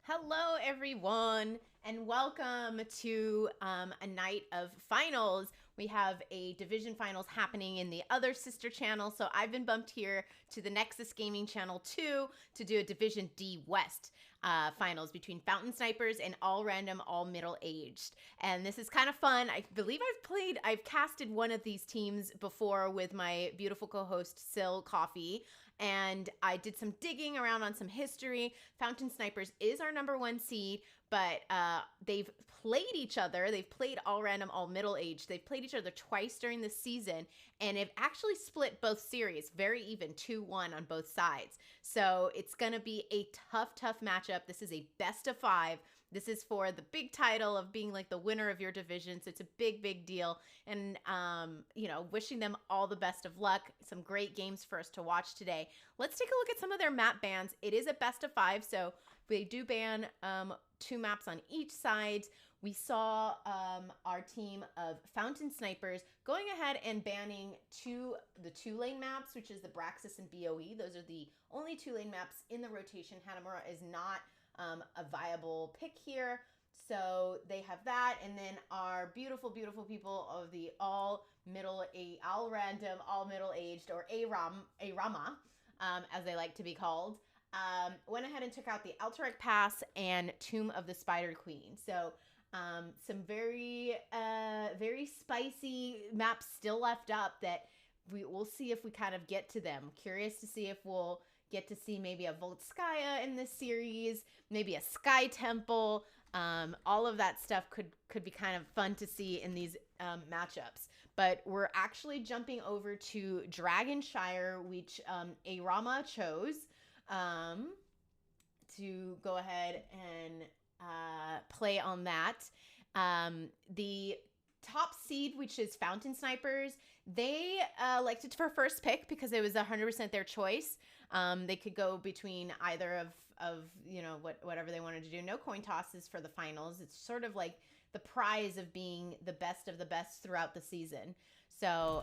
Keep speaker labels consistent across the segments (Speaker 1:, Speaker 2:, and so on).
Speaker 1: Hello, everyone, and welcome to a night of finals. We have a division finals happening in the other sister channel, so I've been bumped here to the Nexus Gaming Channel 2 to do a Division D West finals between Fountain Snipers and All Random, All Middle Aged. And this is kind of fun. I believe I've casted one of these teams before with my beautiful co-host, Sil Coffee, and I did some digging around on some history. Fountain Snipers is our number one seed, but they've played each other. They've played All Random, All Middle Age. They've played each other twice during the season, and they've actually split both series very even, 2-1 on both sides. So it's going to be a tough matchup. This is a best of 5. This is for the big title of being like the winner of your division. So it's a big deal. And, wishing them all the best of luck. Some great games for us to watch today. Let's take a look at some of their map bans. It is a best of 5. So they do ban 2 maps on each side. We saw our team of Fountain Snipers going ahead and banning the 2-lane maps, which is the Braxis and BOE. Those are the only 2-lane maps in the rotation. Hanamura is not a viable pick here. So they have that. And then our beautiful people of the all random, all middle aged, or Arama, as they like to be called, went ahead and took out the Alterac Pass and Tomb of the Spider Queen. So some very spicy maps still left up that we'll see if we kind of get to them. Curious to see if we'll get to see maybe a Voltskaya in this series, maybe a Sky Temple. All of that stuff could be kind of fun to see in these matchups. But we're actually jumping over to Dragonshire, which Arama chose to go ahead and play on that. The top seed, which is Fountain Snipers, they liked it for first pick because it was 100% their choice. They could go between either of whatever they wanted to do. No coin tosses for the finals. It's sort of like the prize of being the best of the best throughout the season. So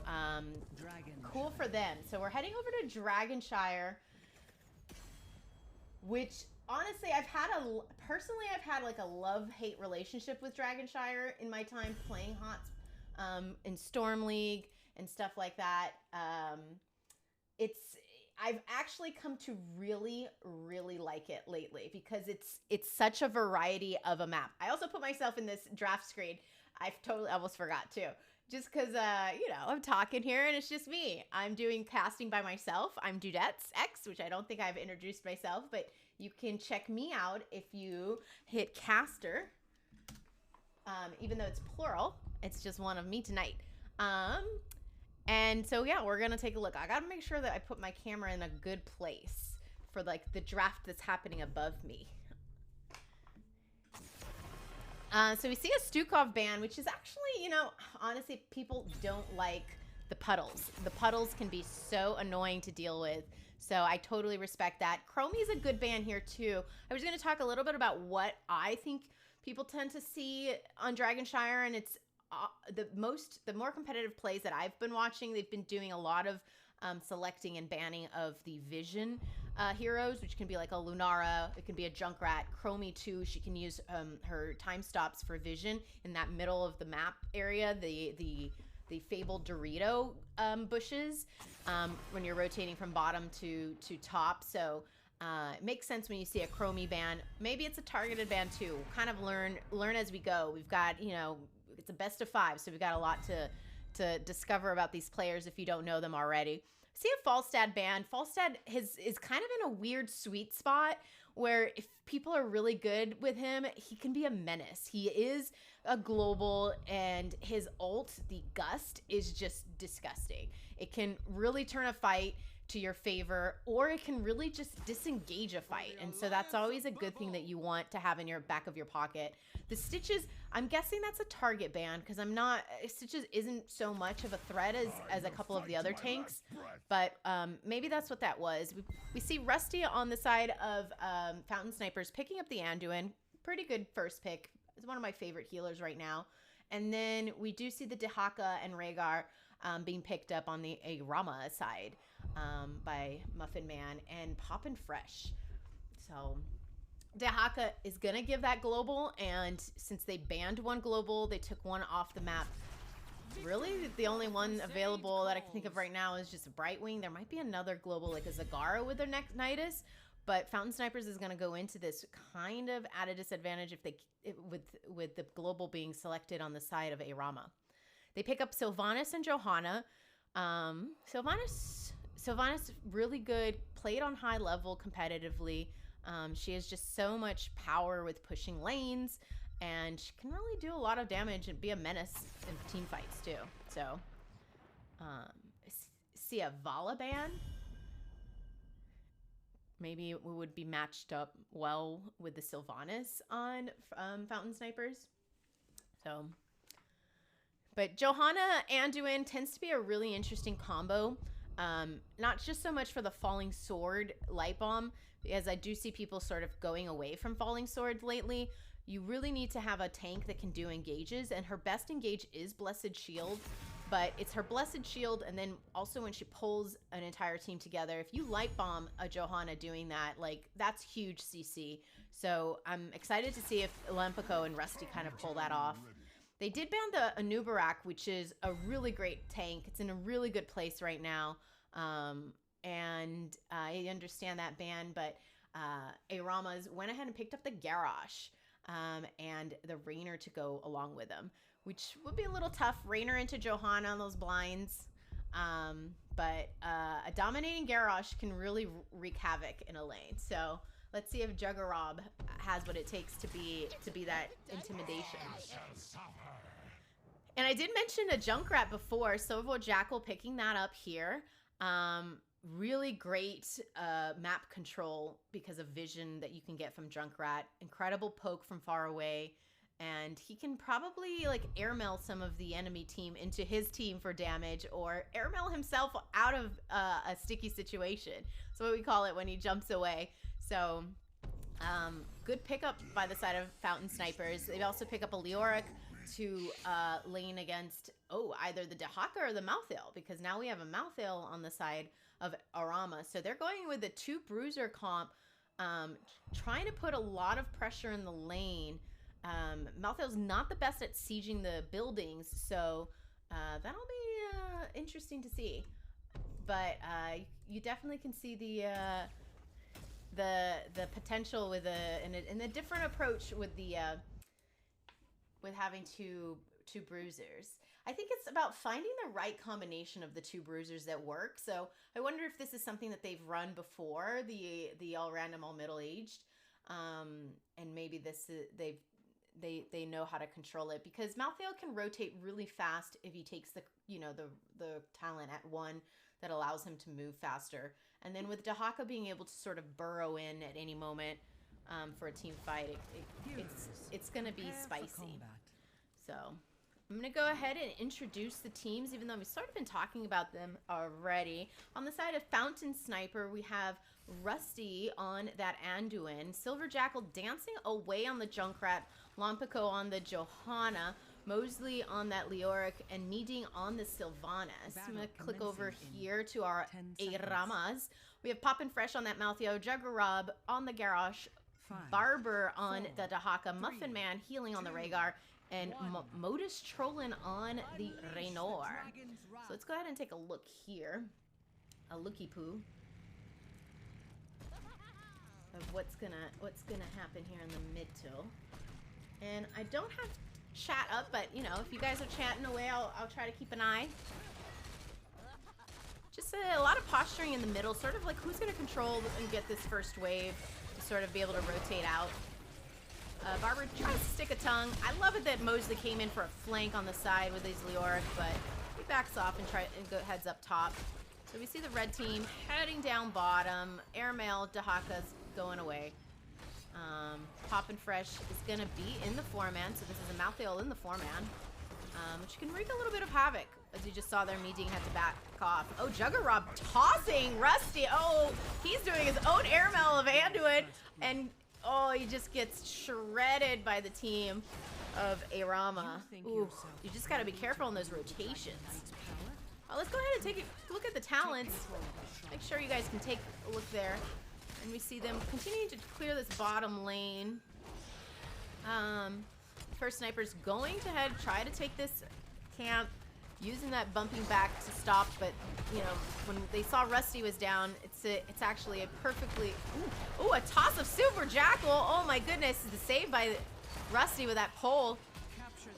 Speaker 1: cool for them. So we're heading over to Dragonshire, which honestly I've had like a love-hate relationship with Dragonshire in my time playing HOTS in Storm League and stuff like that. I've actually come to really like it lately because it's such a variety of a map. I also put myself in this draft screen. I've totally almost forgot too. Just because, I'm talking here and it's just me. I'm doing casting by myself. I'm Dudettes X, which I don't think I've introduced myself, but you can check me out if you hit caster. Even though it's plural, it's just one of me tonight. And so, yeah, we're going to take a look. I got to make sure that I put my camera in a good place for, like, the draft that's happening above me. So we see a Stukov ban, which is actually, honestly, people don't like the puddles. The puddles can be so annoying to deal with. So I totally respect that. Chromie is a good ban here, too. I was going to talk a little bit about what I think people tend to see on Dragonshire, and it's the more competitive plays that I've been watching. They've been doing a lot of selecting and banning of the Vision heroes, which can be like a Lunara, it can be a Junkrat. Chromie too, she can use her time stops for Vision in that middle of the map area, the fabled Dorito bushes, when you're rotating from bottom to top. So it makes sense when you see a Chromie ban. Maybe it's a targeted ban too. We'll kind of learn as we go. We've got, it's a best of 5, so we've got a lot to discover about these players if you don't know them already. See a Falstad ban. Falstad is kind of in a weird sweet spot where if people are really good with him, he can be a menace. He is a global, and his ult, the Gust, is just disgusting. It can really turn a fight to your favor, or it can really just disengage a fight. And so that's always a good thing that you want to have in your back of your pocket. The Stitches, I'm guessing that's a target ban because Stitches isn't so much of a threat as a couple of the other tanks, but maybe that's what that was. We see Rusty on the side of Fountain Snipers picking up the Anduin. Pretty good first pick. It's one of my favorite healers right now. And then we do see the Dehaka and Rhaegar being picked up on the Arama side by Muffin Man and Poppin' Fresh. So Dehaka is going to give that global, and since they banned one global, they took one off the map. Really, the only one available that I can think of right now is just a Brightwing. There might be another global, like a Zagara with their next Nidus, but Fountain Snipers is going to go into this kind of at a disadvantage with the global being selected on the side of Arama. They pick up Sylvanas and Johanna. Sylvanas really good, played on high level competitively. She has just so much power with pushing lanes, and she can really do a lot of damage and be a menace in team fights too. So, see a Valiban. Maybe we would be matched up well with the Sylvanas on Fountain Snipers. So, but Johanna Anduin tends to be a really interesting combo. Not just so much for the Falling Sword Light Bomb, as I do see people sort of going away from Falling Swords lately. You really need to have a tank that can do engages, and her best engage is Blessed Shield, but it's her Blessed Shield, and then also when she pulls an entire team together, if you Light Bomb a Johanna doing that, like, that's huge CC. So I'm excited to see if Olympico and Rusty kind of pull that off. They did ban the Anubarak, which is a really great tank. It's in a really good place right now. And I understand that ban, but Arama's went ahead and picked up the Garrosh and the Raynor to go along with them, which would be a little tough. Raynor into Johanna on those blinds. But a dominating Garrosh can really wreak havoc in a lane. So let's see if Juggerob has what it takes to be that intimidation. And I did mention a Junkrat before, Silvo Jackal picking that up here. Really great map control because of vision that you can get from Junkrat. Incredible poke from far away. And he can probably like airmail some of the enemy team into his team for damage, or airmail himself out of a sticky situation. That's what we call it when he jumps away. So good pickup by the side of Fountain Snipers. They also pick up a Leoric to lane against either the Dehaka or the Malthael, because now we have a Malthael on the side of Arama. So they're going with the 2 Bruiser comp, trying to put a lot of pressure in the lane. Malthael's not the best at sieging the buildings, so that'll be interesting to see. But you definitely can see the potential with a different approach with the with having two bruisers. I think it's about finding the right combination of the 2 bruisers that work. So I wonder if this is something that they've run before, the all random, all middle-aged, and maybe this they know how to control it, because Malthael can rotate really fast if he takes the talent at 1 that allows him to move faster. And then with Dehaka being able to sort of burrow in at any moment for a team fight, it's going to be spicy. So I'm going to go ahead and introduce the teams, even though we've sort of been talking about them already. On the side of Fountain Sniper, we have Rusty on that Anduin, Silver Jackal dancing away on the Junkrat, Lompico on the Johanna, Mosley on that Leoric, and Meeting on the Sylvanas. I'm going to click over here to our Aramas. We have Poppin' Fresh on that Malthael, Juggerob on the Garrosh, Barber on the Dehaka, Muffin Man healing on the Rhaegar, and Modus Trollin on the Raynor. So let's go ahead and take a look here. A looky poo of what's gonna happen here in the mid till. And I don't have chat up, but you know, if you guys are chatting away, I'll try to keep an eye. Just a lot of posturing in the middle, sort of like who's gonna control and get this first wave to sort of be able to rotate out. Barber tries to stick a tongue. I love it that Mosley came in for a flank on the side with his Leoric, but he backs off and heads up top. So we see the red team heading down bottom. Airmail, Dehaka's going away. Poppin' Fresh is going to be in the 4-man, so this is a Malthael in the 4-man, which can wreak a little bit of havoc. As you just saw there, Meeting had to back off. Oh, Juggerob tossing Rusty. Oh, he's doing his own airmail of Anduin, and oh, he just gets shredded by the team of Arama. Ooh, you just got to be careful in those rotations. Let's go ahead and take a look at the talents. Make sure you guys can take a look there. And we see them continuing to clear this bottom lane. First Sniper's going to head, try to take this camp, using that bumping back to stop, but you know, when they saw Rusty was down, it's actually a perfectly, ooh, a toss of Super Jackal. Oh my goodness, the save by Rusty with that pole.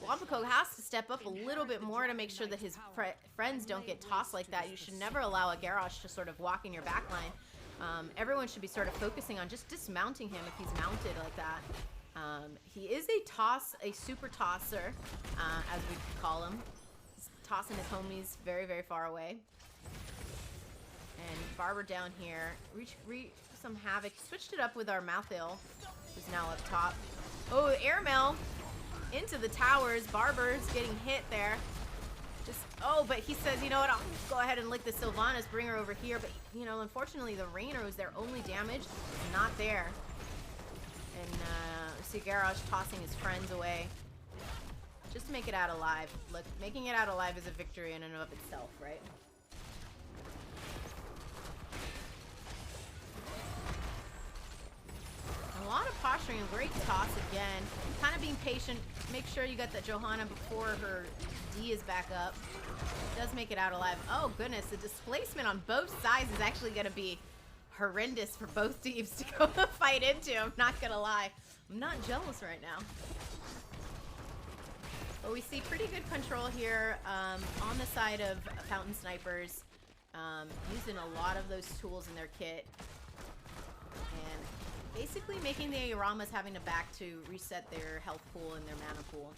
Speaker 1: Wampuko has to step up a little bit more to make sure that his friends don't get tossed like that. You should never allow a Garrosh to sort of walk in your backline. Everyone should be sort of focusing on just dismounting him if he's mounted like that. He is a super tosser, as we call him. He's tossing his homies very, very far away. And Barber down here, reach some havoc. Switched it up with our Malthael, who's now up top. Oh, airmail into the towers. Barber's getting hit there. But he says, you know what, I'll go ahead and lick the Sylvanas, bring her over here. But, you know, unfortunately, the Rainer, who's their only damage, is not there. And we see Garrosh tossing his friends away. Just to make it out alive. Look, making it out alive is a victory in and of itself, right? A lot of posturing, a great toss again. Kind of being patient. Make sure you got that Johanna before her D is back up. Does make it out alive. Oh goodness, the displacement on both sides is actually going to be horrendous for both teams to go fight into. I'm not going to lie. I'm not jealous right now. But we see pretty good control here on the side of Fountain Snipers. Using a lot of those tools in their kit. And basically making the Aramas having to back to reset their health pool and their mana pool.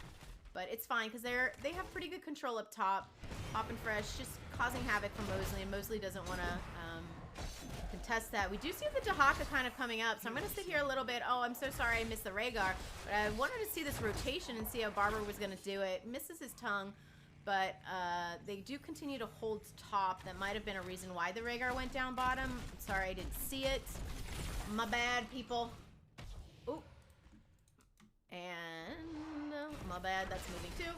Speaker 1: But it's fine because they have pretty good control up top. Poppin' Fresh just causing havoc for Mosley, and Mosley doesn't want to contest that. We do see the Dehaka kind of coming up, so I'm going to sit here a little bit. Oh, I'm so sorry I missed the Rhaegar, but I wanted to see this rotation and see how Barber was going to do it. Misses his tongue, but they do continue to hold top. That might have been a reason why the Rhaegar went down bottom. I'm sorry I didn't see it. My bad, people. Ooh. And my bad, that's moving too.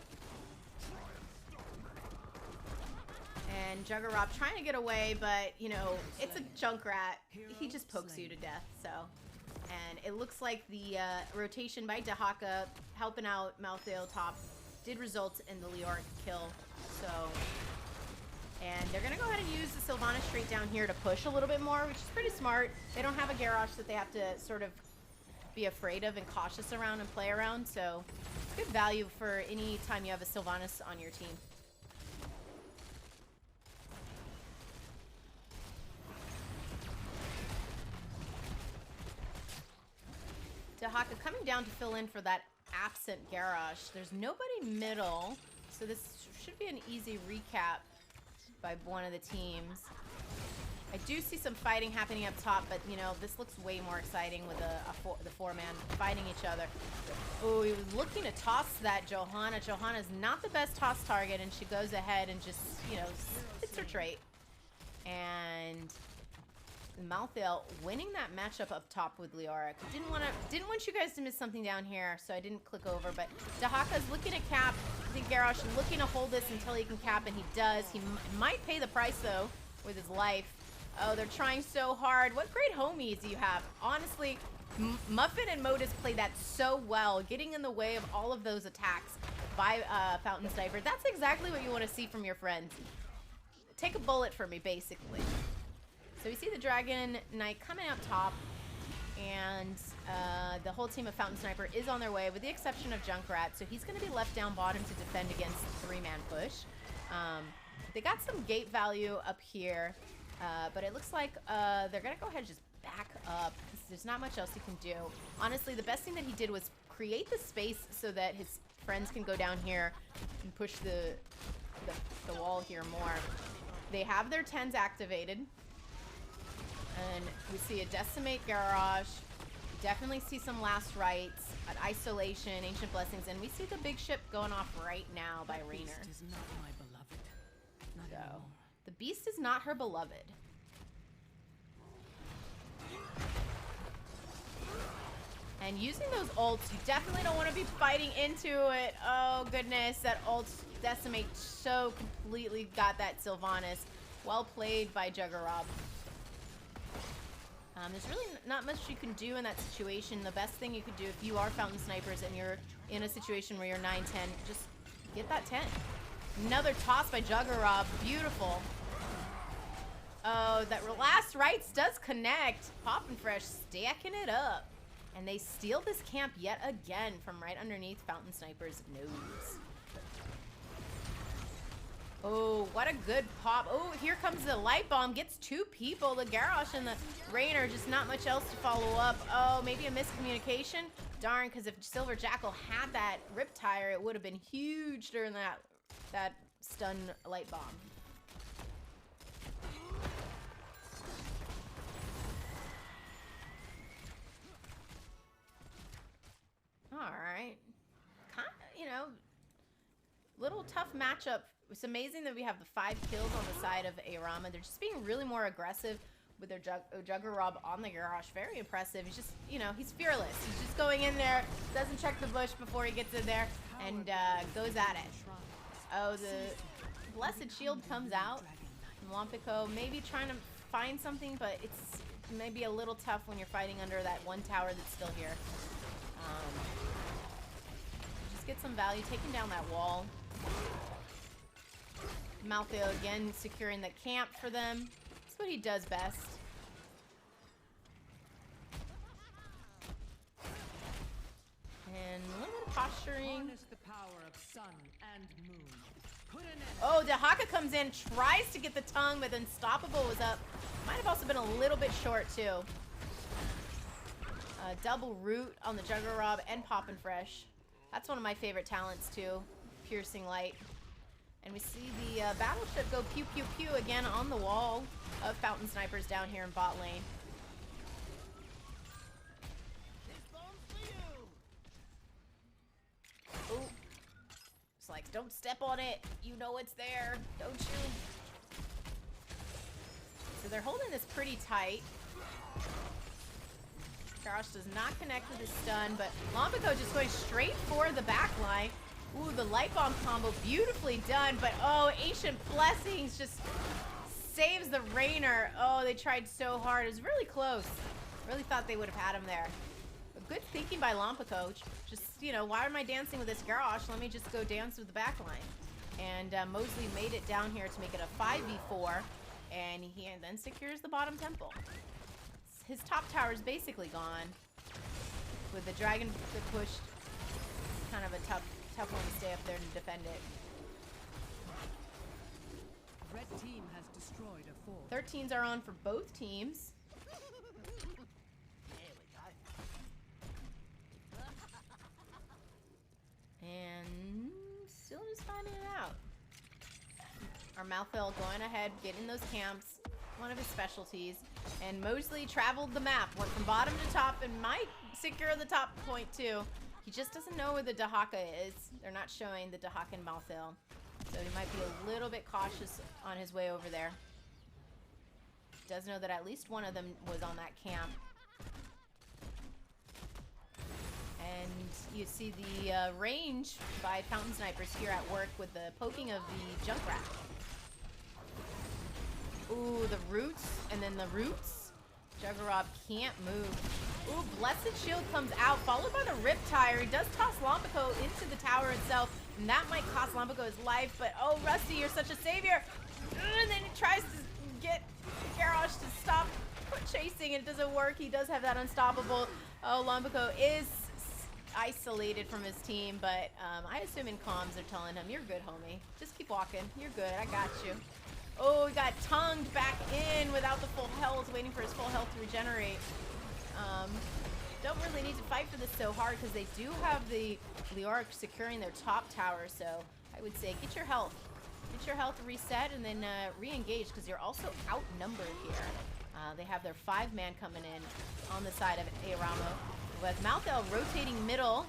Speaker 1: And Juggerop trying to get away, but you know, it's a Junkrat. He just pokes you to death, so. And it looks like the rotation by Dehaka helping out Malthael top did result in the Leoric kill, so. And they're gonna go ahead and use the Sylvanas straight down here to push a little bit more, which is pretty smart. They don't have a Garrosh that they have to sort of be afraid of and cautious around and play around, so good value for any time you have a Sylvanas on your team. Dehaka coming down to fill in for that absent Garrosh. There's nobody middle, so this should be an easy recap by one of the teams. I do see some fighting happening up top, but you know, this looks way more exciting with the four-man fighting each other. Oh, he was looking to toss that Johanna. Johanna's not the best toss target, and she goes ahead and just, you know, hits her trait. And Malthael winning that matchup up top with Leoric. Didn't want you guys to miss something down here, so I didn't click over. But Dehaka's looking at cap. I think Garrosh looking to hold this until he can cap, and he does. He might pay the price though with his life. Oh, they're trying so hard. What great homies you have. Honestly, Muffin and Modus play that so well, getting in the way of all of those attacks by Fountain Sniper. That's exactly what you want to see from your friends. Take a bullet for me, basically. So we see the Dragon Knight coming out top, and the whole team of Fountain Sniper is on their way, with the exception of Junkrat, so he's going to be left down bottom to defend against the three-man push. They got some gate value up here, but it looks like they're going to go ahead and just back up. There's not much else he can do. Honestly, the best thing that he did was create the space so that his friends can go down here and push the wall here more. They have their 10s activated. And we see a Decimate Garrosh. Definitely see some Last Rites, an Isolation, Ancient Blessings, and we see the big ship going off right now by Rainer.
Speaker 2: Is not my beloved. Not anymore.
Speaker 1: The beast is not her beloved. And using those ults, you definitely don't want to be fighting into it. Oh goodness, that ult Decimate so completely got that Sylvanas. Well played by Juggerop. There's really not much you can do in that situation. The best thing you could do if you are Fountain Snipers and you're in a situation where you're 9-10, just get that 10. Another toss by Juggerab. Beautiful. Oh, that last rights does connect. Poppin' Fresh stacking it up. And they steal this camp yet again from right underneath Fountain Sniper's nose. Oh, what a good pop. Oh, here comes the light bomb. Gets 2 people. The Garrosh and the Rainer, just not much else to follow up. Oh, maybe a miscommunication? Darn, because if Silver Jackal had that Riptire, it would have been huge during that stun light bomb. Alright. Kind of, you know, little tough matchup. It's amazing that we have the 5 kills on the side of Arama. They're just being really more aggressive with their Juggerab on the Garrosh. Very impressive. He's just, you know, he's fearless. He's just going in there, doesn't check the bush before he gets in there, and goes at it. Oh, the Blessed Shield comes out. Lompico maybe trying to find something, but it's maybe a little tough when you're fighting under that one tower that's still here. Just get some value, taking down that wall. Malthael again securing the camp for them. That's what he does best. And a little bit of posturing. Oh, Dehaka comes in, tries to get the tongue, but Unstoppable was up. Might have also been a little bit short too. Double root on the Juggerab and Poppin' Fresh. That's one of my favorite talents too. Piercing Light. And we see the battleship go pew pew pew again on the wall of Fountain Snipers down here in bot lane. Ooh. It's like, don't step on it. You know it's there, don't you? So they're holding this pretty tight. Garrosh does not connect with his stun, but Lompico just going straight for the back line. Ooh, the light bomb combo, beautifully done, but oh, Ancient Blessings just saves the Rainer. Oh, they tried so hard. It was really close. Really thought they would have had him there. But good thinking by Lompico. Just, you know, why am I dancing with this Garrosh? Let me just go dance with the back line. And Mosley made it down here to make it a 5v4, and he then secures the bottom temple. His top tower is basically gone. With the dragon pushed, kind of a tough one to stay up there to defend it.
Speaker 2: Red team has destroyed a fort.
Speaker 1: 13s are on for both teams. And still just finding it out. Our Malthael going ahead, getting those camps. One of his specialties. And Mosley traveled the map, went from bottom to top, and might secure the top point too. He just doesn't know where the Dehaka is. They're not showing the Dehaka and Malthael. So he might be a little bit cautious on his way over there. Does know that at least one of them was on that camp. And you see the range by Fountain Snipers here at work with the poking of the Junkrat. Ooh, the roots, and then the roots. Juggerab can't move. Ooh, Blessed Shield comes out, followed by the Riptire. He does toss Lompico into the tower itself, and that might cost Lompico his life, but oh, Rusty, you're such a savior. And then he tries to get Garrosh to stop chasing, and it doesn't work. He does have that Unstoppable. Oh, Lompico is isolated from his team, but I assume in comms they're telling him, you're good, homie. Just keep walking. You're good. I got you. Oh, he got tongued back in without the full health, waiting for his full health to regenerate. Don't really need to fight for this so hard because they do have the Leoric securing their top tower, so I would say get your health. Get your health reset and then re-engage because you're also outnumbered here. They have their 5-man coming in on the side of Arama. With Malthael rotating middle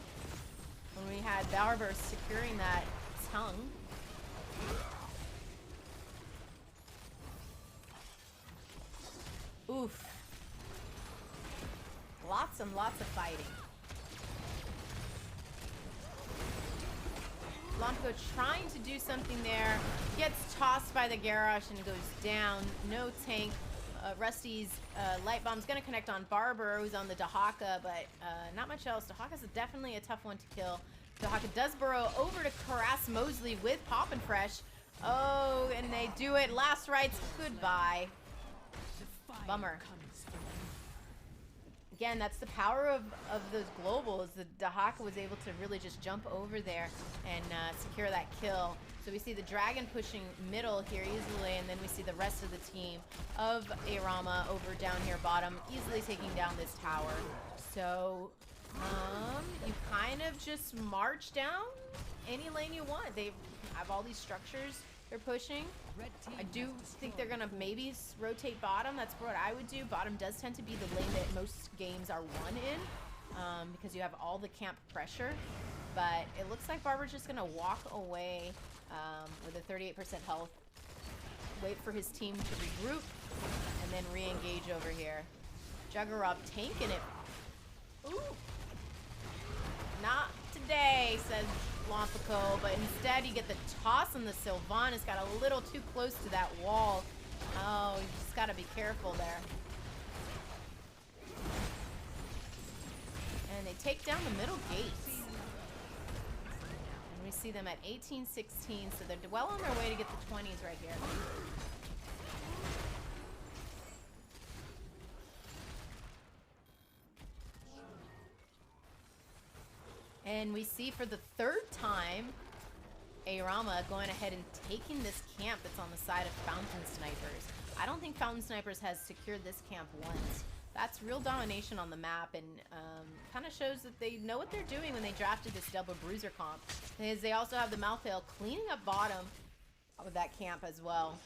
Speaker 1: when we had Bowerburst securing that tongue. Oof. Lots and lots of fighting. Lompico trying to do something there. Gets tossed by the Garrosh and goes down. No tank. Rusty's light bomb's gonna connect on Barber, who's on the Dahaka, but not much else. Dahaka's definitely a tough one to kill. Dahaka does burrow over to harass Mosley with Poppin' Fresh. Oh, and they do it. Last rites, goodbye. Bummer. Again, that's the power of those globals. The Dahaka was able to really just jump over there and secure that kill. So we see the dragon pushing middle here easily, and then we see the rest of the team of Arama over down here bottom, easily taking down this tower. So you kind of just march down any lane you want. They have all these structures they're pushing. I do think they're gonna maybe rotate bottom. That's what I would do. Bottom does tend to be the lane that most games are won in, because you have all the camp pressure. But it looks like Barber's just gonna walk away with a 38% health. Wait for his team to regroup and then re-engage over here. Juggerop tanking it. Ooh. Not today, says Lompico, but instead you get the toss on the Sylvanas. Got a little too close to that wall. Oh, you just gotta be careful there. And they take down the middle gates. And we see them at 18-16, so they're well on their way to get the 20s right here. And we see for the third time, Arama going ahead and taking this camp that's on the side of Fountain Snipers. I don't think Fountain Snipers has secured this camp once. That's real domination on the map, and kind of shows that they know what they're doing when they drafted this double bruiser comp. Because they also have the Malthael cleaning up bottom with that camp as well.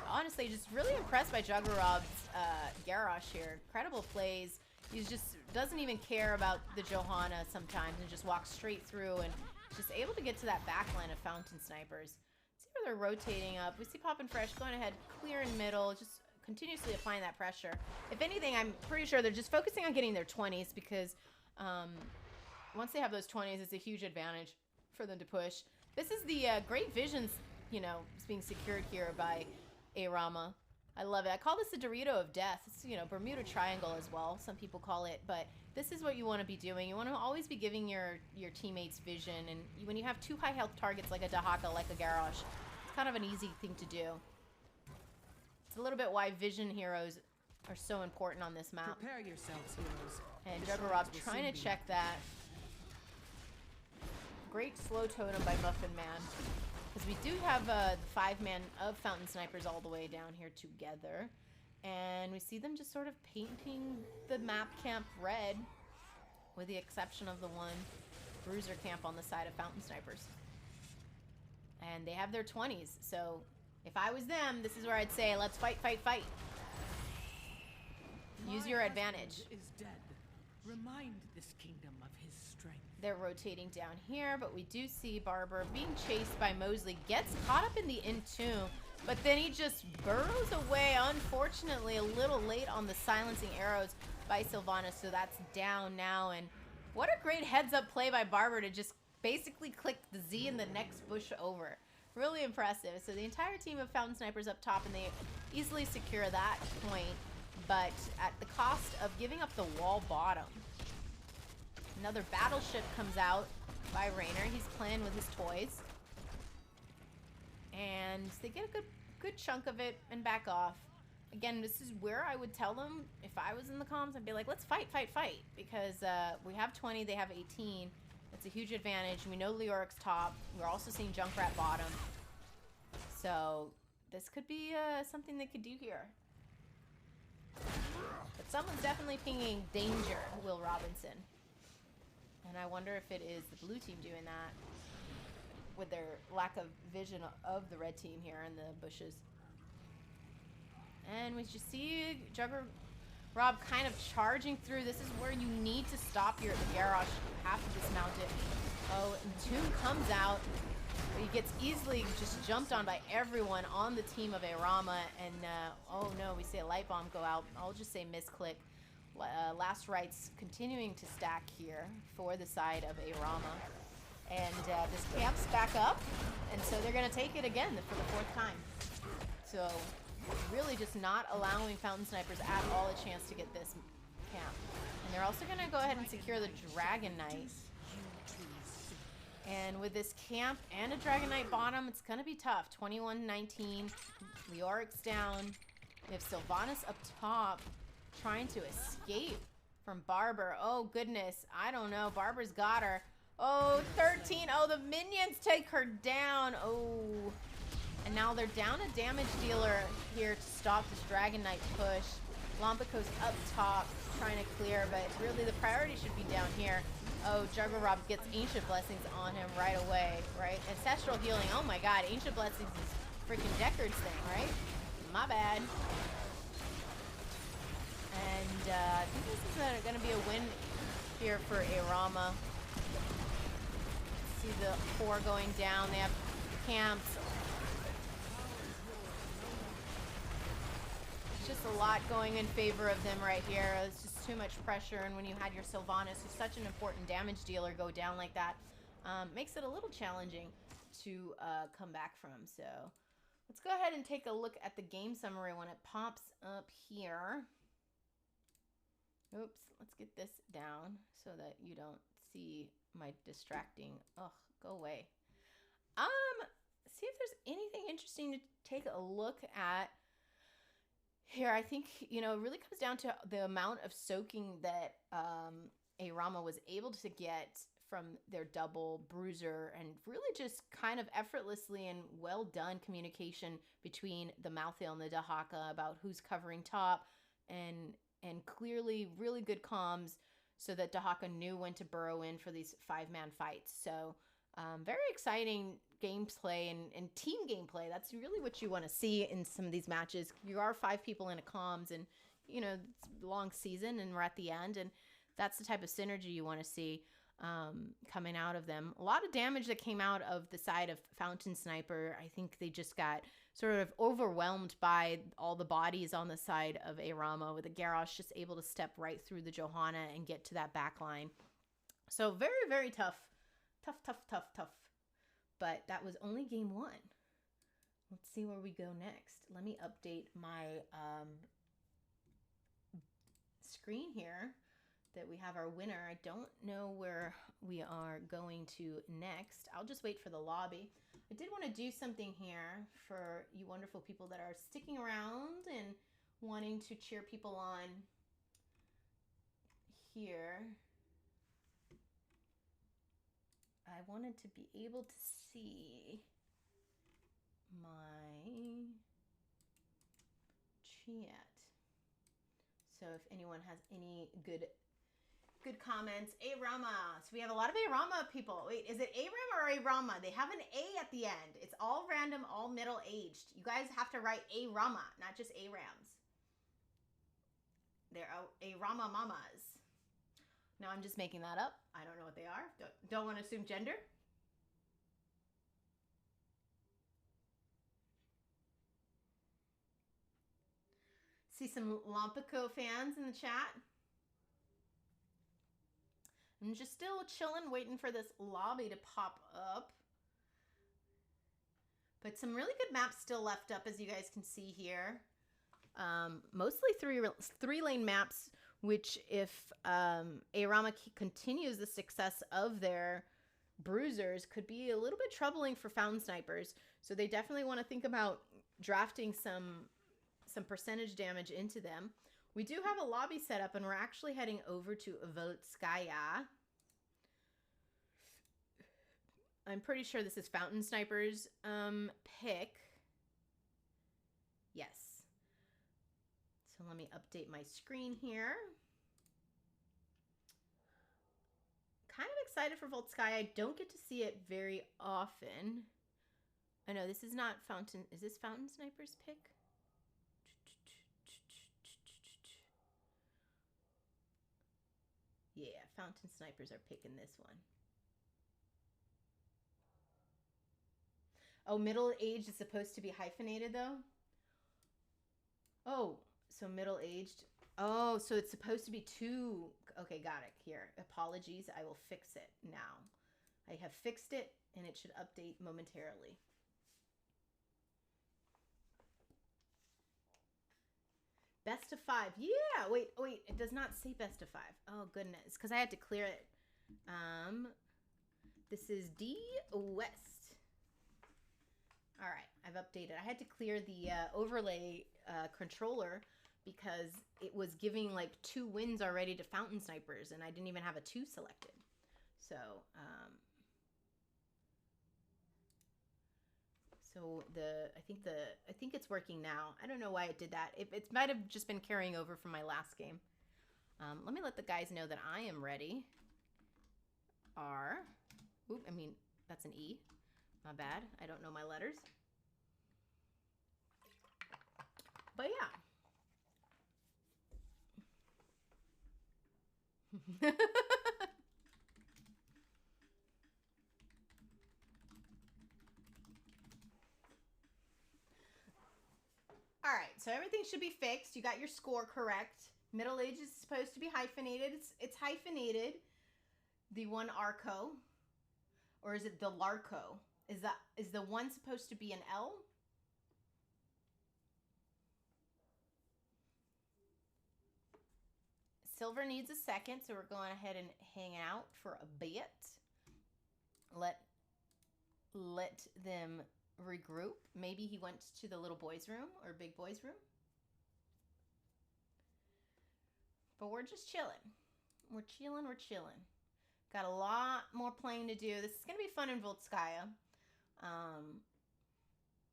Speaker 1: Honestly, just really impressed by Juggerob's Garrosh here. Incredible plays. He just doesn't even care about the Johanna sometimes and just walks straight through and just able to get to that back line of Fountain Snipers. See where they're rotating up. We see Poppin' Fresh going ahead, clear in middle, just continuously applying that pressure. If anything, I'm pretty sure they're just focusing on getting their 20s because once they have those 20s, it's a huge advantage for them to push. This is the Great Visions, you know, is being secured here by Arama. I love it. I call this the Dorito of Death. It's, you know, Bermuda Triangle as well, some people call it, but this is what you want to be doing. You want to always be giving your teammates vision, and when you have two high health targets like a Dahaka, like a Garrosh, it's kind of an easy thing to do. It's a little bit why vision heroes are so important on this map.
Speaker 2: Prepare yourselves, heroes.
Speaker 1: And Juggerop trying to check that. Great slow totem by Muffin Man. Because we do have the 5-man of Fountain Snipers all the way down here together. And we see them just sort of painting the map camp red, with the exception of the one bruiser camp on the side of Fountain Snipers. And they have their 20s, so if I was them, this is where I'd say, let's fight, fight, fight. Use your advantage.
Speaker 2: Is dead. Remind this kingdom of his strength.
Speaker 1: They're rotating down here, but we do see Barber being chased by Mosley, gets caught up in the Entomb, but then he just burrows away, unfortunately a little late on the silencing arrows by Sylvanas, so that's down now. And what a great heads-up play by Barber to just basically click the Z in the next bush over. Really impressive. So the entire team of Fountain Snipers up top, and they easily secure that point, but at the cost of giving up the wall bottom. Another battleship comes out by Raynor. He's playing with his toys. And they get a good chunk of it and back off. Again, this is where I would tell them, if I was in the comms, I'd be like, let's fight, fight, fight. Because we have 20, they have 18. It's a huge advantage. We know Leoric's top. We're also seeing Junkrat bottom. So this could be something they could do here. But someone's definitely pinging danger, Will Robinson. And I wonder if it is the blue team doing that with their lack of vision of the red team here in the bushes. And we just see Rob kind of charging through. This is where you need to stop your Garrosh. You have to dismount it. Oh, and Tomb comes out. But he gets easily just jumped on by everyone on the team of Arama. And, oh no, we see a light bomb go out. I'll just say misclick. Last rites continuing to stack here for the side of Arama. And this camp's back up. And so they're going to take it again for the 4th time. So really just not allowing Fountain Snipers at all a chance to get this camp. And they're also going to go ahead and secure the Dragon Knight. And with this camp and a Dragon Knight bottom, it's going to be tough. 21-19. Leoric's down. We have Sylvanas up top trying to escape from Barber. Oh, goodness. I don't know. Barber's got her. Oh, 13. Oh, the minions take her down. Oh. And now they're down a damage dealer here to stop this Dragon Knight push. Lompico's up top trying to clear, but really the priority should be down here. Oh, Juggle Rob gets Ancient Blessings on him right away, right? Ancestral Healing. Oh my god, Ancient Blessings is freaking Deckard's thing, right? My bad. And I think this is going to be a win here for Arama. See the 4 going down. They have camps. It's just a lot going in favor of them right here. It's just too much pressure. And when you had your Sylvanas, who's such an important damage dealer, go down like that, makes it a little challenging to come back from. So let's go ahead and take a look at the game summary when it pops up here. Oops, let's get this down so that you don't see my distracting. Ugh, go away. See if there's anything interesting to take a look at here. I think, you know, it really comes down to the amount of soaking that Arama was able to get from their double bruiser, and really just kind of effortlessly and well done communication between the Malthael and the Dahaka about who's covering top, and clearly really good comms so that Dahaka knew when to burrow in for these 5-man fights. So very exciting gameplay and team gameplay. That's really what you want to see in some of these matches. You are 5 people in a comms, and you know, it's a long season and we're at the end, and that's the type of synergy you want to see coming out of them. A lot of damage that came out of the side of Fountain Sniper. I think they just got sort of overwhelmed by all the bodies on the side of Arama, with the Garrosh just able to step right through the Johanna and get to that back line. So very, very tough. Tough. But that was only game 1. Let's see where we go next. Let me update my screen here that we have our winner. I don't know where we are going to next. I'll just wait for the lobby. I did want to do something here for you wonderful people that are sticking around and wanting to cheer people on here. I wanted to be able to see my chat. So if anyone has any good comments. Arama. So we have a lot of Arama people. Wait, is it Aram or Arama? They have an A at the end. It's all random, all middle-aged. You guys have to write Arama, not just Arams. They're Arama mamas. No, I'm just making that up. I don't know what they are. Don't want to assume gender. See some Lompico fans in the chat. I'm just still chilling, waiting for this lobby to pop up. But some really good maps still left up, as you guys can see here. Mostly three-lane maps, which if Arama continues the success of their bruisers, could be a little bit troubling for Fountain Snipers. So they definitely want to think about drafting some percentage damage into them. We do have a lobby set up, and we're actually heading over to Volskaya. I'm pretty sure this is Fountain Sniper's pick. Yes. So let me update my screen here. Kind of excited for Volskaya. I don't get to see it very often. I know this is not Fountain. Is this Fountain Sniper's pick? Yeah, Fountain Snipers are picking this one. Oh, middle-aged is supposed to be hyphenated, though? Oh, so middle-aged. Oh, so it's supposed to be 2. Okay, got it. Here, apologies. I will fix it now. I have fixed it, and it should update momentarily. Best of 5. Yeah. Wait. It does not say best of 5. Oh, goodness. Because I had to clear it. This is D West. All right. I've updated. I had to clear the overlay controller because it was giving like 2 wins already to Fountain Snipers, and I didn't even have a 2 selected. So, I think it's working now. I don't know why it did that. It might have just been carrying over from my last game. Let me let the guys know that I am ready. R. Oop, I mean, that's an E. My bad. I don't know my letters. But yeah. All right, so everything should be fixed. You got your score correct. Middle age is supposed to be hyphenated. It's hyphenated. The one Arco, or is it the Larco? Is the one supposed to be an L? Silver needs a second, so we're going ahead and hang out for a bit. Let them regroup. Maybe he went to the little boys' room or big boys' room. But we're just chilling. We're chilling. Got a lot more playing to do. This is going to be fun in Voltskaya.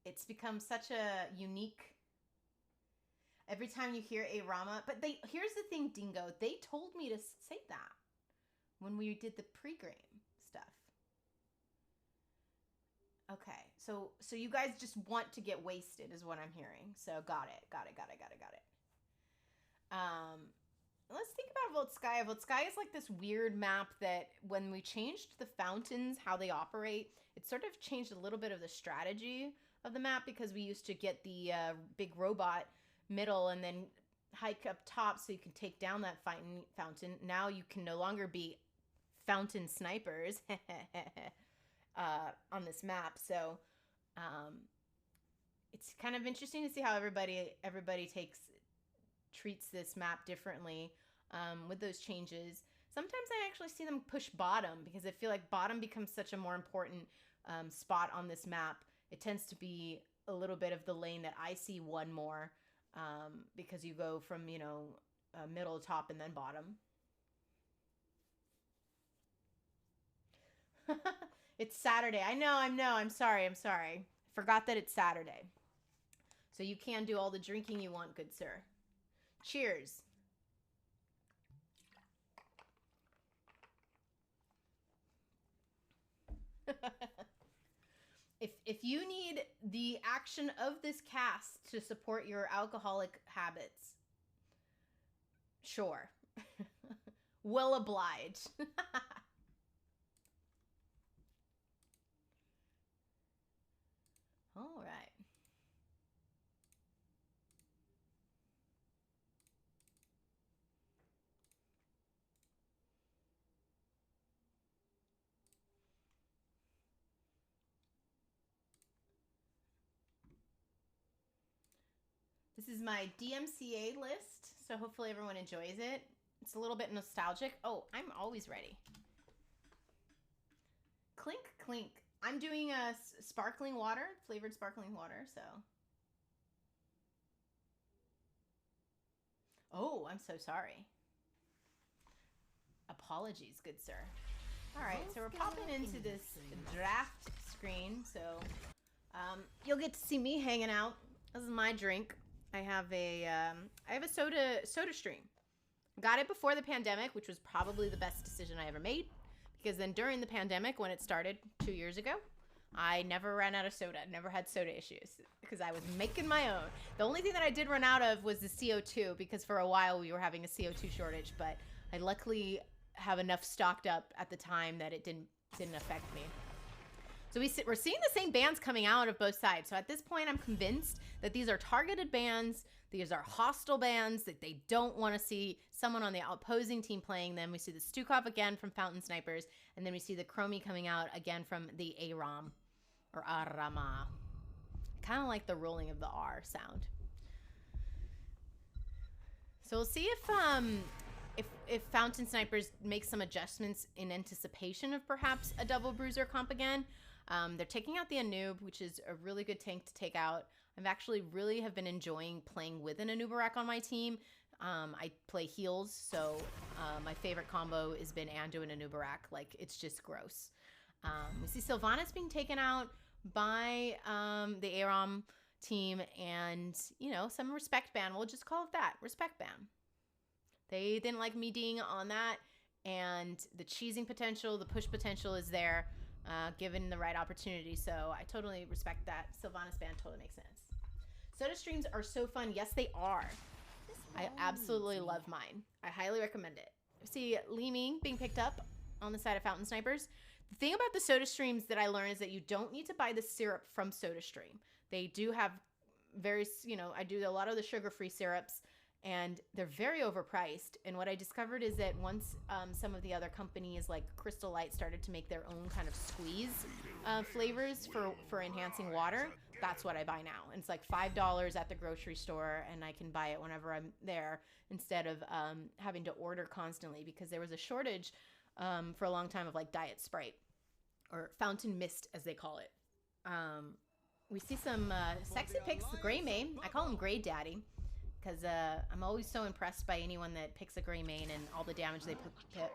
Speaker 1: It's become such a unique... Every time you hear a Rama... But here's the thing, Dingo. They told me to say that when we did the pre-game stuff. Okay, so you guys just want to get wasted is what I'm hearing. So got it. Let's think about Voltskaya. Voltskaya is like this weird map that when we changed the fountains, how they operate, it sort of changed a little bit of the strategy of the map because we used to get the big robot middle and then hike up top so you can take down that fountain. Now you can no longer be fountain snipers on this map. So it's kind of interesting to see how everybody treats this map differently with those changes. Sometimes I actually see them push bottom because I feel like bottom becomes such a more important spot on this map. It tends to be a little bit of the lane that I see one more because you go from, middle, top, and then bottom. It's Saturday. I know. I'm sorry. Forgot that it's Saturday. So you can do all the drinking you want, good sir. Cheers. If you need the action of this cast to support your alcoholic habits, sure. Will oblige. All right. This is my DMCA list, so hopefully everyone enjoys it. It's a little bit nostalgic. Oh, I'm always ready. Clink, clink. I'm doing a sparkling water, flavored sparkling water, so. Oh, I'm so sorry. Apologies, good sir. All right, so we're popping into this draft screen, so you'll get to see me hanging out. This is my drink. I have a soda stream. Got it before the pandemic, which was probably the best decision I ever made. Because then during the pandemic, when it started 2 years ago, I never ran out of soda. Never had soda issues because I was making my own. The only thing that I did run out of was the CO2 because for a while we were having a CO2 shortage. But I luckily have enough stocked up at the time that it didn't affect me. So we're seeing the same bans coming out of both sides. So at this point, I'm convinced that these are targeted bans. These are hostile bans that they don't want to see someone on the opposing team playing them. We see the Stukov again from Fountain Snipers, and then we see the Chromie coming out again from the Aram or Arama. Kind of like the rolling of the R sound. So we'll see if Fountain Snipers make some adjustments in anticipation of perhaps a double bruiser comp again. They're taking out the Anub, which is a really good tank to take out. I've actually really have been enjoying playing with an Anubarak on my team. I play heals, so my favorite combo has been Anduin and Anubarak. Like, it's just gross. We see Sylvanas being taken out by the Aram team, and, you know, some respect ban. We'll just call it that, respect ban. They didn't like me being on that, and the cheesing potential, the push potential is there, given the right opportunity. So I totally respect that. Sylvanas ban totally makes sense. Soda streams are so fun. Yes, they are. I absolutely love mine. I highly recommend it. See Leeming being picked up on the side of Fountain Snipers. The thing about the Soda streams that I learned is that you don't need to buy the syrup from Soda Stream. They do have very, you know, I do a lot of the sugar-free syrups, and they're very overpriced. And what I discovered is that once some of the other companies like Crystal Light started to make their own kind of squeeze flavors for enhancing water, that's what I buy now. And it's like $5 at the grocery store, and I can buy it whenever I'm there instead of having to order constantly, because there was a shortage for a long time of like Diet Sprite, or Fountain Mist as they call it. We see some sexy picks. Greymane, I call him Grey Daddy, because I'm always so impressed by anyone that picks a Greymane and all the damage they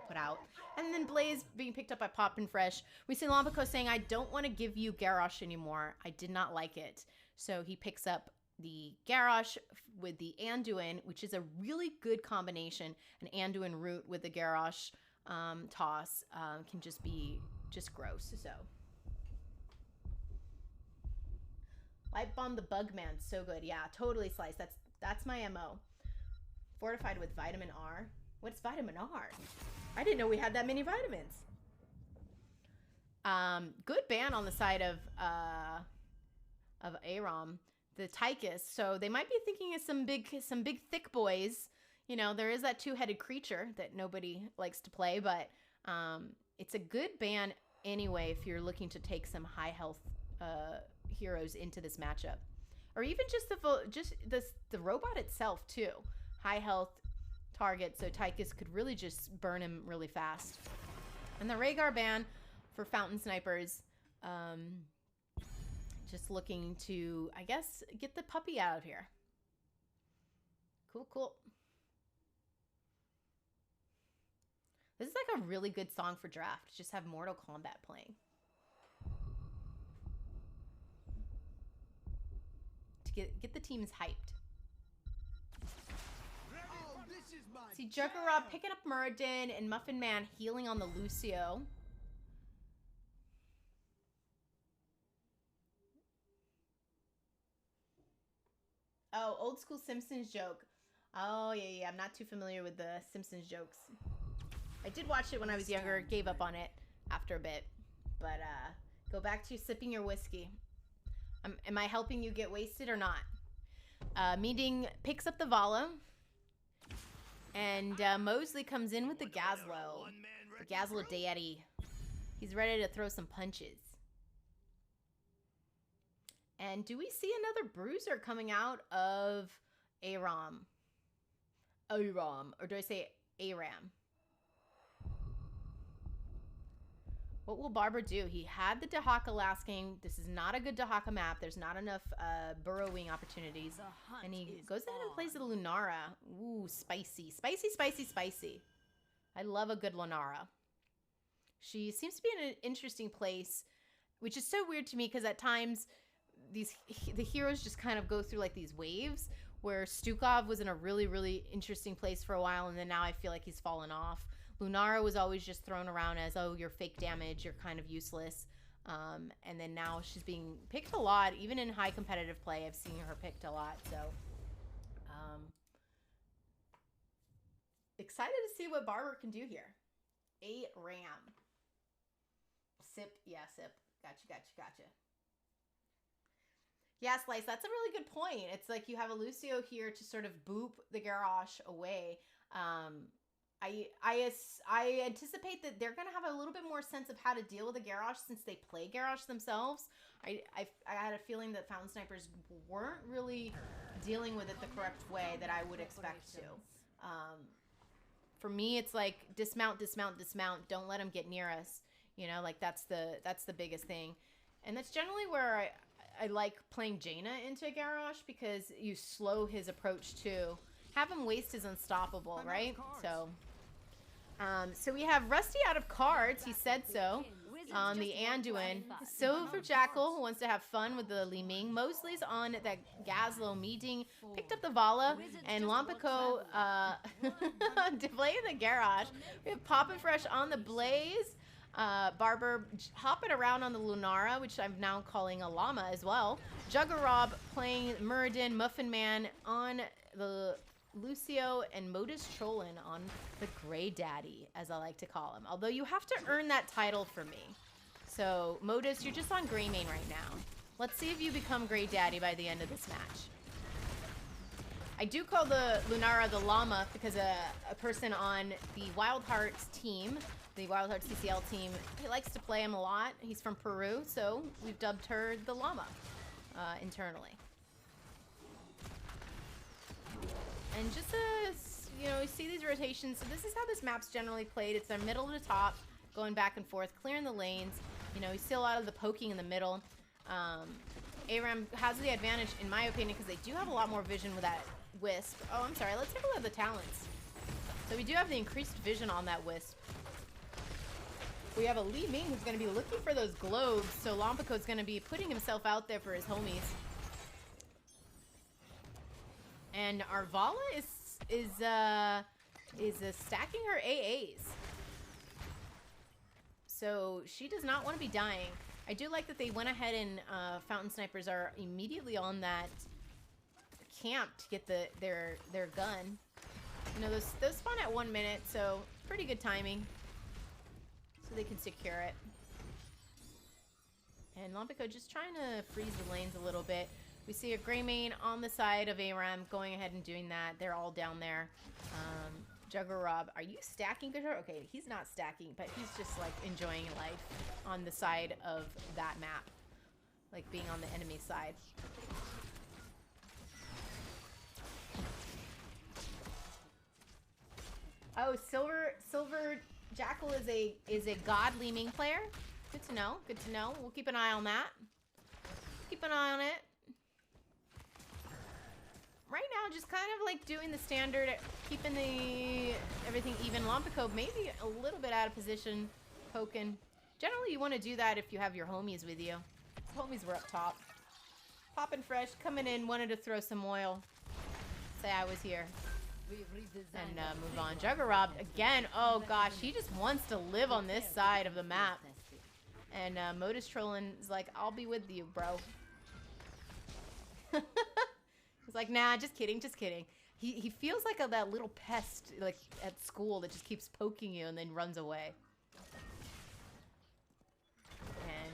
Speaker 1: put out. And then Blaze being picked up by Poppin' Fresh. We see Lombico saying, I don't want to give you Garrosh anymore. I did not like it. So he picks up the Garrosh with the Anduin, which is a really good combination. An Anduin root with the Garrosh toss can just be just gross. So Light Bomb the Bugman, so good. Yeah, totally Slice. That's my MO. Fortified with vitamin R. What's vitamin R? I didn't know we had that many vitamins. Good ban on the side of Aram, the Tychus. So they might be thinking of some big thick boys. You know, there is that two-headed creature that nobody likes to play, but it's a good ban anyway if you're looking to take some high health heroes into this matchup. Or even just the robot itself too. High health target, so Tychus could really just burn him really fast. And the Rhaegar ban for Fountain Snipers, just looking to, I guess, get the puppy out of here. Cool. This is like a really good song for draft. Just have Mortal Kombat playing. Get the teams hyped. See Juggernaut picking up Muradin and Muffin Man healing on the Lucio. Oh, old school Simpsons joke. Oh, yeah. I'm not too familiar with the Simpsons jokes. I did watch it when I was younger. Gave up on it after a bit. But go back to sipping your whiskey. Am I helping you get wasted or not? Meeting picks up the Vala. And Mosley comes in with the Gazlo. The Gazlo Deity. He's ready to throw some punches. And do we see another bruiser coming out of Aram? Or do I say Aram? What will Barber do? He had the Dahaka last game. This is not a good Dahaka map. There's not enough burrowing opportunities. And he goes ahead and plays the Lunara. Ooh, spicy. Spicy. I love a good Lunara. She seems to be in an interesting place, which is so weird to me because at times the heroes just kind of go through like these waves where Stukov was in a really, really interesting place for a while, and then now I feel like he's fallen off. Lunara was always just thrown around as, oh, you're fake damage, you're kind of useless. And then now she's being picked a lot. Even in high competitive play, I've seen her picked a lot. So, excited to see what Barber can do here. A Ram. Sip. Yeah, sip. Gotcha. Yeah, Slice, that's a really good point. It's like you have a Lucio here to sort of boop the Garrosh away. I anticipate that they're going to have a little bit more sense of how to deal with the Garrosh since they play Garrosh themselves. I had a feeling that Fountain Snipers weren't really dealing with it the correct way that I would expect to. For me, it's like dismount, dismount, dismount. Don't let him get near us. You know, like that's the biggest thing. And that's generally where I like playing Jaina into Garrosh, because you slow his approach too. Have him waste is unstoppable, right? So, so we have Rusty out of cards. He said so. On the Anduin. Silver Jackal, who wants to have fun with the Li Ming. Mosley's on that Gazlowe meeting. Picked up the Vala. And Lompico playing the Garrosh. We have Poppin' Fresh on the Blaze. Barber hopping around on the Lunara, which I'm now calling a llama as well. Juggerob playing Muradin. Muffin Man on the Lucio, and Modus Trollin on the Grey Daddy, as I like to call him. Although you have to earn that title for me. So, Modus, you're just on Greymane right now. Let's see if you become Grey Daddy by the end of this match. I do call the Lunara the llama because a person on the Wild Hearts team, the Wild Hearts CCL team, he likes to play him a lot. He's from Peru, so we've dubbed her the llama internally. And just you know, you see these rotations. So this is how this map's generally played. It's their middle to top, going back and forth, clearing the lanes. You know, you see a lot of the poking in the middle. ARAM has the advantage, in my opinion, because they do have a lot more vision with that Wisp. Oh, I'm sorry. Let's take a look at the talents. So we do have the increased vision on that Wisp. We have a Li Ming who's going to be looking for those globes. So Lompico's going to be putting himself out there for his homies. And our Vala is stacking her AAs. So she does not want to be dying. I do like that they went ahead and Fountain Snipers are immediately on that camp to get their gun. You know, those spawn at 1 minute, so pretty good timing. So they can secure it. And Lompico just trying to freeze the lanes a little bit. We see a Greymane on the side of ARAM going ahead and doing that. They're all down there. Juggerob, are you stacking Guitar? Okay, he's not stacking, but he's just like enjoying life on the side of that map. Like being on the enemy side. Oh, Silver Jackal is a God Li Ming player. Good to know. Good to know. We'll keep an eye on that. Keep an eye on it. Right now, just kind of like doing the standard, keeping everything even. Lompico maybe a little bit out of position, poking. Generally, you want to do that if you have your homies with you. Homies were up top. Poppin' Fresh, coming in, wanted to throw some oil. Say I was here. And move on. Juggerob, again, oh gosh, he just wants to live on this side of the map. And Modus Trollin is like, I'll be with you, bro. He's like, nah, just kidding, just kidding. He feels like that little pest like at school that just keeps poking you and then runs away. And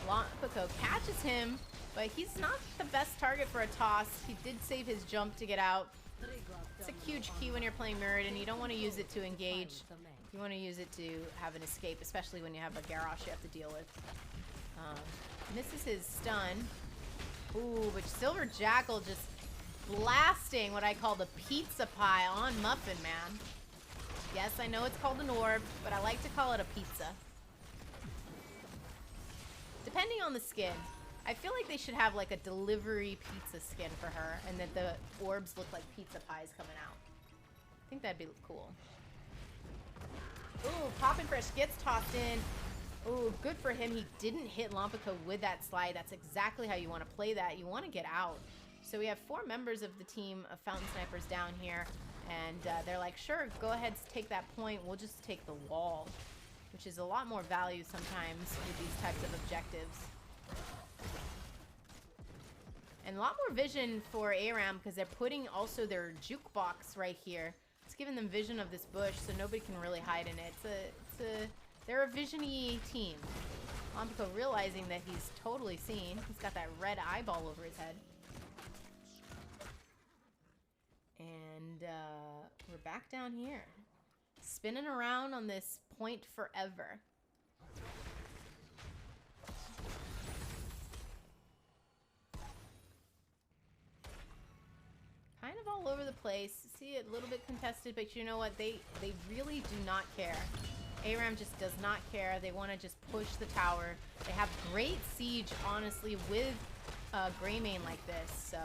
Speaker 1: Lompico catches him, but he's not the best target for a toss. He did save his jump to get out. It's a huge key when you're playing Muradin. You don't want to use it to engage. You want to use it to have an escape, especially when you have a Garrosh you have to deal with. Misses his stun. Ooh, but Silver Jackal just blasting what I call the pizza pie on Muffin Man. Yes, I know it's called an orb, but I like to call it a pizza. Depending on the skin. I feel like they should have like a delivery pizza skin for her, and that the orbs look like pizza pies coming out. I think that'd be cool. Ooh, Poppin' Fresh gets tossed in. Ooh, good for him. He didn't hit Lompico with that slide. That's exactly how you want to play that. You want to get out. So we have 4 members of the team of Fountain Snipers down here, and they're like, sure, go ahead, take that point. We'll just take the wall, which is a lot more value sometimes with these types of objectives. And a lot more vision for ARAM because they're putting also their jukebox right here. It's giving them vision of this bush so nobody can really hide in it. They're a vision-y team. Lompico realizing that he's totally seen. He's got that red eyeball over his head. And we're back down here. Spinning around on this point forever. Kind of all over the place. see it a little bit contested, but you know what? They really do not care. ARAM just does not care. They want to just push the tower. They have great siege, honestly, with Greymane like this. So,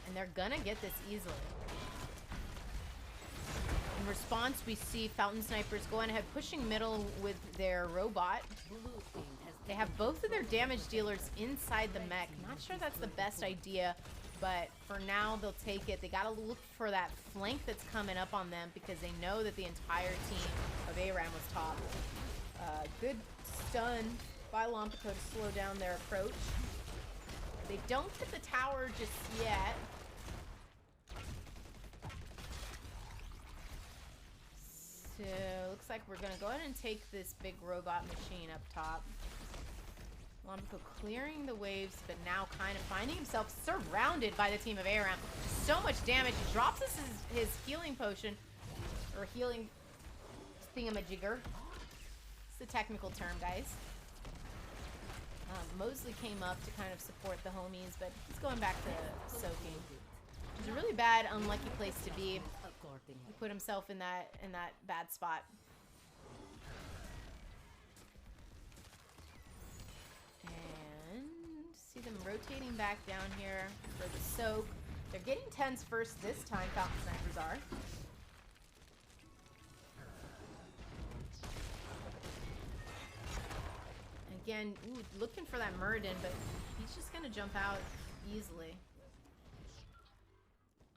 Speaker 1: and they're gonna get this easily. In response, we see Fountain Snipers going ahead, pushing middle with their robot. They have both of their damage dealers inside the mech. Not sure that's the best idea, but for now, they'll take it. They gotta look for that flank that's coming up on them because they know that the entire team of ARAM was top. Good stun by Lompico to slow down their approach. They don't hit the tower just yet. So, looks like we're gonna go ahead and take this big robot machine up top. Lompico clearing the waves, but now kind of finding himself surrounded by the team of ARAM. So much damage. He drops his healing potion, or healing thingamajigger. It's the technical term, guys. Mosley came up to kind of support the homies, but he's going back to soaking. It's a really bad, unlucky place to be. He put himself in that bad spot. And see them rotating back down here for the soak. They're getting 10s first this time, Fountain Snipers are. Again, ooh, looking for that Muradin, but he's just gonna jump out easily.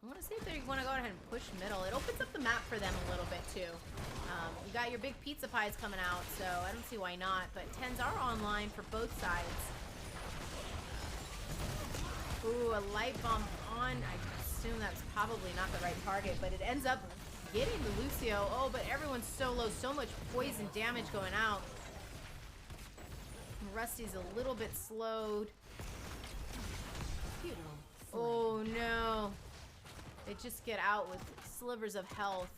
Speaker 1: I want to see if they want to go ahead and push middle. It opens up the map for them a little bit too. You got your big pizza pies coming out, so I don't see why not. But 10s are online for both sides. Ooh, a light bomb on. I assume that's probably not the right target, but it ends up getting the Lucio. Oh, but everyone's so low. So much poison damage going out. Rusty's a little bit slowed. Oh no. They just get out with slivers of health.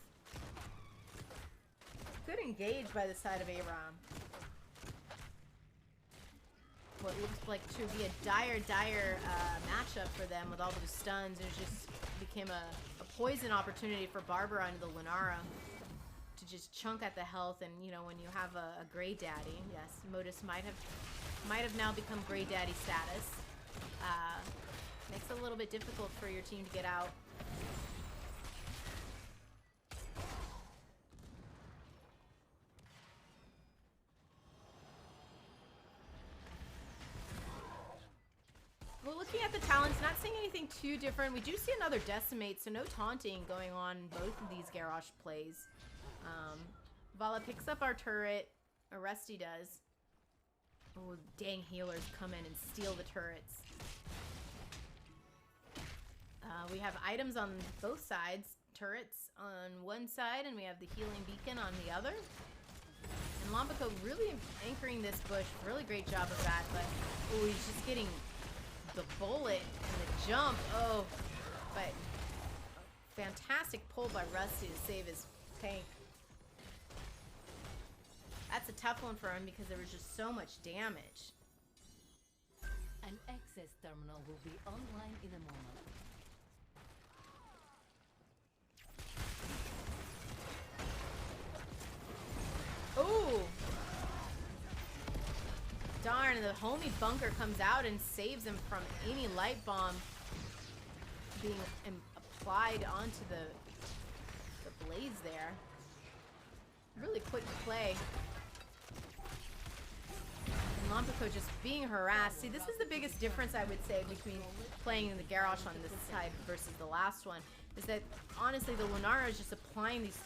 Speaker 1: Good engage by the side of ARAM. What looks like to be a dire matchup for them with all those stuns. It just became a poison opportunity for Barbara and the Lunara to just chunk at the health. And you know, when you have a Grey Daddy, yes, Modus might have now become Grey Daddy status. Makes it a little bit difficult for your team to get out. Well, looking at the talents, not seeing anything too different. We do see another Decimate, so no taunting going on in both of these Garrosh plays. Vala picks up our turret. Rusty does. Oh, dang healers come in and steal the turrets. We have items on both sides. Turrets on one side, and we have the healing beacon on the other. And Lompico really anchoring this bush. Really great job of that, but oh, he's just getting the bullet and the jump. Oh, but fantastic pull by Rusty to save his tank. That's a tough one for him because there was just so much damage.
Speaker 3: An access terminal will be online in a moment.
Speaker 1: Ooh! Darn, the homie bunker comes out and saves him from any light bomb being applied onto the blaze there. Really quick play. And Lompico just being harassed. See, this is the biggest difference, I would say, between playing the Garrosh on this side versus the last one. Is that, honestly, the Lunara is just applying these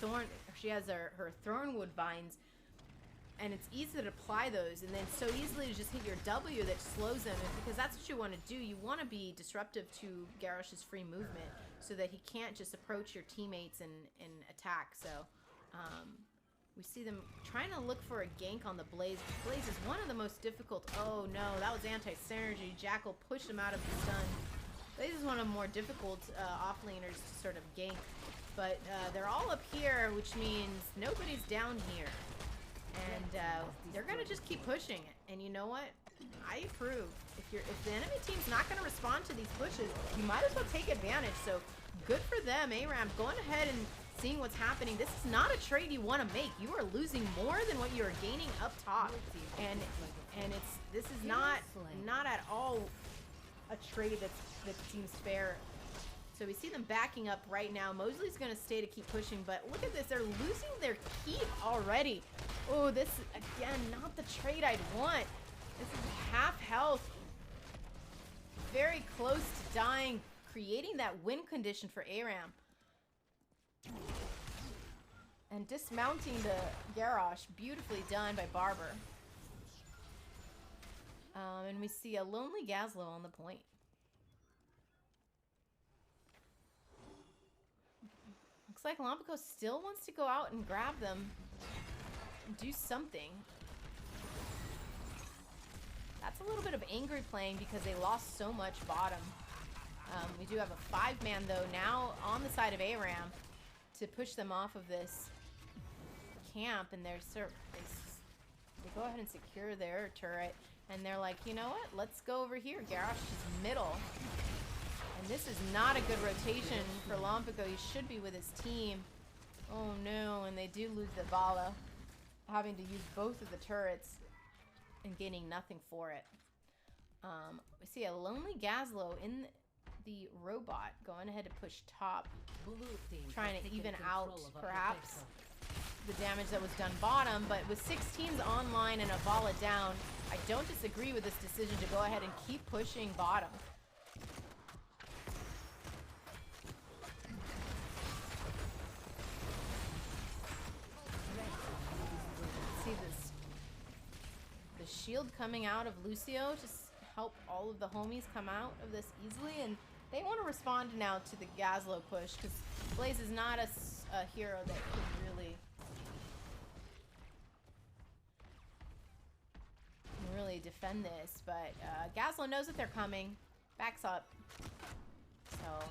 Speaker 1: she has her Thornwood vines, and it's easy to apply those, and then so easily to just hit your W that slows them, and because that's what you want to do. You want to be disruptive to Garrosh's free movement, so that he can't just approach your teammates and attack. So, we see them trying to look for a gank on the Blaze. Blaze is one of the most difficult. Oh no, that was anti-synergy. Jackal pushed him out of the stun. Blaze is one of the more difficult offlaners to sort of gank. But they're all up here, which means nobody's down here. And they're gonna just keep pushing it. And you know what? I approve. If the enemy team's not gonna respond to these pushes, you might as well take advantage. So good for them. ARAM going ahead and seeing what's happening. This is not a trade you want to make. You are losing more than what you are gaining up top, and this is not at all a trade that seems fair. So we see them backing up right now. Mosley's going to stay to keep pushing, but look at this. They're losing their keep already. Oh, this, again, not the trade I'd want. This is half health. Very close to dying, creating that win condition for ARAM. And dismounting the Garrosh, beautifully done by Barber. And we see a lonely Gazlowe on the point. Looks like Lompico still wants to go out and grab them and do something. That's a little bit of angry playing because they lost so much bottom. We do have a 5-man though now on the side of ARAM to push them off of this camp, and they go ahead and secure their turret, and they're like, you know what? Let's go over here. Garrosh is middle. And this is not a good rotation for Lompico. He should be with his team. Oh no, and they do lose the Vala, having to use both of the turrets and gaining nothing for it. We see a lonely Gazlowe in the robot going ahead to push top, trying to even out perhaps the damage that was done bottom, but with 6 teams online and a Vala down, I don't disagree with this decision to go ahead and keep pushing bottom. See this, the shield coming out of Lucio, just help all of the homies come out of this easily, and they want to respond now to the Gazlowe push because Blaze is not a hero that can really defend this, but Gazlowe knows that they're coming, backs up, so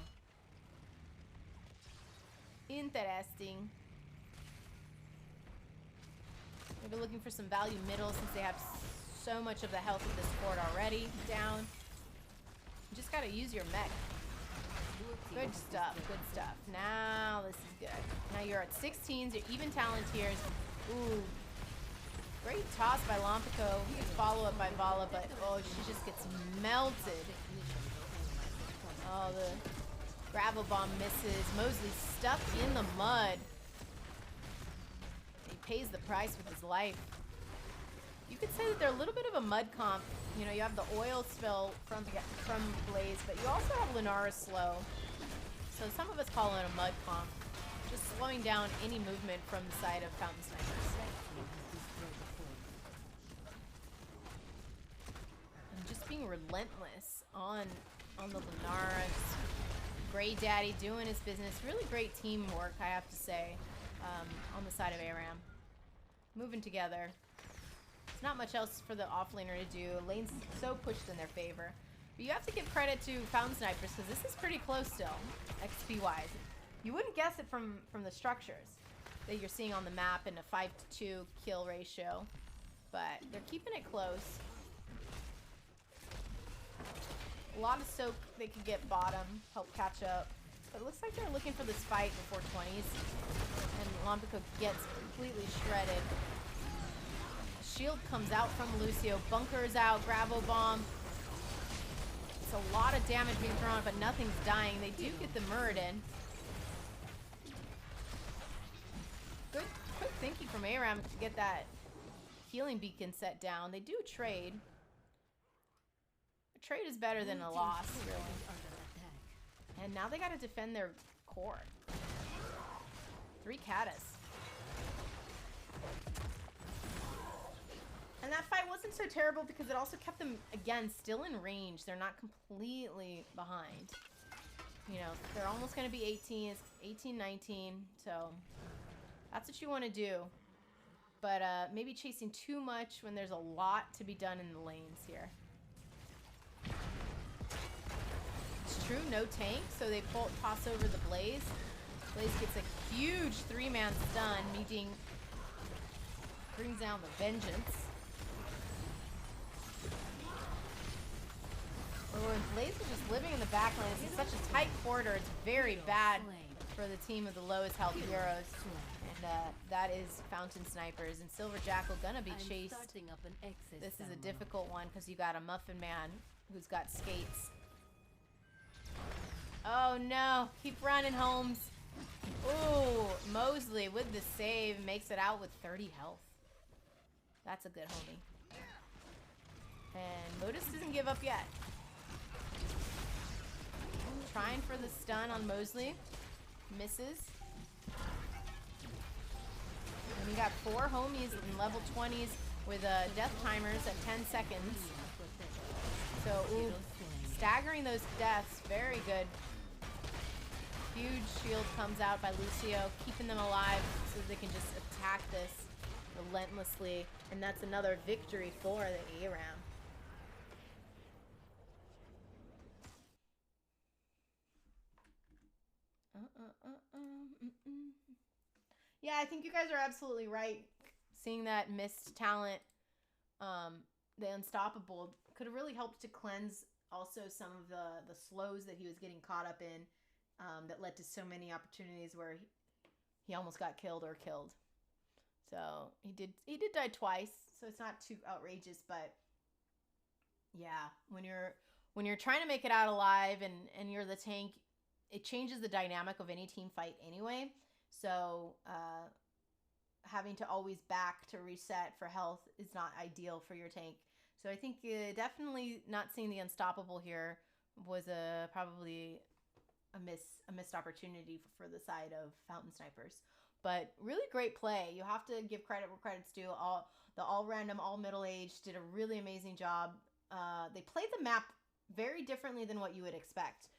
Speaker 1: interesting. Maybe looking for some value middle since they have so much of the health of this fort already down. You just gotta use your mech. Good stuff, good stuff. Now this is good. Now you're at 16s, you're even talent tiers. Ooh. Great toss by Lompico. Follow up by Vala, but oh, she just gets melted. Oh, the gravel bomb misses. Mosley stuck in the mud. He pays the price with his life. You could say that they're a little bit of a mud comp. You know, you have the oil spill from Blaze, but you also have Lunara slow. So some of us call it a mud comp. Just slowing down any movement from the side of Fountain Snipers. And just being relentless on the Lunara. Grey Daddy doing his business. Really great teamwork, I have to say, on the side of ARAM. Moving together. There's not much else for the offlaner to do. Lane's so pushed in their favor. But you have to give credit to Fountain Snipers because this is pretty close still, XP-wise. You wouldn't guess it from the structures that you're seeing on the map in a 5-to-2 kill ratio. But they're keeping it close. A lot of soak they could get bottom, help catch up. But it looks like they're looking for this fight before 20s. And Lompico gets completely shredded. Shield comes out from Lucio, bunkers out, gravel bomb. It's a lot of damage being thrown, but nothing's dying. They do get the Muradin. Good quick thinking from ARAM to get that healing beacon set down. They do trade. A trade is better than a loss, really. And now they gotta defend their core. 3 Catus. And that fight wasn't so terrible because it also kept them, again, still in range. They're not completely behind. You know, they're almost going to be 18. It's 18, 19. So that's what you want to do. But maybe chasing too much when there's a lot to be done in the lanes here. It's true, no tank. So they toss over the Blaze. Blaze gets a huge 3-man stun, meeting, brings down the Vengeance. Oh, and Blaze will just living in the back lane. This is such a tight corridor. It's very bad for the team of the lowest health heroes. And that is Fountain Snipers. And Silver Jackal gonna be chased. This is a difficult one because you got a Muffin Man who's got skates. Oh no, keep running, Holmes. Ooh, Mosley with the save makes it out with 30 health. That's a good homie. And Modus doesn't give up yet. Trying for the stun on Mosley. Misses. And we got 4 homies in level 20s with death timers at 10 seconds. So, ooh, staggering those deaths, very good. Huge shield comes out by Lucio, keeping them alive so they can just attack this relentlessly. And that's another victory for the A round. Yeah, I think you guys are absolutely right. Seeing that missed talent, the Unstoppable, could have really helped to cleanse also some of the slows that he was getting caught up in, that led to so many opportunities where he almost got killed or killed. So he did die twice, so it's not too outrageous, but yeah, when you're trying to make it out alive and you're the tank, it changes the dynamic of any team fight anyway. So having to always back to reset for health is not ideal for your tank. So I think definitely not seeing the Unstoppable here was probably a missed opportunity for the side of Fountain Snipers. But really great play. You have to give credit where credit's due. All random, all middle-aged did a really amazing job. They played the map very differently than what you would expect.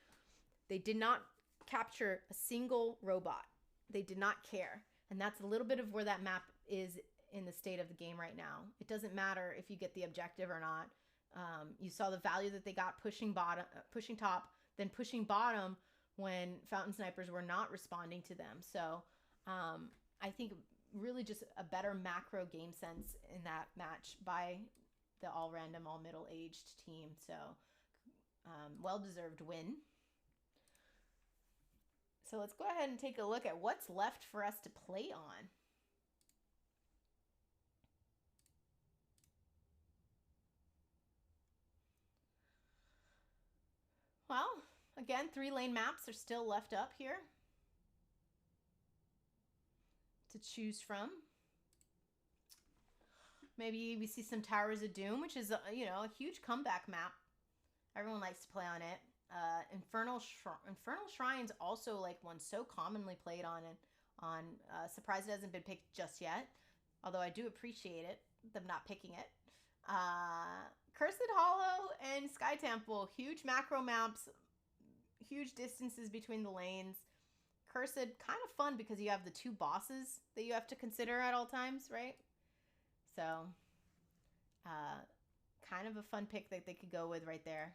Speaker 1: They did not capture a single robot. They did not care. And that's a little bit of where that map is in the state of the game right now. It doesn't matter if you get the objective or not. You saw the value that they got pushing top, then pushing bottom when Fountain Snipers were not responding to them. So I think really just a better macro game sense in that match by the all random, all middle-aged team. So well-deserved win. So let's go ahead and take a look at what's left for us to play on. Well, again, 3-lane maps are still left up here to choose from. Maybe we see some Towers of Doom, which is, a huge comeback map. Everyone likes to play on it. Infernal Shrines also like one so commonly played on. Surprised it hasn't been picked just yet, although I do appreciate them not picking it. Cursed Hollow and Sky Temple, huge macro maps, huge distances between the lanes. Cursed, kind of fun because you have the 2 bosses that you have to consider at all times, right? So, kind of a fun pick that they could go with right there.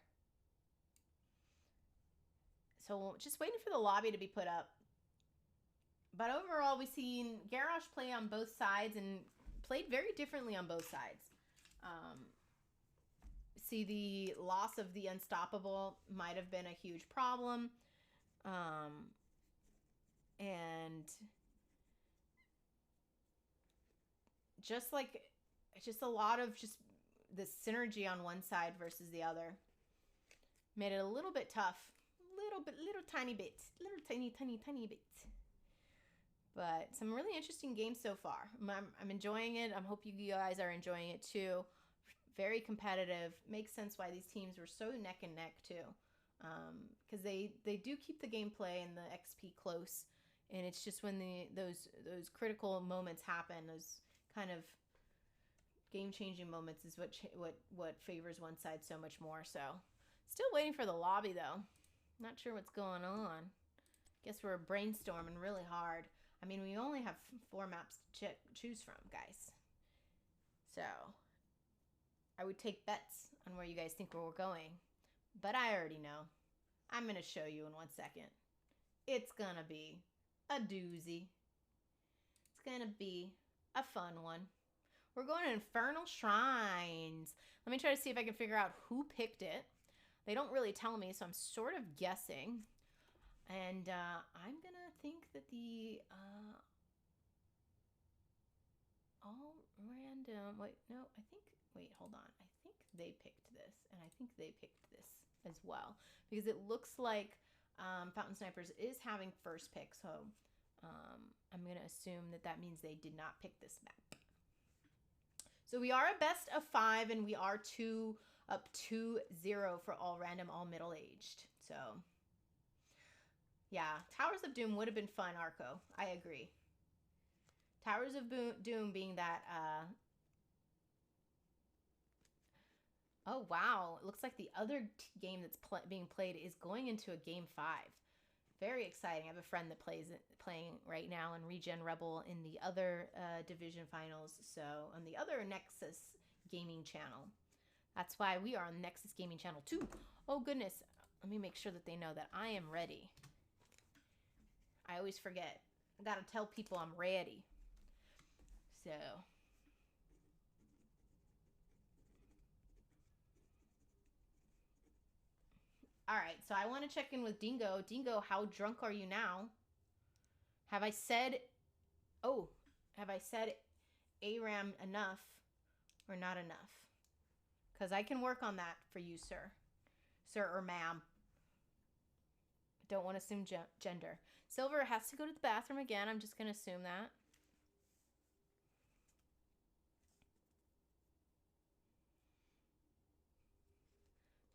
Speaker 1: So just waiting for the lobby to be put up. But overall, we've seen Garrosh play on both sides and played very differently on both sides. See, the loss of the Unstoppable might have been a huge problem. And just a lot of just the synergy on one side versus the other made it a little bit tough. Little tiny bit. Tiny bit. But some really interesting games so far. I'm enjoying it. I hope you guys are enjoying it too. Very competitive. Makes sense why these teams were so neck and neck too. Because they do keep the gameplay and the XP close. And it's just when those critical moments happen, those kind of game-changing moments is what favors one side so much more. So still waiting for the lobby though. Not sure what's going on. Guess we're brainstorming really hard. I mean, we only have 4 maps to choose from, guys. So I would take bets on where you guys think we're going. But I already know. I'm going to show you in 1 second. It's going to be a doozy. It's going to be a fun one. We're going to Infernal Shrines. Let me try to see if I can figure out who picked it. They don't really tell me, so I'm sort of guessing. And I'm going to think that the all random, wait, no, I think, wait, hold on. I think they picked this, and I think they picked this as well. Because it looks like Fountain Snipers is having first pick, so I'm going to assume that that means they did not pick this map. So we are a best of 5, and we are up 2-0 for all random, all middle-aged. So, yeah, Towers of Doom would have been fun, Arco. I agree. Towers of Doom being that, oh, wow. It looks like the other game that's being played is going into a game 5. Very exciting. I have a friend that playing right now in Regen Rebel in the other division finals. So on the other Nexus Gaming channel. That's why we are on Nexus Gaming channel too. Oh goodness. Let me make sure that they know that I am ready. I always forget. I gotta tell people I'm ready. So. All right, so I want to check in with Dingo. Dingo, how drunk are you now? Have I said ARAM enough or not enough? Because I can work on that for you, sir. Sir or ma'am. Don't want to assume gender. Silver has to go to the bathroom again. I'm just going to assume that.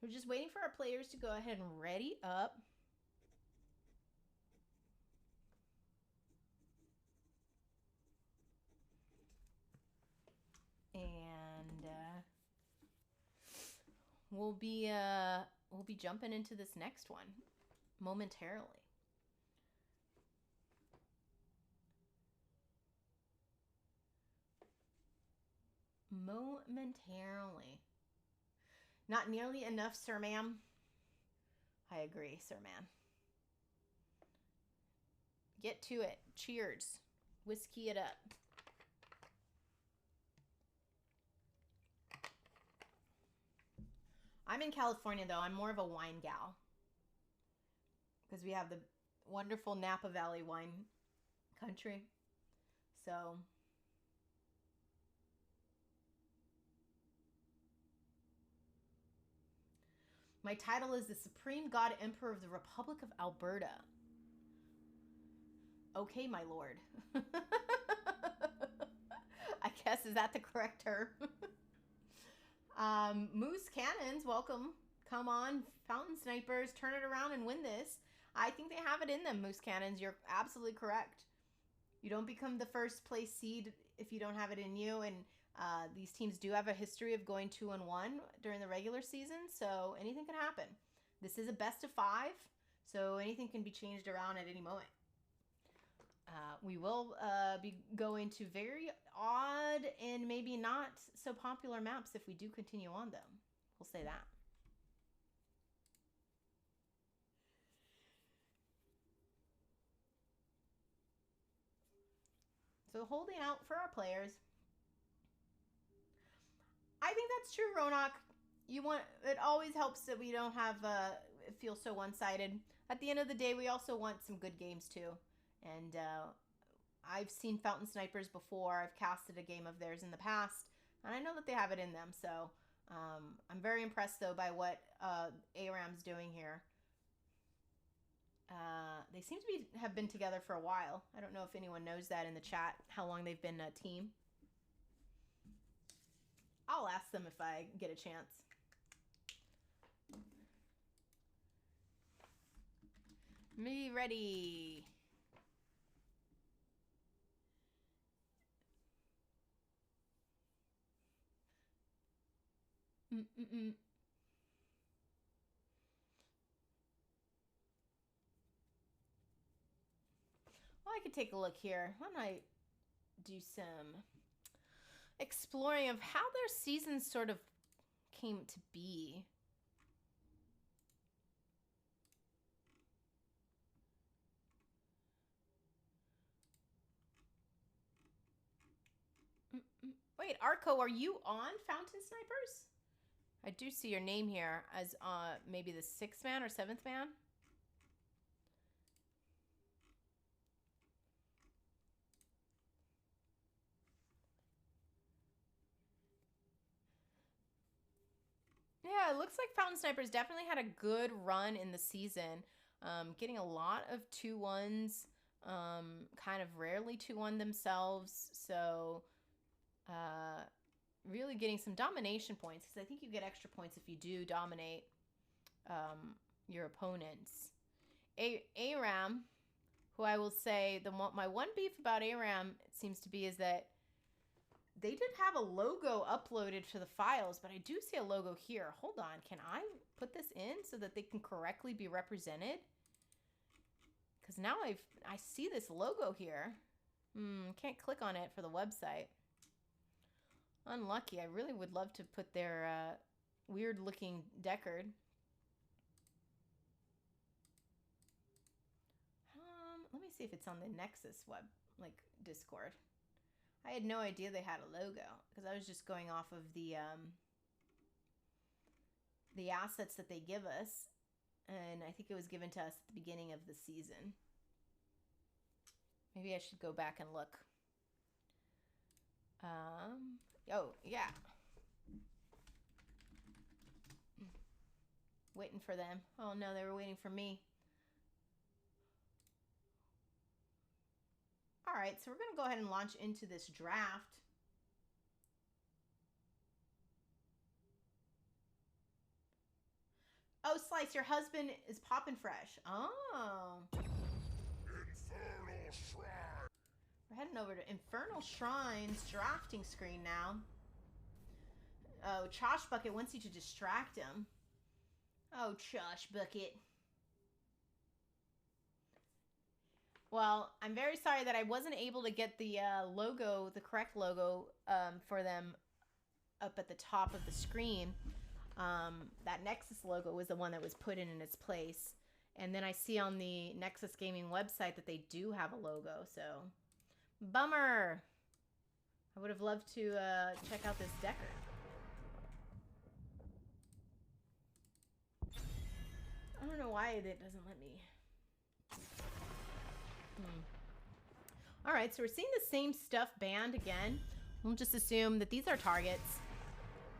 Speaker 1: We're just waiting for our players to go ahead and ready up. And we'll be jumping into this next one momentarily. Momentarily. Not nearly enough, sir, ma'am. I agree, sir, man. Get to it. Cheers. Whiskey it up. I'm in California, though. I'm more of a wine gal. Because we have the wonderful Napa Valley wine country. So... my title is the Supreme God Emperor of the Republic of Alberta. Okay, my lord. I guess, is that the correct term? Moose Cannons, welcome. Come on, Fountain Snipers, turn it around and win this. I think they have it in them, Moose Cannons. You're absolutely correct. You don't become the first place seed if you don't have it in you, and these teams do have a history of going 2-1 during the regular season, so anything can happen. This is a best of 5, so anything can be changed around at any moment. We will be going to very odd and maybe not so popular maps if we do continue on them. We'll say that. So holding out for our players. I think that's true, Ronak. It always helps that we don't have it feel so one-sided. At the end of the day, we also want some good games too. And I've seen Fountain Snipers before. I've casted a game of theirs in the past, and I know that they have it in them. So I'm very impressed though by what ARAM's doing here. They seem to have been together for a while. I don't know if anyone knows that in the chat, how long they've been a team. I'll ask them if I get a chance. Me ready. Well, I could take a look here. Why don't I do some exploring of how their season sort of came to be. Wait, Arco, are you on Fountain Snipers? I do see your name here as maybe the 6th man or 7th man. Yeah, it looks like Fountain Snipers definitely had a good run in the season. Getting a lot of 2-1s, kind of rarely 2-1 themselves. So, really getting some domination points, because I think you get extra points if you do dominate your opponents. Aram, who I will say, my one beef about Aram, it seems to be, is that they did have a logo uploaded to the files, but I do see a logo here. Hold on. Can I put this in so that they can correctly be represented? Because now I see this logo here. Can't click on it for the website. Unlucky. I really would love to put their weird-looking Deckard. Let me see if it's on the Nexus web, like Discord. I had no idea they had a logo because I was just going off of the assets that they give us, and I think it was given to us at the beginning of the season. Maybe I should go back and look. Oh yeah. Waiting for them. Oh no, they were waiting for me. All right, so we're going to go ahead and launch into this draft. Oh, Slice, your husband is popping fresh. Oh.
Speaker 4: Infernal Shrine.
Speaker 1: We're heading over to Infernal Shrine's drafting screen now. Oh, Chosh Bucket wants you to distract him. Oh, Chosh Bucket. Well, I'm very sorry that I wasn't able to get the logo, the correct logo, for them up at the top of the screen. That Nexus logo was the one that was put in its place. And then I see on the Nexus Gaming website that they do have a logo, so bummer. I would have loved to check out this Deckard. I don't know why it doesn't let me. All right, so we're seeing the same stuff banned again. We'll just assume that these are targets.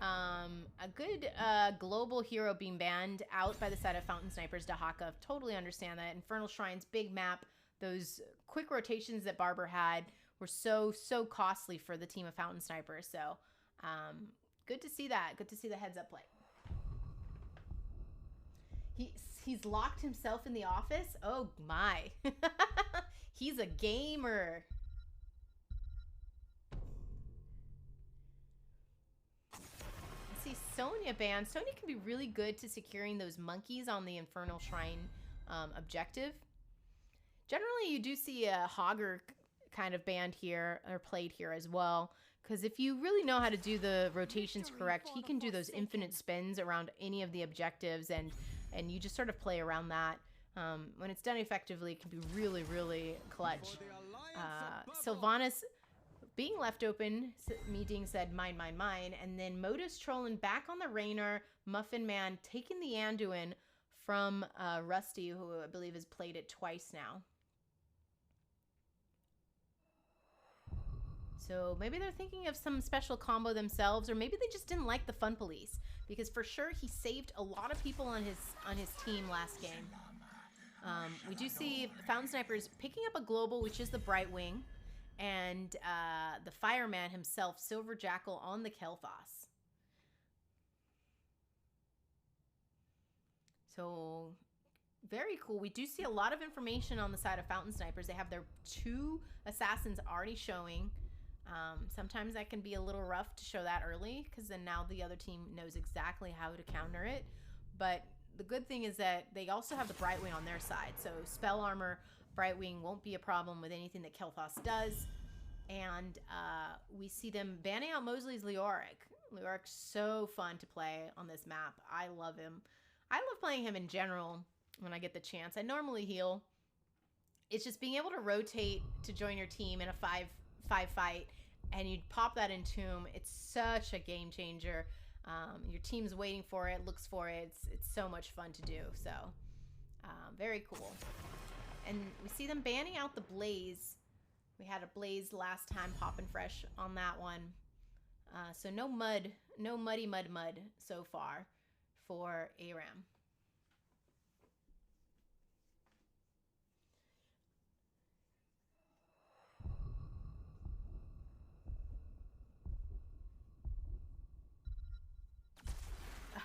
Speaker 1: A good global hero being banned out by the side of Fountain Snipers, Dahaka. Totally understand that. Infernal Shrine's big map, those quick rotations that Barber had were so costly for the team of Fountain Snipers. So good to see that. Good to see the heads up play. He's locked himself in the office. Oh my. He's a gamer. I see Sonya banned. Sonya can be really good to securing those monkeys on the Infernal Shrine objective. Generally, you do see a Hogger kind of banned here or played here as well. Because if you really know how to do the rotations correct, he can do those infinite spins around any of the objectives, and you just sort of play around that. When it's done effectively, it can be really, really clutch. Sylvanas being left open, meeting said mine, mine, mine, and then Modus trolling back on the Raynor, Muffin Man taking the Anduin from Rusty, who I believe has played it twice now. So maybe they're thinking of some special combo themselves, or maybe they just didn't like the Fun Police, because for sure he saved a lot of people on his team last game. We do see Fountain Snipers picking up a global, which is the Brightwing, and the Fireman himself, Silver Jackal, on the Kel'Thas. So very cool. We do see a lot of information on the side of Fountain Snipers. They have their 2 assassins already showing. Sometimes that can be a little rough to show that early, because then now the other team knows exactly how to counter it. But the good thing is that they also have the Brightwing on their side. So Spell Armor, Brightwing won't be a problem with anything that Kel'Thas does. And we see them banning out Mosley's Leoric. Leoric's so fun to play on this map. I love him. I love playing him in general when I get the chance. I normally heal. It's just being able to rotate to join your team in a 5 fight, and you'd pop that in Tomb. It's such a game changer. Your team's waiting for it, looks for it. It's so much fun to do. So very cool. And we see them banning out the Blaze. We had a Blaze last time, popping fresh on that one. So no mud, no muddy mud so far for ARAM.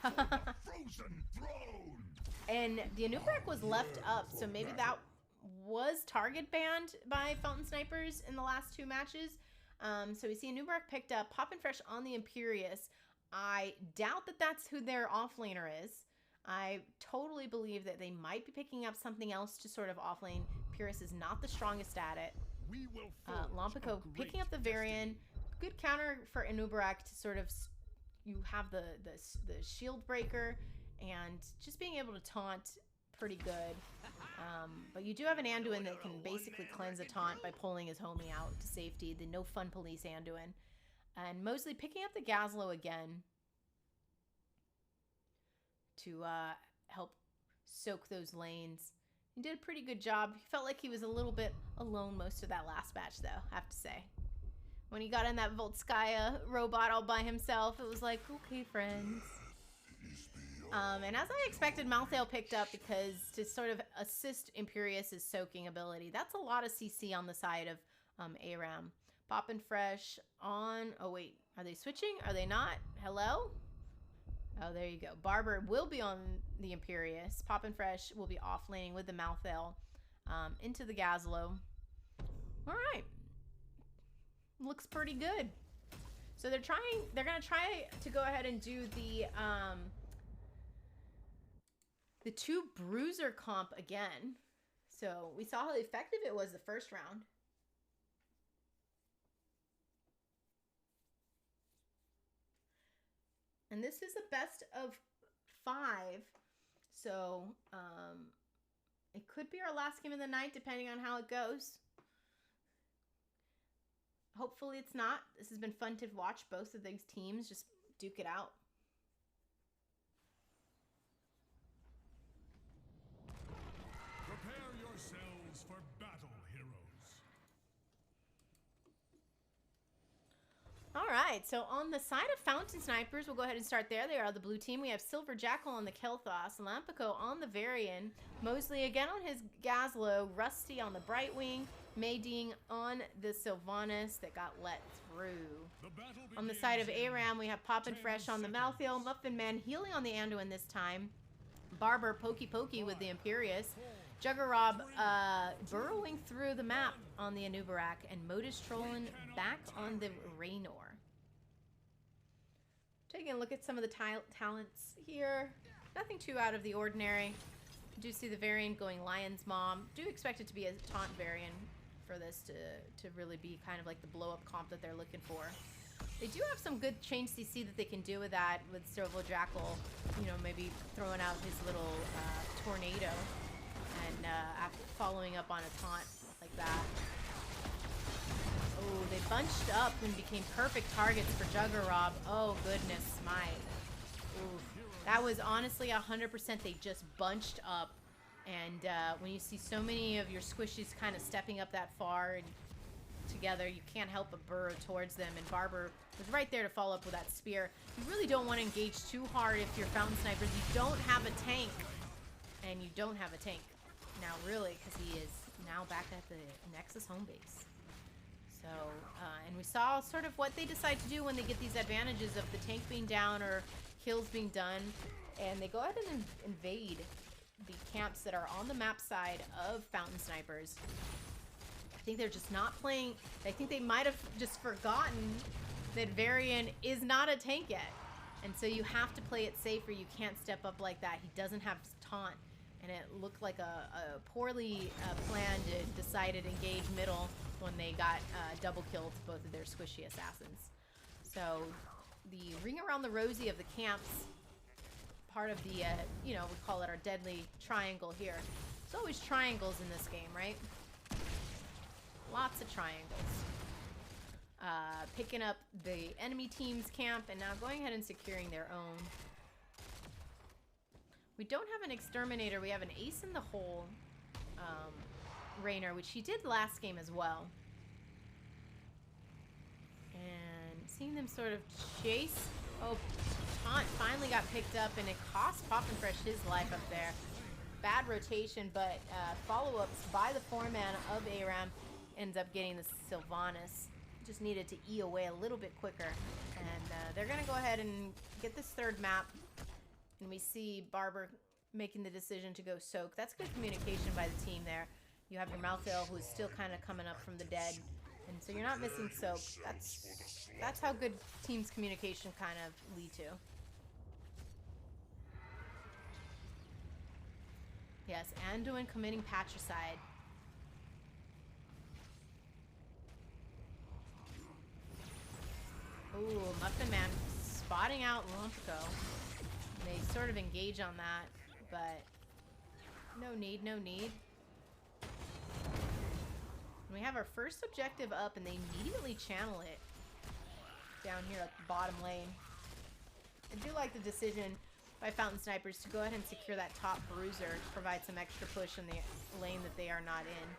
Speaker 4: Frozen throne.
Speaker 1: And the Anub'arak was left up, so maybe that was target banned by Fountain Snipers in the last 2 matches. So we see Anub'arak picked up, popping fresh on the Imperius. I doubt that that's who their offlaner is. I totally believe that they might be picking up something else to sort of offlane. Imperius is not the strongest at it.
Speaker 4: We will
Speaker 1: Lompico picking up the Varian. Good counter for Anub'arak to sort of... You have the shield breaker and just being able to taunt pretty good. But you do have an Anduin that can basically cleanse a taunt by pulling his homie out to safety. The no fun police Anduin. And Mosley picking up the Gazlo again to help soak those lanes. He did a pretty good job. He felt like he was a little bit alone most of that last match, though, I have to say. When he got in that Voltskaya robot all by himself, it was like, okay, friends. And as I expected, Malthael picked up because to sort of assist Imperius' soaking ability. That's a lot of CC on the side of ARAM. Poppin' fresh on... Oh, wait. Are they switching? Are they not? Hello? Oh, there you go. Barber will be on the Imperius. Poppin' fresh will be off-laning with the Malthael into the Gazlo. All right. Looks pretty good. So they're gonna try to go ahead and do the 2 bruiser comp again. So we saw how effective it was the first round. And this is a best of 5. So it could be our last game of the night depending on how it goes. Hopefully it's not. This has been fun to watch both of these teams just duke it out.
Speaker 4: Prepare yourselves for battle, heroes.
Speaker 1: All right, so on the side of Fountain Snipers, we'll go ahead and start there. They are the blue team. We have Silver Jackal on the Kel'Thas, Lampico on the Varian, Mosley again on his Gazlo, Rusty on the Brightwing, Mayding on the Sylvanas that got let through. On the side of ARAM, we have Poppin' Fresh on the Malthael, Muffin Man healing on the Anduin this time, Barber Pokey with the Imperius, Juggerob burrowing through the map on the Anub'arak, and Modus trolling back on the Raynor. Taking a look at some of the talents here. Nothing too out of the ordinary. Do see the Varian going Lion's Mom. Do expect it to be a taunt Varian for this to really be kind of like the blow-up comp that they're looking for. They do have some good change CC that they can do with that, with Silver Jackal, you know, maybe throwing out his little tornado and after following up on a taunt like that. Oh, they bunched up and became perfect targets for Juggerob. Oh, goodness, my. Oof. That was honestly 100%. They just bunched up. And when you see so many of your squishies kind of stepping up that far and together, you can't help but burrow towards them. And Barber was right there to follow up with that spear. You really don't want to engage too hard if you're Fountain Snipers. You don't have a tank. And you don't have a tank. Now, really, because he is now back at the Nexus home base. So, and we saw sort of what they decide to do when they get these advantages of the tank being down or kills being done. And they go ahead and invade the camps that are on the map side of Fountain Snipers. I think they're just not playing. I think they might have just forgotten that Varian is not a tank yet. And so you have to play it safe or you can't step up like that. He doesn't have taunt. And it looked like a poorly planned, decided engage middle when they got double killed both of their squishy assassins. So the ring around the rosy of the camps, part of the, you know, we call it our deadly triangle here. There's always triangles in this game, right? Lots of triangles. picking up the enemy team's camp and now going ahead and securing their own. We don't have an exterminator. We have an ace in the hole Raynor, which he did last game as well. And seeing them sort of chase. Oh, Taunt finally got picked up, and it cost Popinfresh his life up there. Bad rotation, but follow-ups by the 4-man of ARAM ends up getting the Sylvanas. Just needed to E away a little bit quicker. And they're going to go ahead and get this third map. And we see Barber making the decision to go Soak. That's good communication by the team there. You have your Malthael, who's still kind of coming up from the dead. And so you're not missing Soak. That's how good teams communication kind of lead to. Yes, Anduin committing patricide. Ooh, Muffin Man spotting out Lumpico. They sort of engage on that, but no need, no need. And we have our first objective up, and they immediately channel it down here at the bottom lane. I do like the decision by Fountain Snipers to go ahead and secure that top bruiser to provide some extra push in the lane that they are not in.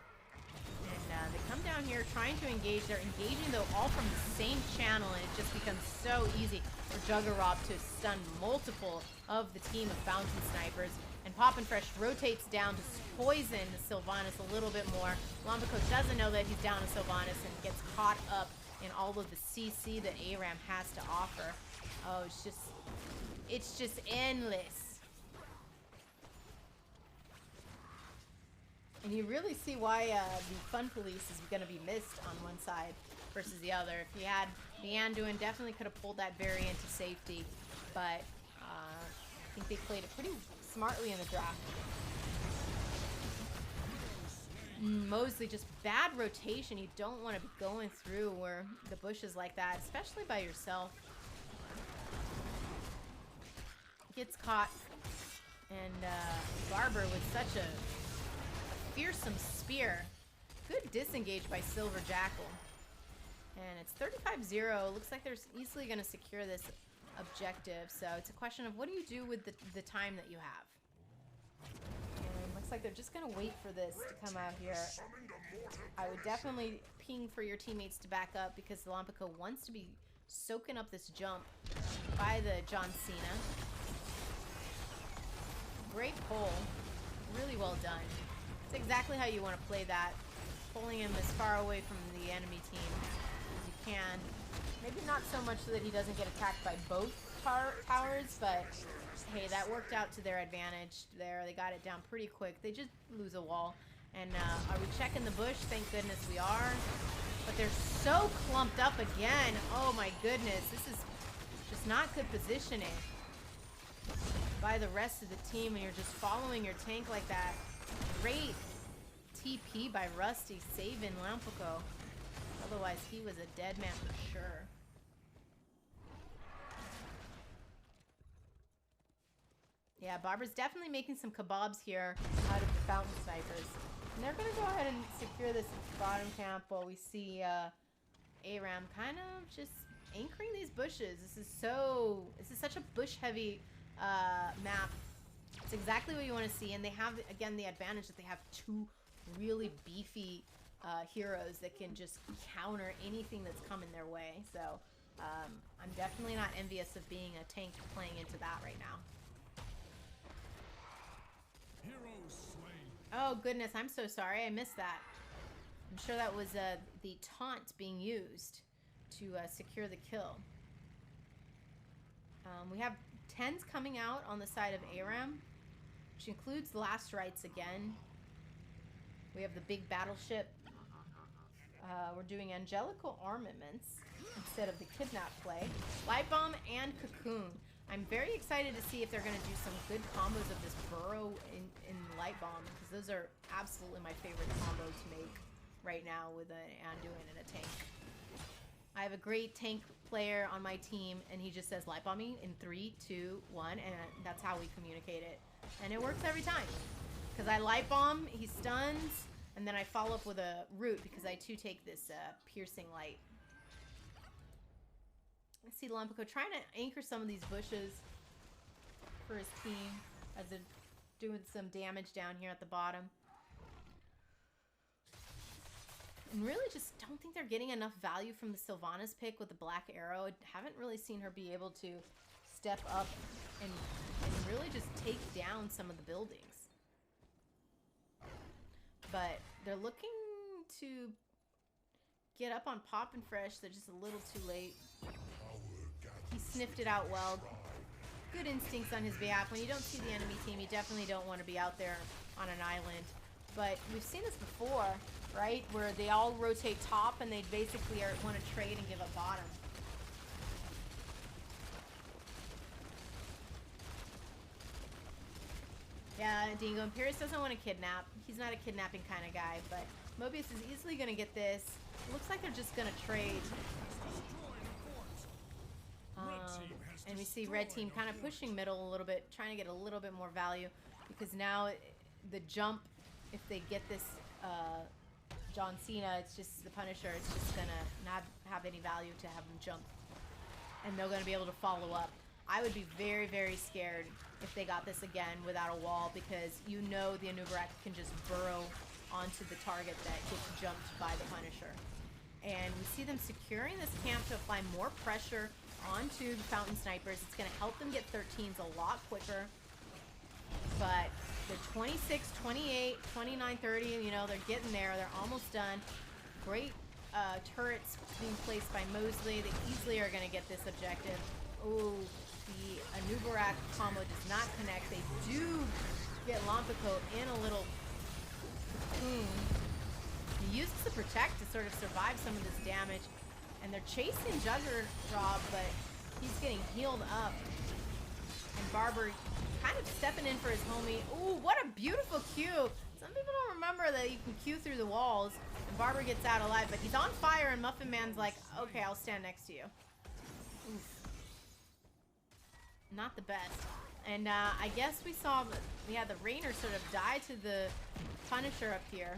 Speaker 1: And they come down here trying to engage. They're engaging, though, all from the same channel, and it just becomes so easy for Juggerop to stun multiple of the team of Fountain Snipers. And Popinfresh rotates down to poison the Sylvanas a little bit more. Lumpico doesn't know that he's down to Sylvanas and gets caught up in all of the CC that ARAM has to offer. Oh, it's just endless. And you really see why the Fun Police is going to be missed on one side versus the other. If you had the Anduin, definitely could have pulled that variant to safety, but I think they played it pretty smartly in the draft. Mosley, just bad rotation. You don't want to be going through where the bushes like that, especially by yourself. Gets caught, and Barber with such a fearsome spear. Good disengage by Silver Jackal. And it's 35-0. Looks like they're easily going to secure this objective. So it's a question of what do you do with the time that you have. And looks like they're just going to wait for this to come out here. I would definitely ping for your teammates to back up because the Lumpico wants to be soaking up this jump by the John Cena. Great pull. Really well done. It's exactly how you want to play that. Pulling him as far away from the enemy team as you can. Maybe not so much so that he doesn't get attacked by both towers, but hey, that worked out to their advantage there. They got it down pretty quick. They just lose a wall. And are we checking the bush? Thank goodness we are. But they're so clumped up again. Oh my goodness. This is just not good positioning by the rest of the team, and you're just following your tank like that. Great TP by Rusty saving Lumpico. Otherwise, he was a dead man for sure. Yeah, Barber's definitely making some kebabs here out of the Fountain Snipers. And they're going to go ahead and secure this bottom camp while we see ARAM kind of just anchoring these bushes. This is such a bush-heavy map. It's exactly what you want to see, and they have, again, the advantage that they have two really beefy heroes that can just counter anything that's coming their way. So I'm definitely not envious of being a tank playing into that right now.
Speaker 4: Hero slain.
Speaker 1: Oh goodness, I'm so sorry, I missed that. I'm sure that was the taunt being used to secure the kill. We have 10s coming out on the side of ARAM, which includes Last Rites again. We have the big battleship. We're doing Angelical Armaments instead of the Kidnap play. Light Bomb and Cocoon. I'm very excited to see if they're going to do some good combos of this Burrow in Light Bomb, because those are absolutely my favorite combo to make right now with an Anduin and a tank. I have a great tank player on my team, and he just says Light Bomb me in 3, 2, 1, and that's how we communicate it. And it works every time. Because I Light Bomb, he stuns, and then I follow up with a Root, because I too take this Piercing Light. I see Lompico trying to anchor some of these bushes for his team as they're doing some damage down here at the bottom. And really just don't think they're getting enough value from the Sylvanas pick with the Black Arrow. I haven't really seen her be able to step up and really just take down some of the buildings. But they're looking to get up on Poppin' Fresh. They're just a little too late. He sniffed it out well. Good instincts on his behalf. When you don't see the enemy team, you definitely don't want to be out there on an island. But we've seen this before, right? Where they all rotate top and they basically want to trade and give up bottom. Yeah, Dingo. Imperius doesn't want to kidnap. He's not a kidnapping kind of guy, but Mobius is easily going to get this. It looks like they're just going to trade. And we see red team kind of pushing middle a little bit, trying to get a little bit more value, because now the jump, if they get this John Cena, it's just the Punisher, it's just going to not have any value to have them jump. And they're going to be able to follow up. I would be very, very scared if they got this again without a wall, because you know the Anubarak can just burrow onto the target that gets jumped by the Punisher. And we see them securing this camp to apply more pressure onto the Fountain Snipers. It's going to help them get 13s a lot quicker. But they're 26, 28, 29, 30, you know, they're getting there. They're almost done. Great turrets being placed by Mosley. They easily are going to get this objective. Oh, the Anubarak combo does not connect. They do get Lompico in a little cocoon. He uses the Protect to sort of survive some of this damage. And they're chasing Juggernaut, but he's getting healed up. And Barber kind of stepping in for his homie. Ooh, what a beautiful Q. Some people don't remember that you can Q through the walls. And Barber gets out alive, but he's on fire, and Muffin Man's like, okay, I'll stand next to you. Oof. Not the best. And I guess we saw, the Rainer sort of die to the Punisher up here.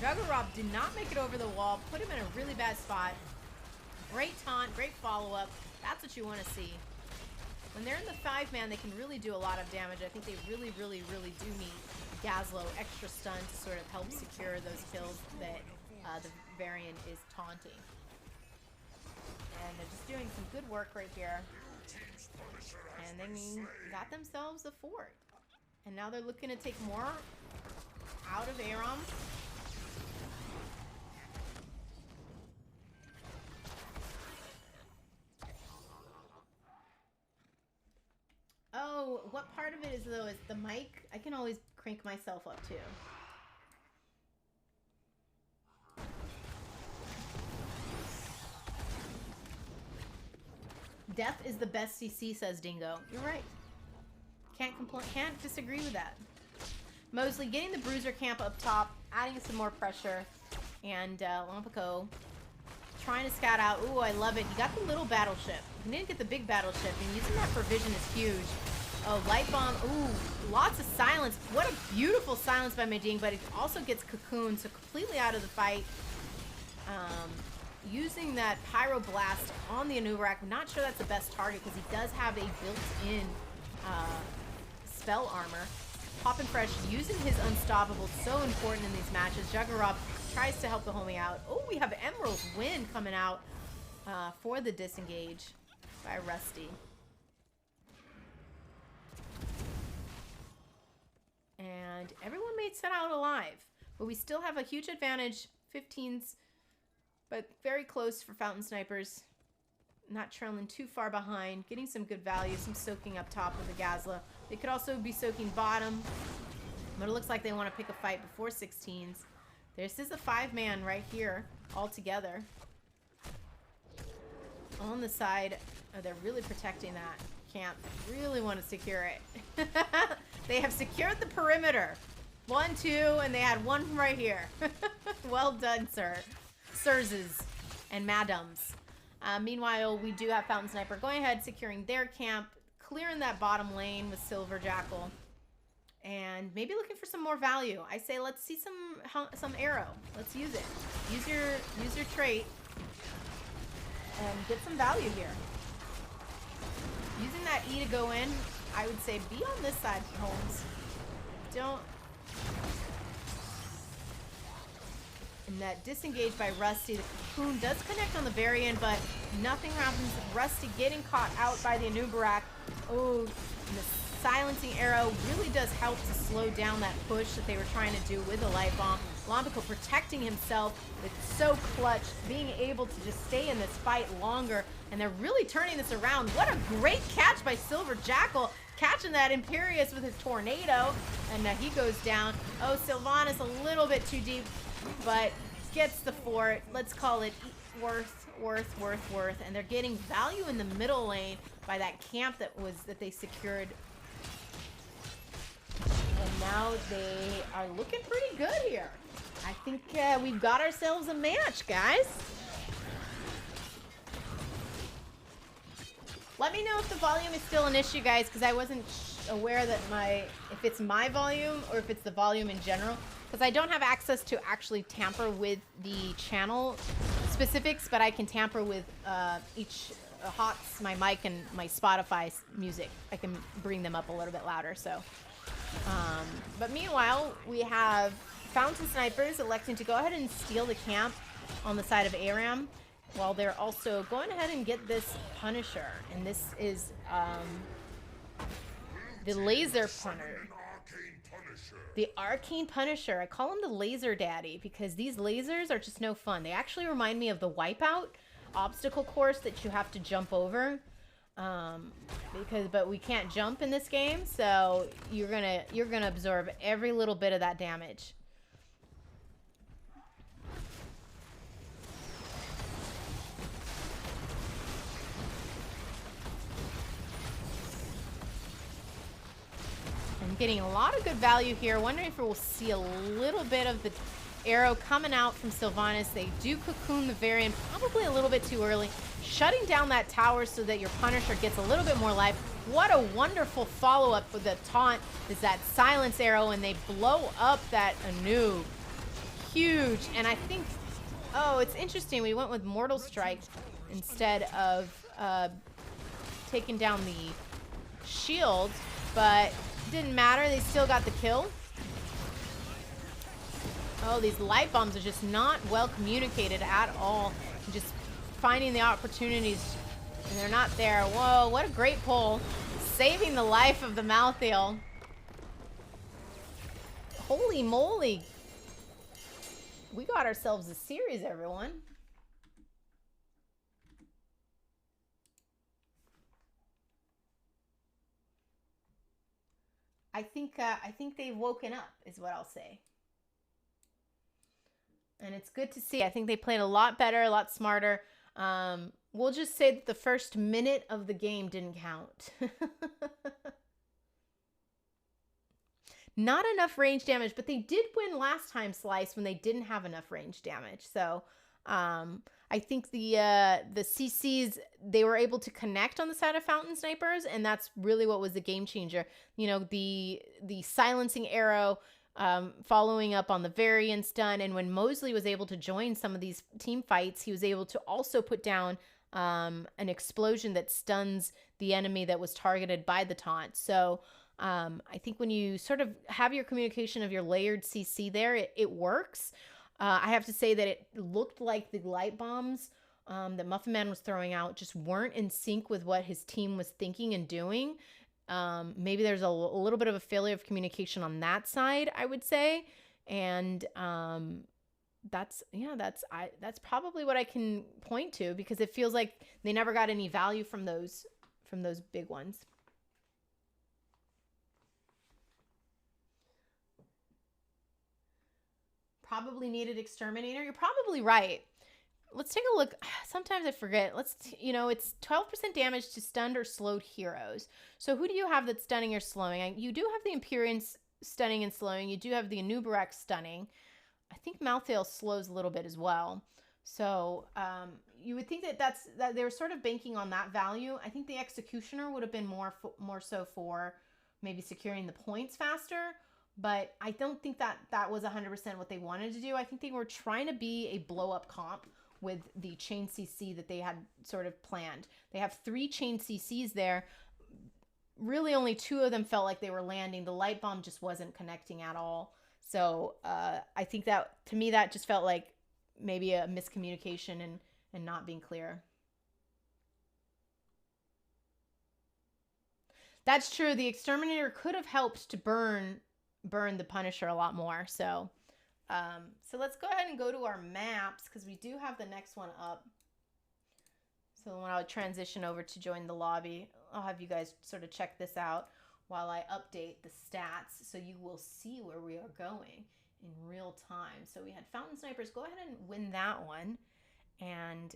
Speaker 1: Juggernaut did not make it over the wall, put him in a really bad spot. Great taunt, great follow-up. That's what you want to see. When they're in the 5-man, they can really do a lot of damage. I think they really, really, really do need Gazlowe extra stun to sort of help secure those kills that the Varian is taunting. And they're just doing some good work right here. And they got themselves a fort. And now they're looking to take more out of Aram. Oh, what part of it is, though, is the mic? I can always crank myself up, too. Death is the best CC, says Dingo. You're right. Can't disagree with that. Mosley getting the Bruiser camp up top, adding some more pressure, and Lompico trying to scout out. Ooh, I love it. He got the little battleship. He didn't get the big battleship, and using that for vision is huge. Oh, light bomb. Ooh, lots of silence. What a beautiful silence by Meding, but it also gets cocooned, so completely out of the fight. Using that Pyroblast on the Anubarak. I'm not sure that's the best target because he does have a built-in spell armor. Poppin' Fresh using his Unstoppable, so important in these matches. Juggernaut tries to help the homie out. Oh, we have Emerald's Wind coming out for the disengage by Rusty. And everyone made set out alive. But we still have a huge advantage. 15s, but very close for Fountain Snipers. Not trailing too far behind. Getting some good value. Some soaking up top with the Gazla. They could also be soaking bottom. But it looks like they want to pick a fight before 16s. This is a 5-man right here. All together. On the side. Oh, they're really protecting that camp. Really want to secure it. They have secured the perimeter. 1, 2, and they had one right here. Well done, sir. Sirs and madams. Meanwhile, we do have Fountain Sniper going ahead, securing their camp, clearing that bottom lane with Silver Jackal, and maybe looking for some more value. I say let's see some arrow. Let's use it. Use your trait. and get some value here. Using that E to go in, I would say be on this side, Holmes. Don't. And that disengage by Rusty. The cocoon does connect on the very end, but nothing happens. Rusty getting caught out by the Anubarak. Oh, and the silencing arrow really does help to slow down that push that they were trying to do with the light bomb. Lombico protecting himself. It's so clutch, being able to just stay in this fight longer, and they're really turning this around. What a great catch by Silver Jackal, catching that Imperius with his tornado, and he goes down. Oh, Sylvanas a little bit too deep, but gets the fort. Let's call it worth, and they're getting value in the middle lane by that camp that they secured. And now they are looking pretty good here. I think we've got ourselves a match, guys. Let me know if the volume is still an issue, guys, because I wasn't aware that if it's my volume or if it's the volume in general, because I don't have access to actually tamper with the channel specifics, but I can tamper with each HOTS, my mic, and my Spotify music. I can bring them up a little bit louder, so. But meanwhile, we have Fountain Snipers electing to go ahead and steal the camp on the side of Aram, while they're also going ahead and get this Punisher. And this is the Laser Punter. The Arcane Punisher. I call him the Laser Daddy because these lasers are just no fun. They actually remind me of the Wipeout obstacle course that you have to jump over. But we can't jump in this game, so you're gonna absorb every little bit of that damage. I'm getting a lot of good value here. Wondering if we'll see a little bit of the arrow coming out from Sylvanas. They do cocoon the Varian probably a little bit too early, shutting down that tower so that your Punisher gets a little bit more life. What a wonderful follow-up with the taunt is that silence arrow, and they blow up that Anu. Huge. And I think, oh, it's interesting. We went with Mortal Strike instead of taking down the shield, but didn't matter. They still got the kill. Oh, these light bombs are just not well communicated at all. Just finding the opportunities, and they're not there. Whoa, what a great pull. Saving the life of the Malthael. Holy moly. We got ourselves a series, everyone. I think they've woken up, is what I'll say. And it's good to see. I think they played a lot better, a lot smarter. We'll just say that the first minute of the game didn't count. Not enough range damage, but they did win last time, Slice, when they didn't have enough range damage. So I think the CCs, they were able to connect on the side of Fountain Snipers, and that's really what was the game changer. You know, the silencing arrow, following up on the Varian stun, and when Mosley was able to join some of these team fights, he was able to also put down an explosion that stuns the enemy that was targeted by the taunt. So I think when you sort of have your communication of your layered CC there, it works. I have to say that it looked like the light bombs that Muffin Man was throwing out just weren't in sync with what his team was thinking and doing. Maybe there's a little bit of a failure of communication on that side, I would say. And that's probably what I can point to, because it feels like they never got any value from those big ones. Probably needed Exterminator. You're probably right. Let's take a look. Sometimes I forget. It's 12% damage to stunned or slowed heroes. So who do you have that's stunning or slowing? You do have the Empyrean stunning and slowing. You do have the Anubarak stunning. I think Malthael slows a little bit as well. So you would think that they were sort of banking on that value. I think the Executioner would have been more so for maybe securing the points faster. But I don't think that was 100% what they wanted to do. I think they were trying to be a blow-up comp with the chain CC that they had sort of planned. They have 3 chain CCs there. Really only 2 of them felt like they were landing. The light bomb just wasn't connecting at all. So I think that, to me, that just felt like maybe a miscommunication and not being clear. That's true. The Exterminator could have helped to burn the Punisher a lot more. So let's go ahead and go to our maps, because we do have the next one up. So when I transition over to join the lobby, I'll have you guys sort of check this out while I update the stats, so you will see where we are going in real time. So we had Fountain Snipers. Go ahead and win that one. And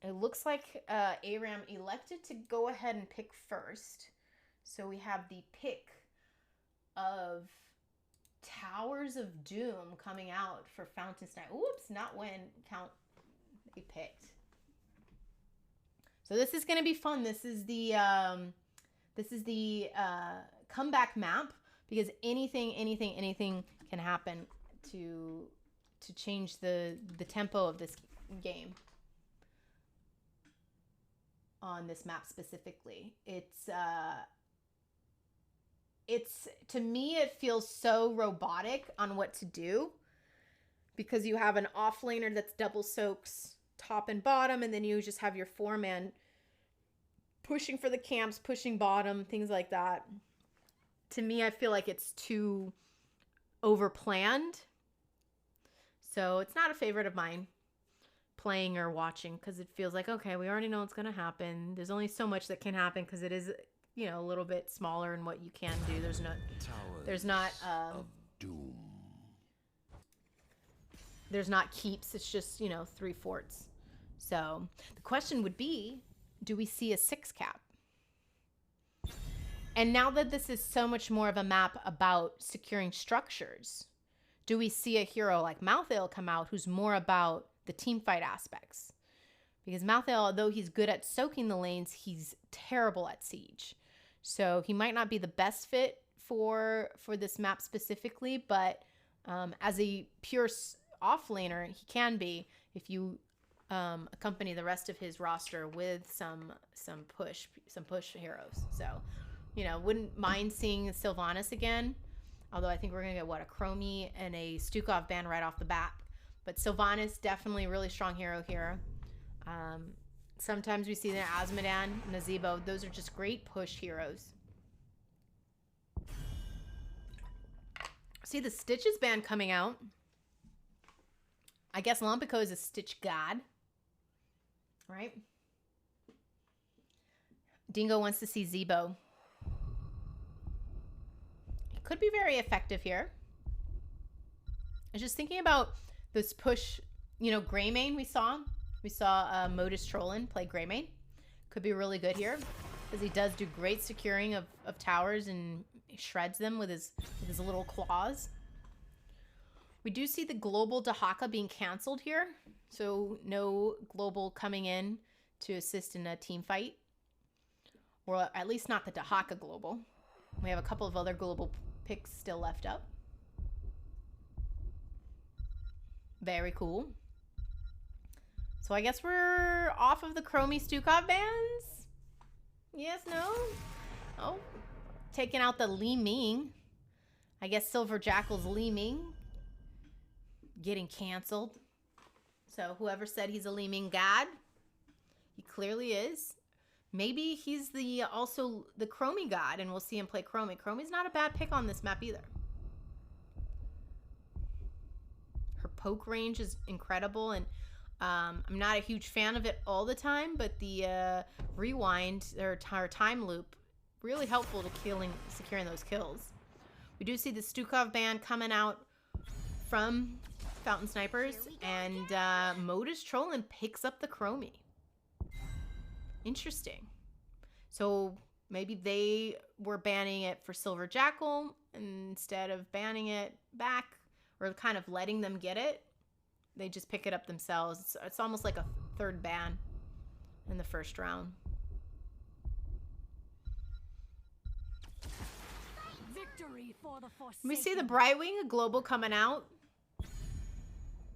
Speaker 1: it looks like ARAM elected to go ahead and pick first. So we have the pick of Towers of Doom coming out for Fountain Sniper. Oops, not when count they picked. So this is going to be fun. This is the comeback map, because anything can happen to change the tempo of this game. On this map specifically, it's to me, it feels so robotic on what to do, because you have an offlaner that's double soaks top and bottom, and then you just have your 4-man pushing for the camps, pushing bottom, things like that. To me, I feel like it's too over-planned. So it's not a favorite of mine, playing or watching, because it feels like, okay, we already know what's going to happen. There's only so much that can happen, because it is, you know, a little bit smaller in what you can do. There's not keeps. It's just, you know, 3 forts. So the question would be, do we see a 6 cap? And now that this is so much more of a map about securing structures, do we see a hero like Malthael come out who's more about the team fight aspects? Because Malthael, although he's good at soaking the lanes, he's terrible at siege. So he might not be the best fit for this map specifically, but as a pure offlaner, he can be, if you accompany the rest of his roster with some push heroes. So, you know, wouldn't mind seeing Sylvanas again. Although I think we're gonna get a Chromie and a Stukov ban right off the bat. But Sylvanas, definitely a really strong hero here. Sometimes we see the Azmodan, Nazebo. Those are just great push heroes. See the Stitches ban coming out. I guess Lompico is a Stitch god, right? Dingo wants to see Zebo. It could be very effective here. I was just thinking about this push, you know, Greymane we saw. We saw Modus Trollin play Greymane. Could be really good here, because he does do great securing of towers and shreds them with his little claws. We do see the global Dahaka being canceled here, so no global coming in to assist in a team fight, or at least not the Dahaka global. We have a couple of other global picks still left up. Very cool. So I guess we're off of the Chromie Stukov bans? Yes, no? Oh, taking out the Li Ming. I guess Silver Jackal's Li Ming getting canceled. So whoever said he's a Li Ming god, he clearly is. Maybe he's also the Chromie god, and we'll see him play Chromie. Chromie's not a bad pick on this map either. Her poke range is incredible, and I'm not a huge fan of it all the time, but the rewind or time loop, really helpful to securing those kills. We do see the Stukov ban coming out from Fountain Snipers, and Modus Trollin picks up the Chromie. Interesting. So maybe they were banning it for Silver Jackal instead of banning it back, or kind of letting them get it. They just pick it up themselves. It's almost like a third ban in the first round.
Speaker 3: Victory for the Forsaken.
Speaker 1: We see the Brightwing global coming out.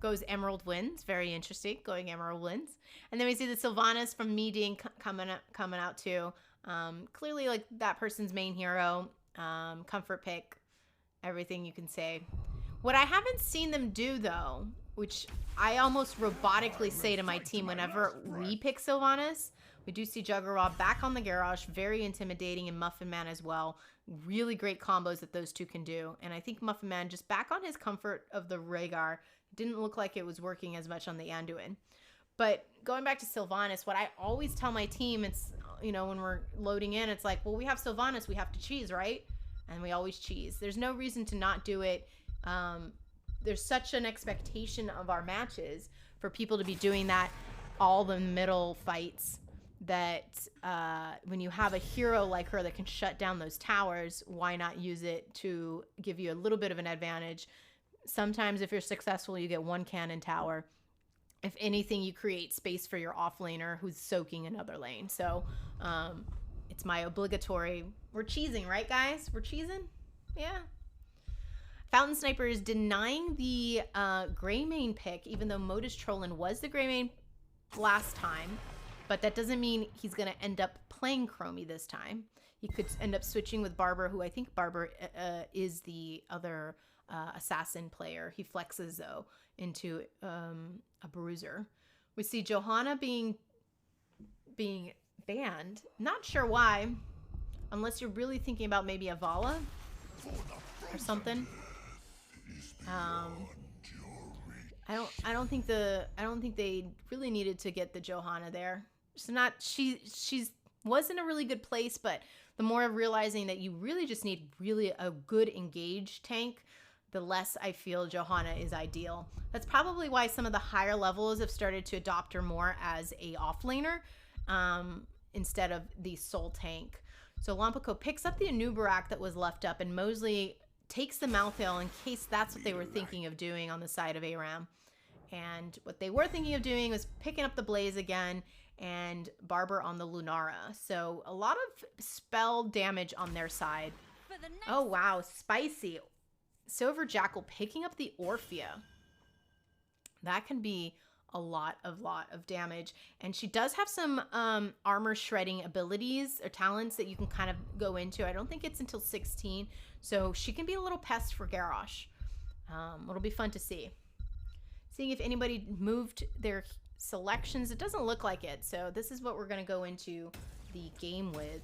Speaker 1: goes Emerald wins. Very interesting. Going Emerald wins. And then we see the Sylvanas from Meeting coming out too. Clearly, like, that person's main hero. Comfort pick. Everything you can say. What I haven't seen them do, though, which I almost robotically say to my team whenever we pick Sylvanas, we do see Juggernaut back on the Garrosh, very intimidating, and Muffin Man as well. Really great combos that those two can do. And I think Muffin Man just back on his comfort of the Rhaegar. Didn't look like it was working as much on the Anduin. But going back to Sylvanas, what I always tell my team, it's, you know, when we're loading in, it's like, well, we have Sylvanas, we have to cheese, right? And we always cheese. There's no reason to not do it. There's such an expectation of our matches for people to be doing that all the middle fights that when you have a hero like her that can shut down those towers, why not use it to give you a little bit of an advantage? Sometimes if you're successful, you get one cannon tower. If anything, you create space for your offlaner who's soaking another lane. So it's my obligatory. We're cheesing, right, guys? We're cheesing? Yeah. Fountain Sniper is denying the Greymane pick, even though Modus Trollin was the Greymane last time. But that doesn't mean he's going to end up playing Chromie this time. He could end up switching with Barber, who I think Barber is the other assassin player. He flexes, though, into a bruiser. We see Johanna being banned. Not sure why, unless you're really thinking about maybe a Vala or something. I don't think they really needed to get the Johanna there. She's was in a really good place, but the more realizing that you really just need really a good engaged tank, the less I feel Johanna is ideal. That's probably why some of the higher levels have started to adopt her more as a offlaner instead of the soul tank. So Lompico picks up the Anubarak that was left up, and Mosley takes the Malthael in case that's what they were thinking of doing on the side of Aram. And what they were thinking of doing was picking up the Blaze again and Barber on the Lunara. So a lot of spell damage on their side. Oh, wow. Spicy. Silver Jackal picking up the Orphea. That can be a lot of damage. And she does have some armor shredding abilities or talents that you can kind of go into. I don't think it's until 16. So she can be a little pest for Garrosh. It'll be fun to see. Seeing if anybody moved their selections. It doesn't look like it. So this is what we're going to go into the game with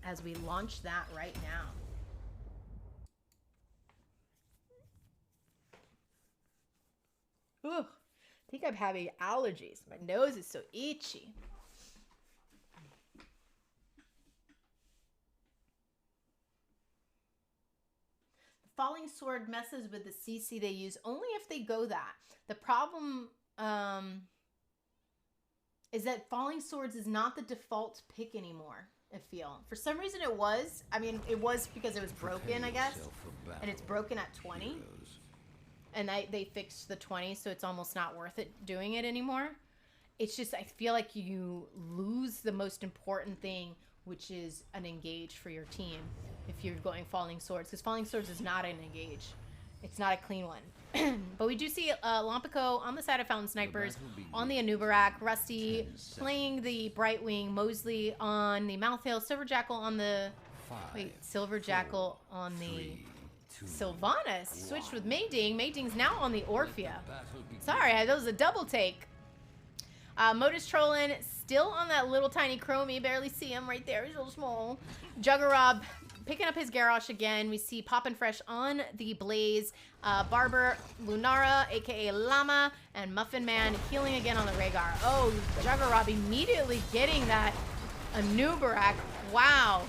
Speaker 1: as we launch that right now. Ooh, I think I'm having allergies. My nose is so itchy. The Falling Sword messes with the CC they use only if they go that. The problem is that Falling Swords is not the default pick anymore, I feel. For some reason it was. I mean, it was because it was broken, I guess. And it's broken at 20. And they fixed the 20, so it's almost not worth it doing it anymore. It's just, I feel like you lose the most important thing, which is an engage for your team if you're going Falling Swords. Because Falling Swords is not an engage. It's not a clean one. But we do see Lompico on the side of Fountain Snipers on the Anubarak, Rusty playing the Brightwing, Mosley on the Malthael, Silver Jackal on the... Silver Jackal on the... Sylvanas switched with Mayding. Mayding's now on the Orphea. Sorry, that was a double take. Modus Trollin still on that little tiny Chromie. Barely see him right there. He's so small. Juggerab picking up his Garrosh again. We see Poppin' Fresh on the Blaze. Barber, Lunara, aka Llama, and Muffin Man healing again on the Rhaegar. Oh, Juggerab immediately getting that Anubarak. Wow.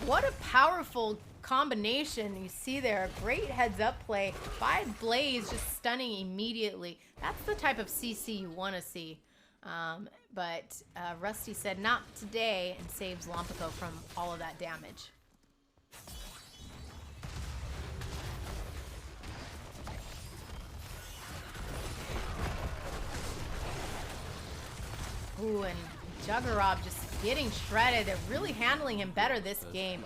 Speaker 1: What a powerful combination you see there. Great heads up play by Blaze, just stunning immediately. That's the type of CC you want to see. But Rusty said not today and saves Lompico from all of that damage. Ooh, and Juggerab just getting shredded. They're really handling him better this game.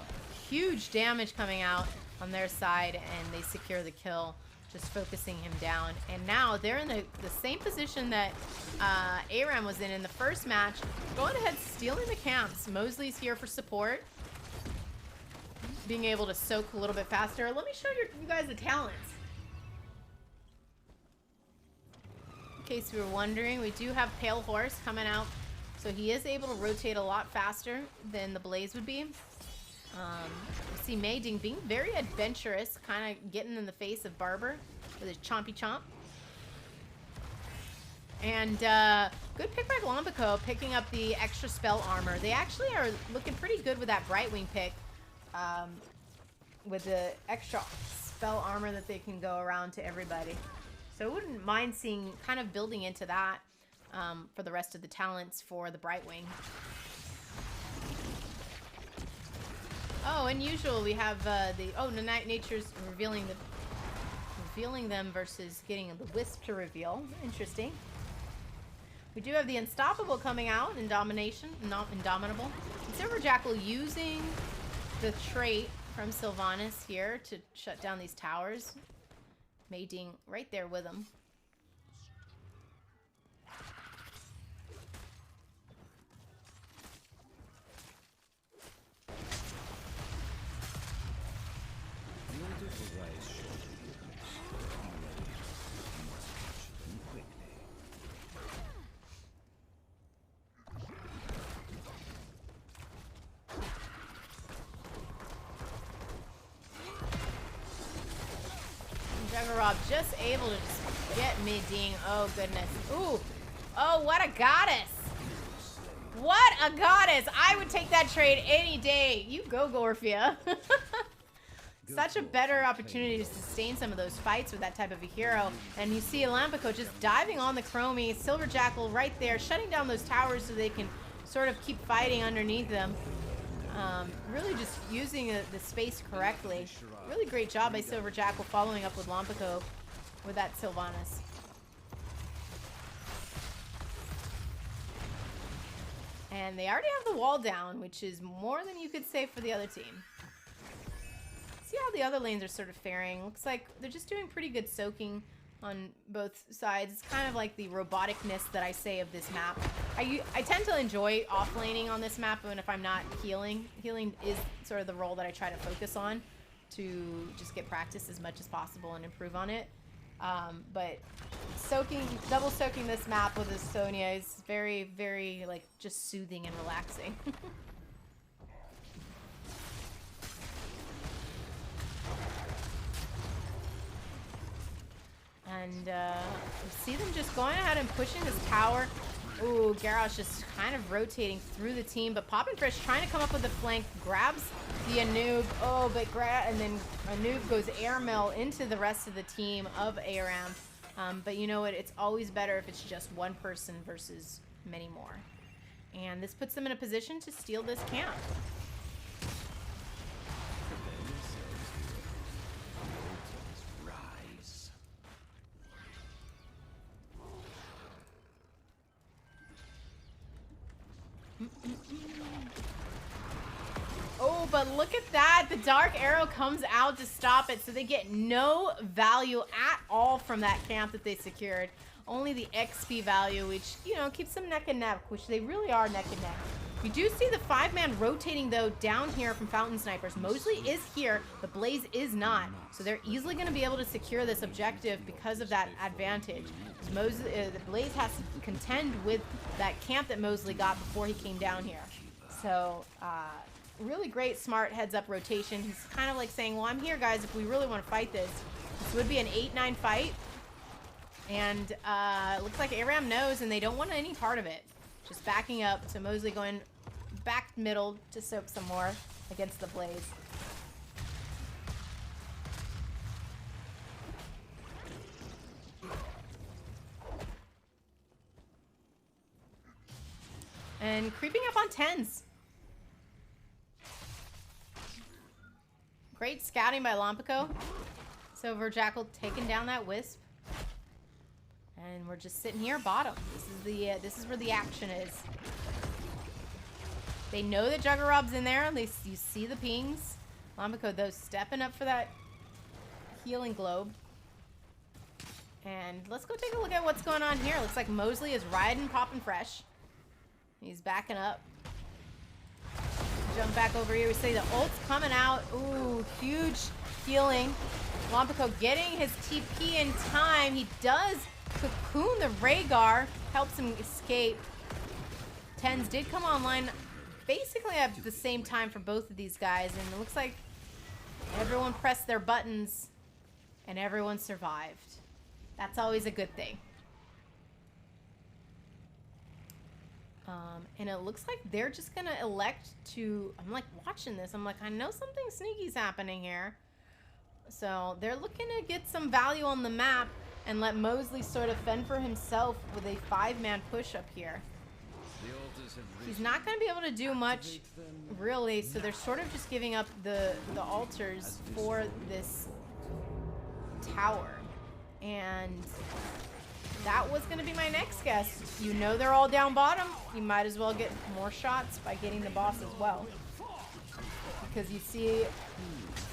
Speaker 1: Huge damage coming out on their side, and they secure the kill. just focusing him down. And now they're in the same position that Aram was in the first match. Going ahead, stealing the camps. Mosley's here for support. Being able to soak a little bit faster. Let me show you guys the talents. In case you were wondering, we do have Pale Horse coming out. So he is able to rotate a lot faster than the Blaze would be. We see Mei Ding being very adventurous, kind of getting in the face of Barber with his chompy chomp. And good pick by Lombico, picking up the extra spell armor. They actually are looking pretty good with that Brightwing pick. With the extra spell armor that they can go around to everybody. So I wouldn't mind seeing kind of building into that for the rest of the talents for the Brightwing. Oh, unusual. We have Nature's revealing them versus getting the Wisp to reveal. Interesting. We do have the Unstoppable coming out in Domination, not Indomitable. And Silver Jackal using the trait from Sylvanas here to shut down these towers. Mei Ding right there with him. Rob just able to just get Mei Ding. Oh, goodness. Ooh. Oh, what a goddess. What a goddess. I would take that trade any day. You go, Gorfia. Such a better opportunity to sustain some of those fights with that type of a hero. And you see Lampico just diving on the Chromie. Silver Jackal right there, shutting down those towers so they can sort of keep fighting underneath them. Really just using the space correctly. Really great job by Silver Jackal following up with Lompico with that Sylvanas. And they already have the wall down, which is more than you could say for the other team. See how the other lanes are sort of faring. Looks like they're just doing pretty good soaking on both sides. It's kind of like the roboticness that I say of this map. I tend to enjoy off-laning on this map even if I'm not healing. Healing is sort of the role that I try to focus on to just get practice as much as possible and improve on it. But double soaking this map with Estonia is very, very, like, just soothing and relaxing. And see them just going ahead and pushing this tower. Ooh, Garrosh just kind of rotating through the team, but Poppin' Fresh trying to come up with the flank, grabs the Anub. Oh, but and then Anub goes airmail into the rest of the team of Aram. But you know what? It's always better if it's just one person versus many more. And this puts them in a position to steal this camp. Oh, but look at that. The Dark Arrow comes out to stop it, so they get no value at all from that camp that they secured. Only the XP value, which, you know, keeps them neck and neck, which they really are neck and neck. You do see the 5-man rotating, though, down here from Fountain Snipers. Mosley is here, but Blaze is not. So they're easily going to be able to secure this objective because of that advantage. Blaze has to contend with that camp that Mosley got before he came down here. So, really great, smart heads-up rotation. He's kind of like saying, well, I'm here, guys, if we really want to fight this. This would be an 8-9 fight. And looks like Aram knows, and they don't want any part of it. Just backing up, so Mosley going back middle to soak some more against the Blaze. And creeping up on 10s. Great scouting by Lompico. Silver Jackal taking down that Wisp. And we're just sitting here bottom. This is where the action is. They know that Juggerob's in there. You see the pings. Lompico, though, stepping up for that healing globe. And let's go take a look at what's going on here. Looks like Mosley is riding Poppin' Fresh. He's backing up. Jump back over here. We see the ult's coming out. Ooh, huge healing. Lompico getting his TP in time. He does cocoon the Rhaegar. Helps him escape. Tens did come online basically at the same time for both of these guys. And it looks like everyone pressed their buttons and everyone survived. That's always a good thing. And it looks like they're just gonna elect to, I'm like watching this, I'm like, I know something sneaky's happening here. So they're looking to get some value on the map and let Mosley sort of fend for himself with a 5-man push up here. He's not gonna be able to do much really, so they're sort of just giving up the altars for this tower. And that was going to be my next guess. You know they're all down bottom. You might as well get more shots by getting the boss as well. Because you see,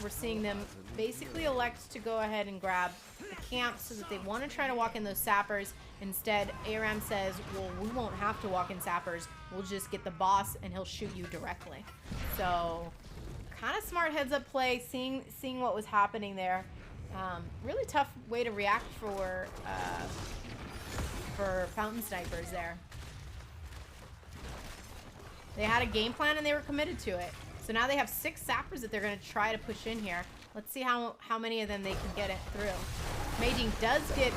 Speaker 1: we're seeing them basically elect to go ahead and grab the camp so that they want to try to walk in those sappers. Instead, Aram says, well, we won't have to walk in sappers. We'll just get the boss and he'll shoot you directly. So, kind of smart heads up play, seeing what was happening there. Really tough way to react for Fountain Snipers there. They had a game plan and they were committed to it. So now they have 6 sappers that they're going to try to push in here. Let's see how many of them they can get it through. Meijing does get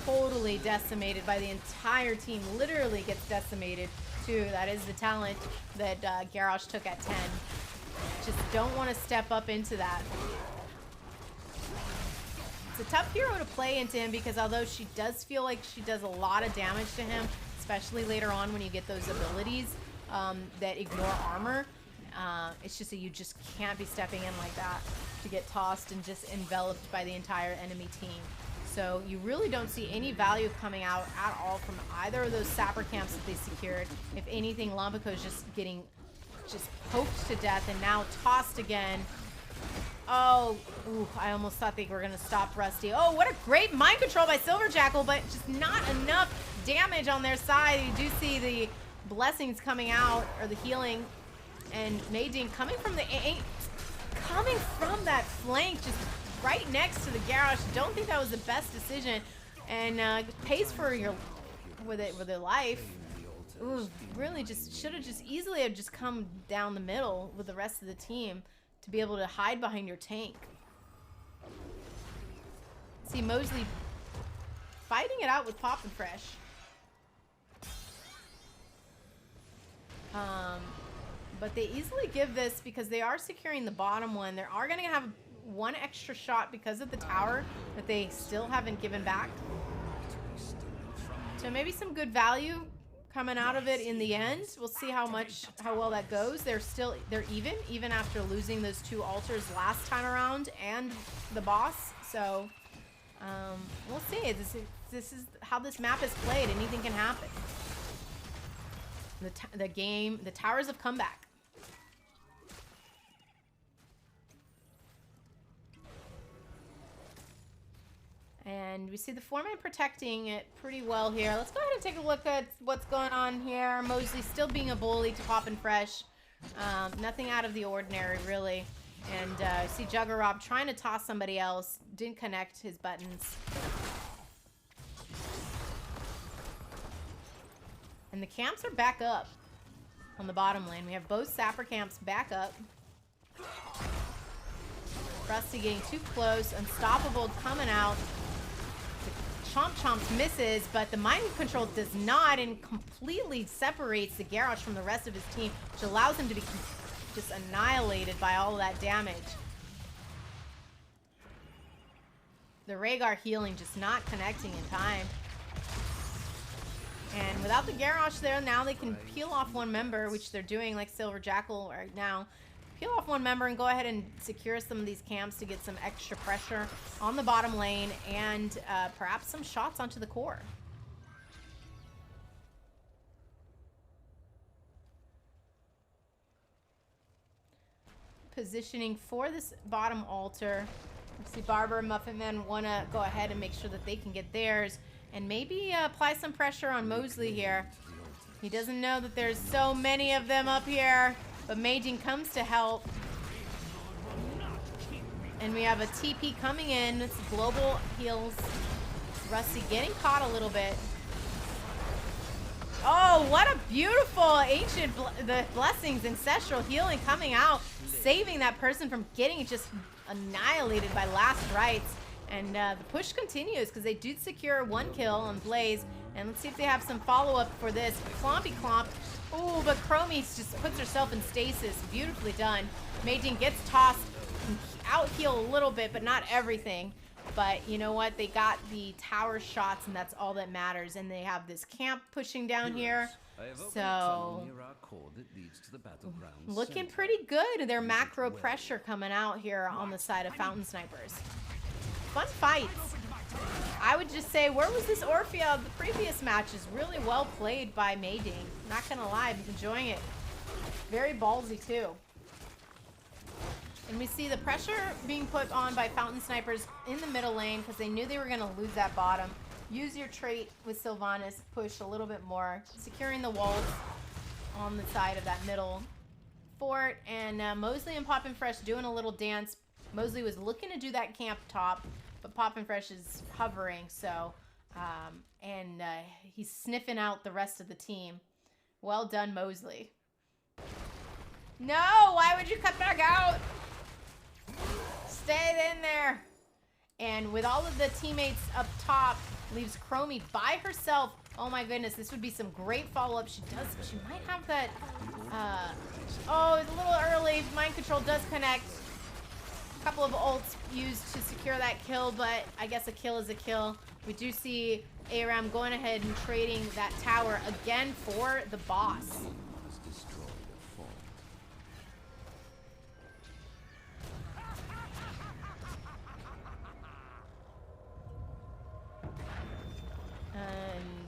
Speaker 1: totally decimated by the entire team. Literally gets decimated too. That is the talent that Garrosh took at 10. Just don't want to step up into that. It's a tough hero to play into him because although she does feel like she does a lot of damage to him, especially later on when you get those abilities that ignore armor, it's just that you just can't be stepping in like that to get tossed and just enveloped by the entire enemy team. So you really don't see any value coming out at all from either of those sapper camps that they secured. If anything, Lompico is just getting poked to death and now tossed again. Oh, ooh, I almost thought they were going to stop Rusty. Oh, what a great mind control by Silver Jackal, but just not enough damage on their side. You do see the blessings coming out, or the healing, and Meijing coming from that flank, just right next to the Garrosh. Don't think that was the best decision, and pays for with their life. Ooh, really just should have just easily have just come down the middle with the rest of the team to be able to hide behind your tank. See Mosley fighting it out with Poppin' Fresh. But they easily give this because they are securing the bottom one. They are going to have one extra shot because of the tower that they still haven't given back. So maybe some good value coming out of it in the end. We'll see how well that goes. They're even after losing those 2 altars last time around and the boss. So we'll see. This is how this map is played. Anything can happen. The towers have come back. And we see the 4-man protecting it pretty well here. Let's go ahead and take a look at what's going on here. Mosley still being a bully to Poppin' Fresh. Nothing out of the ordinary, really. And see Juggerrob trying to toss somebody else. Didn't connect his buttons. And the camps are back up on the bottom lane. We have both sapper camps back up. Rusty getting too close. Unstoppable coming out. Chomp Chomps misses, but the mind control does not, and completely separates the Garrosh from the rest of his team, which allows him to be just annihilated by all of that damage. The Rhaegar healing just not connecting in time. And without the Garrosh there, now they can peel off one member, which they're doing like Silver Jackal right now. Peel off one member and go ahead and secure some of these camps to get some extra pressure on the bottom lane and perhaps some shots onto the core. Positioning for this bottom altar. See Barber and Muffin Man want to go ahead and make sure that they can get theirs. And maybe apply some pressure on Mosley here. He doesn't know that there's so many of them up here. But Meijing comes to help. And we have a TP coming in. It's global heals. Rusty getting caught a little bit. Oh, what a beautiful ancient the blessings, ancestral healing coming out, saving that person from getting just annihilated by last rites. And the push continues because they do secure 1 kill on Blaze. And let's see if they have some follow-up for this. Clompy Clomp. Ooh, but Chromie just puts herself in stasis. Beautifully done. Meijing gets tossed. Out heal a little bit, but not everything. But you know what? They got the tower shots, and that's all that matters. And they have this camp pushing down here. So, looking pretty good. Their macro pressure coming out here on the side of Fountain Snipers. Fun fights. I would just say, where was this Orphea the previous matches? Really well played by Meijing. Not gonna lie, I'm enjoying it. Very ballsy too. And we see the pressure being put on by Fountain Snipers in the middle lane because they knew they were going to lose that bottom. Use your trait with Sylvanas, push a little bit more, securing the walls on the side of that middle fort. And Mosley and Poppin' Fresh doing a little dance. Mosley was looking to do that camp top, but Poppin' Fresh is hovering, so he's sniffing out the rest of the team. Well done, Mosley. No, why would you cut back out? Stay in there. And with all of the teammates up top, leaves Chromie by herself. Oh my goodness, this would be some great follow-up. She might have that, oh, it's a little early. Mind Control does connect. A couple of ults used to secure that kill, but I guess a kill is a kill. We do see ARAM going ahead and trading that tower again for the boss. And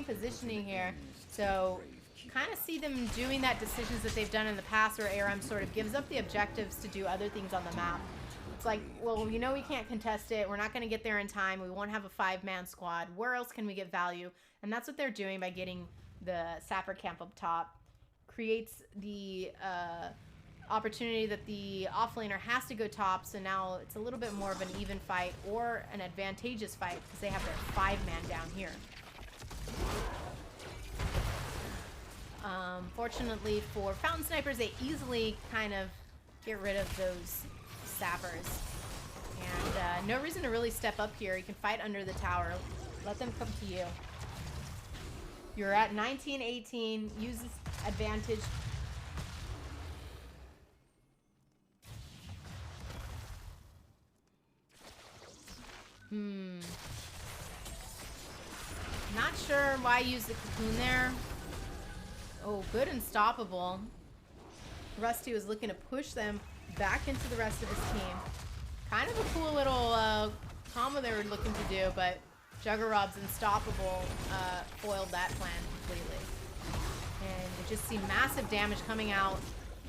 Speaker 1: positioning here. So kind of see them doing that decisions that they've done in the past where ARM sort of gives up the objectives to do other things on the map. It's like, well, you know we can't contest it. We're not going to get there in time. We won't have a 5-man squad. Where else can we get value? And that's what they're doing by getting the Sapper camp up top. Creates the opportunity that the offlaner has to go top, so now it's a little bit more of an even fight or an advantageous fight because they have their 5-man down here. Fortunately for Fountain Snipers, they easily kind of get rid of those sappers. And no reason to really step up here. You can fight under the tower. Let them come to you. You're at 19-18. Use this advantage. Not sure why use the cocoon there. Oh, good unstoppable. Rusty was looking to push them back into the rest of his team. Kind of a cool little combo they were looking to do, but Juggerob's unstoppable foiled that plan completely. And you just see massive damage coming out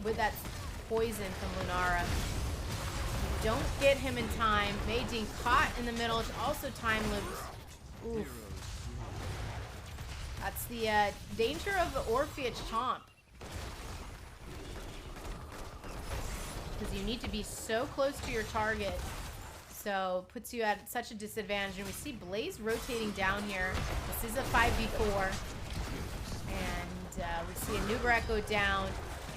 Speaker 1: with that poison from Lunara. You don't get him in time. Meijing caught in the middle. It's also time loops. Oof. That's the danger of the Orphea Chomp. Because you need to be so close to your target. So puts you at such a disadvantage. And we see Blaze rotating down here. This is a 5v4. And we see a Nubarak go down.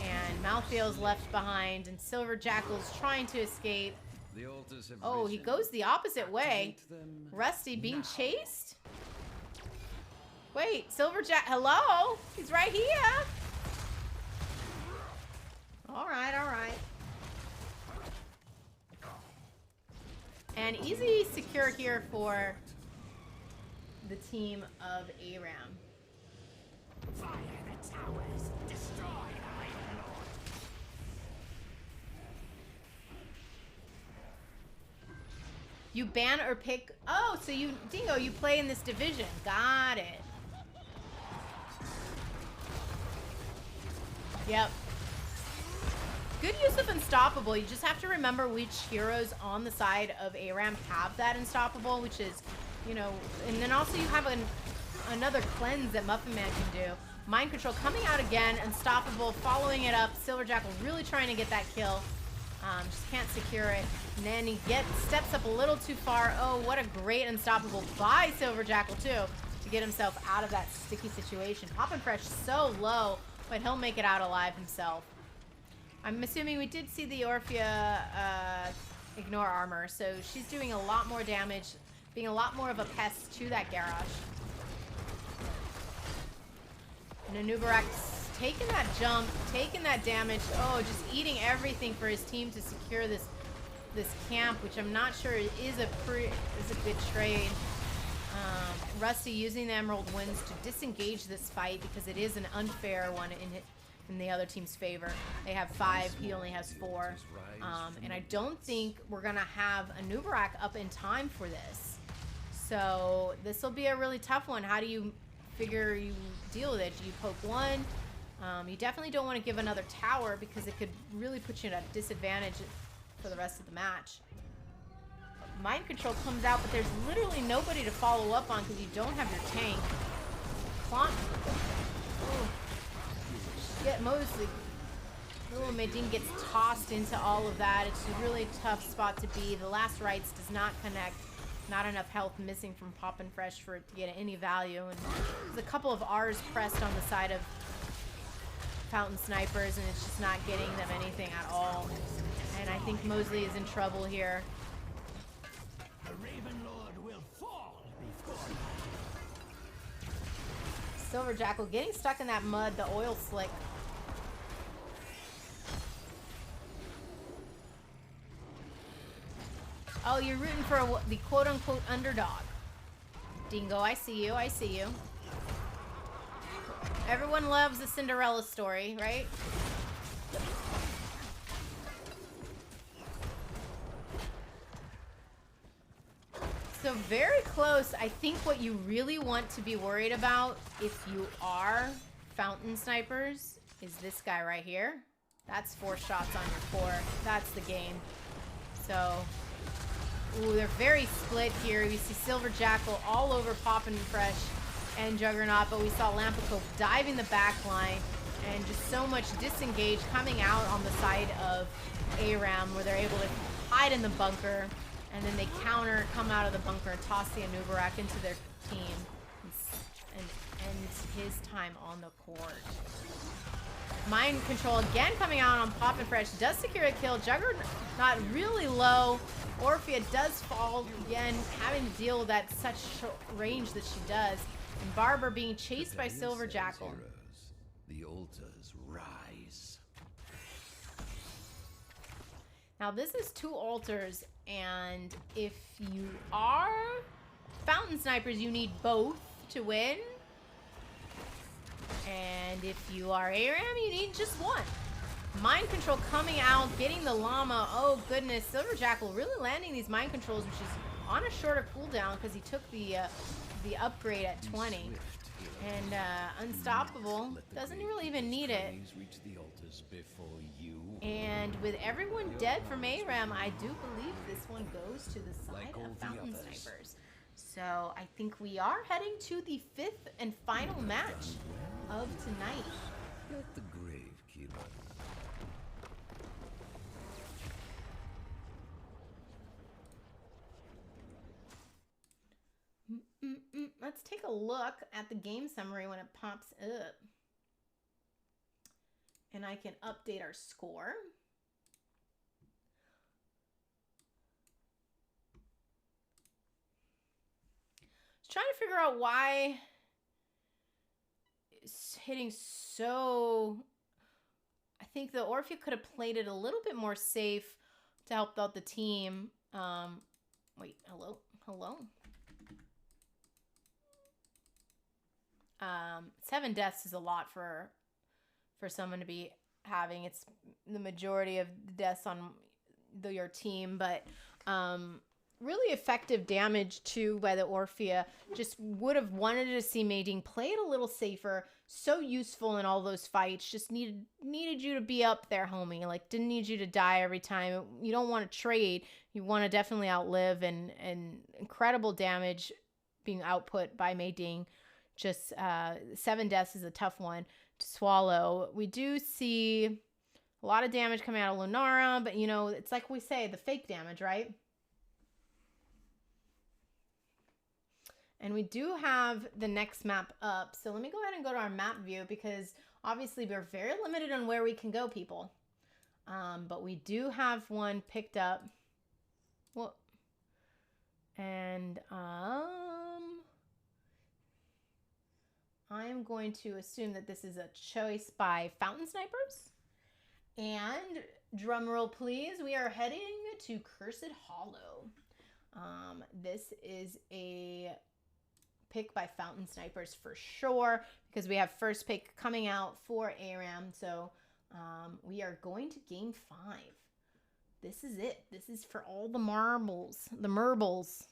Speaker 1: And Malthael's left behind. And Silver Jackal's trying to escape. Oh, he goes the opposite way. Rusty being chased? Wait, Silver Jack, hello? He's right here. All right, all right. And easy secure here for the team of ARAM.
Speaker 2: Fire the towers, destroy Iron Lord.
Speaker 1: You ban or pick. Oh, so you, Dingo, you play in this division. Got it. Yep. Good use of Unstoppable. You just have to remember which heroes on the side of ARAM have that Unstoppable, which is, you know, and then also you have another cleanse that Muffin Man can do. Mind Control coming out again, Unstoppable, following it up. Silver Jackal really trying to get that kill. Just can't secure it. And then he steps up a little too far. Oh, what a great Unstoppable by Silver Jackal, too, to get himself out of that sticky situation. Poppin' Fresh so low, but he'll make it out alive himself. I'm assuming we did see the Orphea ignore armor, so she's doing a lot more damage, being a lot more of a pest to that Garrosh. And Anubarak's taking that jump, taking that damage. Oh, just eating everything for his team to secure this camp, which I'm not sure is a good trade. Rusty using the Emerald Winds to disengage this fight because it is an unfair one in the other team's favor. They have 5, he only has 4. And I don't think we're gonna have Anubarak up in time for this. So this will be a really tough one. How do you figure you deal with it? Do you poke one? You definitely don't want to give another tower because it could really put you at a disadvantage for the rest of the match. Mind Control comes out, but there's literally nobody to follow up on because you don't have your tank. Clomp. Get Mosley. Little Medine gets tossed into all of that. It's a really tough spot to be. The last rights does not connect. Not enough health missing from Poppin' Fresh for it to get any value. And there's a couple of R's pressed on the side of Fountain Snipers, and it's just not getting them anything at all. And I think Mosley is in trouble here.
Speaker 5: The Raven Lord will fall before
Speaker 1: Silver Jackal getting stuck in that mud, the oil slick. Oh, you're rooting for the quote-unquote underdog. Dingo, I see you, I see you. Everyone loves the Cinderella story, right? So very close. I think what you really want to be worried about if you are Fountain Snipers is this guy right here. That's 4 shots on your core. That's the game. So, ooh, they're very split here. We see Silver Jackal all over Poppin' Fresh and Juggernaut, but we saw Lampacove diving the back line and just so much disengage coming out on the side of ARAM where they're able to hide in the bunker, and then they counter, come out of the bunker, and toss the Anubarak into their team and end his time on the court. Mind Control again coming out on Poppin' Fresh, does secure a kill. Juggernaut really low. Orphea does fall again, having to deal with that such short range that she does. And Barber being chased by Silver Jackal.
Speaker 5: the altars rise.
Speaker 1: Now this is 2 altars, and if you are Fountain Snipers, you need both to win. And if you are ARAM, you need just 1. Mind Control coming out, getting the llama. Oh goodness, Silver Jackal really landing these Mind Controls, which is on a shorter cooldown because he took the upgrade at 20. And Unstoppable doesn't really even need it. And with everyone dead from ARAM, I do believe this one goes to the side of Fountain Snipers. So I think we are heading to the 5th and final match of tonight.
Speaker 5: Let the grave keep us.
Speaker 1: Let's take a look at the game summary when it pops up. And I can update our score. Just trying to figure out why it's hitting so... I think the Orphea could have played it a little bit more safe to help out the team. Wait, hello? Hello? 7 deaths is a lot for someone to be having. It's the majority of the deaths on your team, but really effective damage too by the Orphea. Just would have wanted to see Mei Ding play it a little safer. So useful in all those fights. Just needed you to be up there, homie. Like, didn't need you to die every time. You don't want to trade. You want to definitely outlive, and incredible damage being output by Mei Ding. Just 7 deaths is a tough one to swallow. We do see a lot of damage coming out of Lunara, but you know, it's like we say, the fake damage, right? And we do have the next map up. So let me go ahead and go to our map view, because obviously we're very limited on where we can go, people. But we do have one picked up. Well, and I'm going to assume that this is a choice by Fountain Snipers. And drum roll please, we are heading to Cursed Hollow. This is a pick by Fountain Snipers for sure, because we have first pick coming out for ARAM. So we are going to game 5. This is it. This is for all the marbles, the merbles.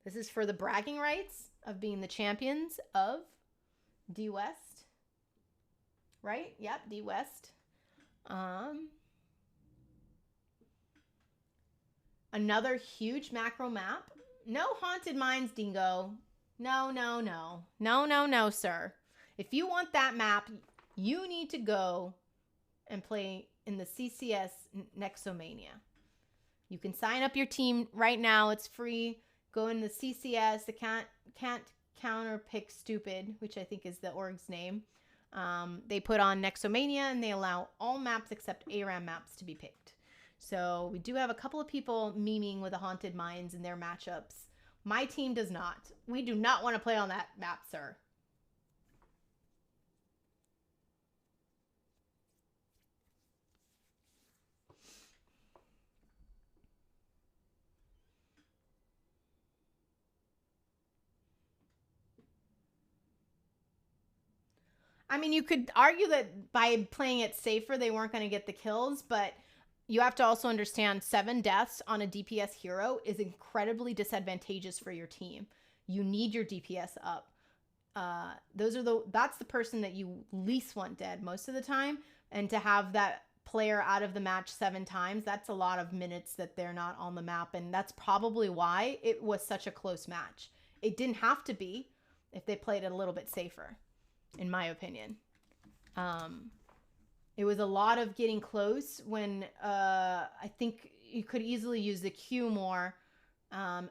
Speaker 1: This is for the bragging rights of being the champions of D West. Right? Yep, D West. Another huge macro map. No Haunted Mines, Dingo. No, no, no. No, no, no, sir. If you want that map, you need to go and play in the CCS Nexomania. You can sign up your team right now. It's free. Go in the CCS. The can't counter pick stupid, which I think is the org's name. They put on Nexomania, and they allow all maps except ARAM maps to be picked. So we do have a couple of people memeing with the Haunted Mines in their matchups. My team does not. We do not want to play on that map, sir. I mean, you could argue that by playing it safer, they weren't going to get the kills, but you have to also understand 7 deaths on a DPS hero is incredibly disadvantageous for your team. You need your DPS up. That's the person that you least want dead most of the time. And to have that player out of the match 7 times, that's a lot of minutes that they're not on the map. And that's probably why it was such a close match. It didn't have to be if they played it a little bit safer, in my opinion. It was a lot of getting close when I think you could easily use the Q more.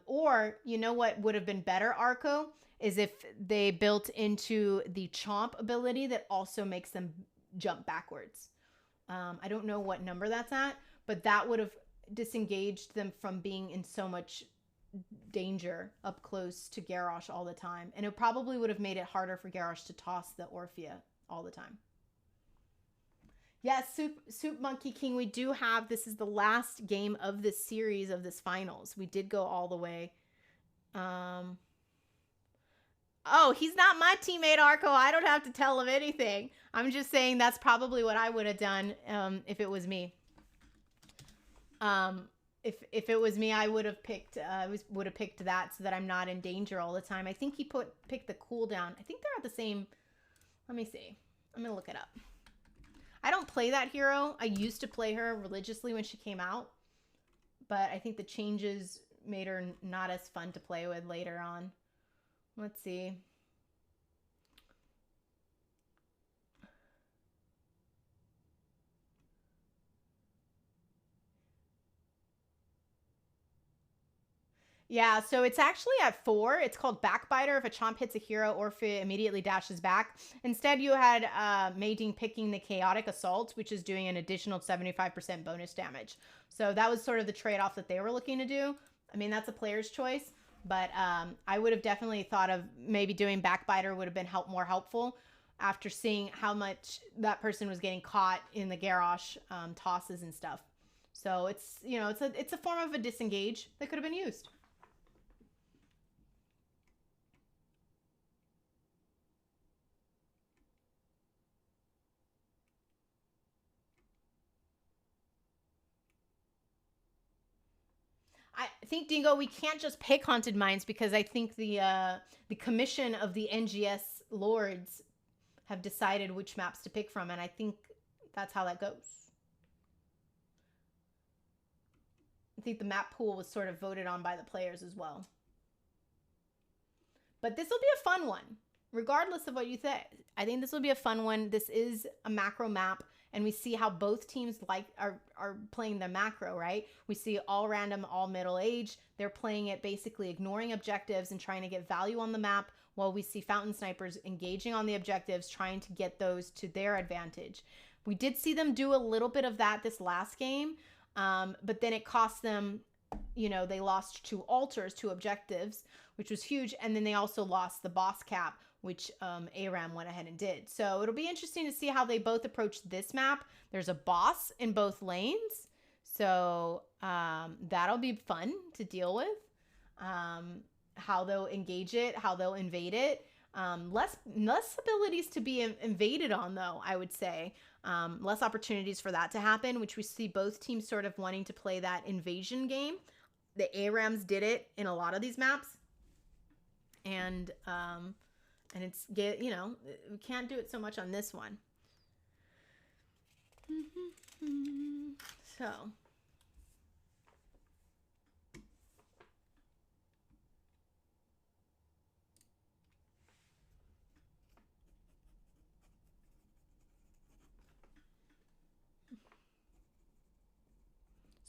Speaker 1: Or, you know what would have been better, Arco, is if they built into the Chomp ability that also makes them jump backwards. I don't know what number that's at, but that would have disengaged them from being in so much danger up close to Garrosh all the time. And it probably would have made it harder for Garrosh to toss the Orphea all the time. Yes, Soup Monkey King, we do have, this is the last game of this series, of this finals. We did go all the way. Oh, he's not my teammate, Arco. I don't have to tell him anything. I'm just saying that's probably what I would have done if it was me. If it was me, I would have picked that so that I'm not in danger all the time. I think he picked the cooldown. I think they're at the same. Let me see. I'm gonna look it up. I don't play that hero. I used to play her religiously when she came out, but I think the changes made her not as fun to play with later on. Let's see. Yeah, so it's actually at 4. It's called Backbiter. If a Chomp hits a hero, Orphea immediately dashes back. Instead, you had Mei Ding picking the Chaotic Assault, which is doing an additional 75% bonus damage. So that was sort of the trade-off that they were looking to do. I mean, that's a player's choice, but I would have definitely thought of maybe doing Backbiter would have been more helpful after seeing how much that person was getting caught in the Garrosh tosses and stuff. So it's, you know, it's a form of a disengage that could have been used. I think, Dingo, we can't just pick Haunted Mines because I think the commission of the NGS lords have decided which maps to pick from, and I think that's how that goes. I think the map pool was sort of voted on by the players as well. But this will be a fun one, regardless of what you think. I think this will be a fun one. This is a macro map, and we see how both teams are playing the macro, right? We see all random, all middle age. They're playing it basically ignoring objectives and trying to get value on the map, while we see Fountain Snipers engaging on the objectives, trying to get those to their advantage. We did see them do a little bit of that this last game, but then it cost them, you know, they lost 2 altars, 2 objectives, which was huge, and then they also lost the boss cap, which ARAM went ahead and did. So it'll be interesting to see how they both approach this map. There's a boss in both lanes, so that'll be fun to deal with. How they'll engage it, how they'll invade it. Less abilities to be invaded on, though, I would say. Less opportunities for that to happen, which we see both teams sort of wanting to play that invasion game. The ARAMs did it in a lot of these maps. And it's, you know, we can't do it so much on this one. So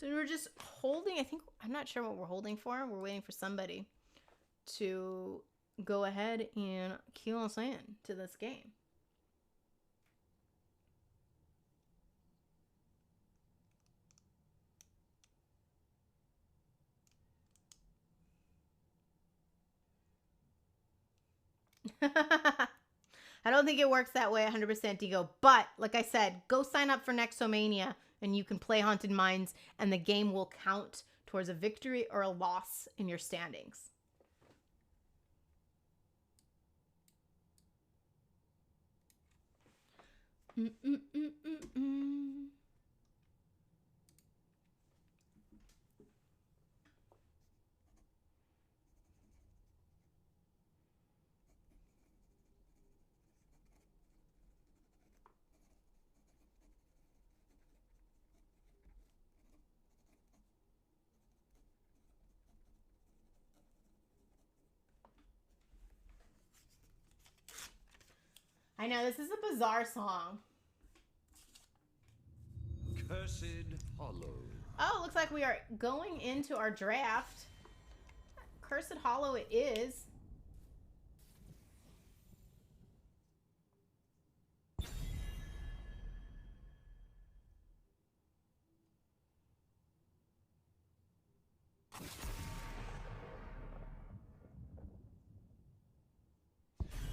Speaker 1: we're just holding, I'm not sure what we're holding for. We're waiting for somebody to go ahead and cue us in to this game. I don't think it works that way 100%, Digo. But like I said, go sign up for Nexomania and you can play Haunted Mines and the game will count towards a victory or a loss in your standings. I know, this is a bizarre song.
Speaker 5: Cursed Hollow.
Speaker 1: Oh, looks like we are going into our draft. Cursed Hollow it is.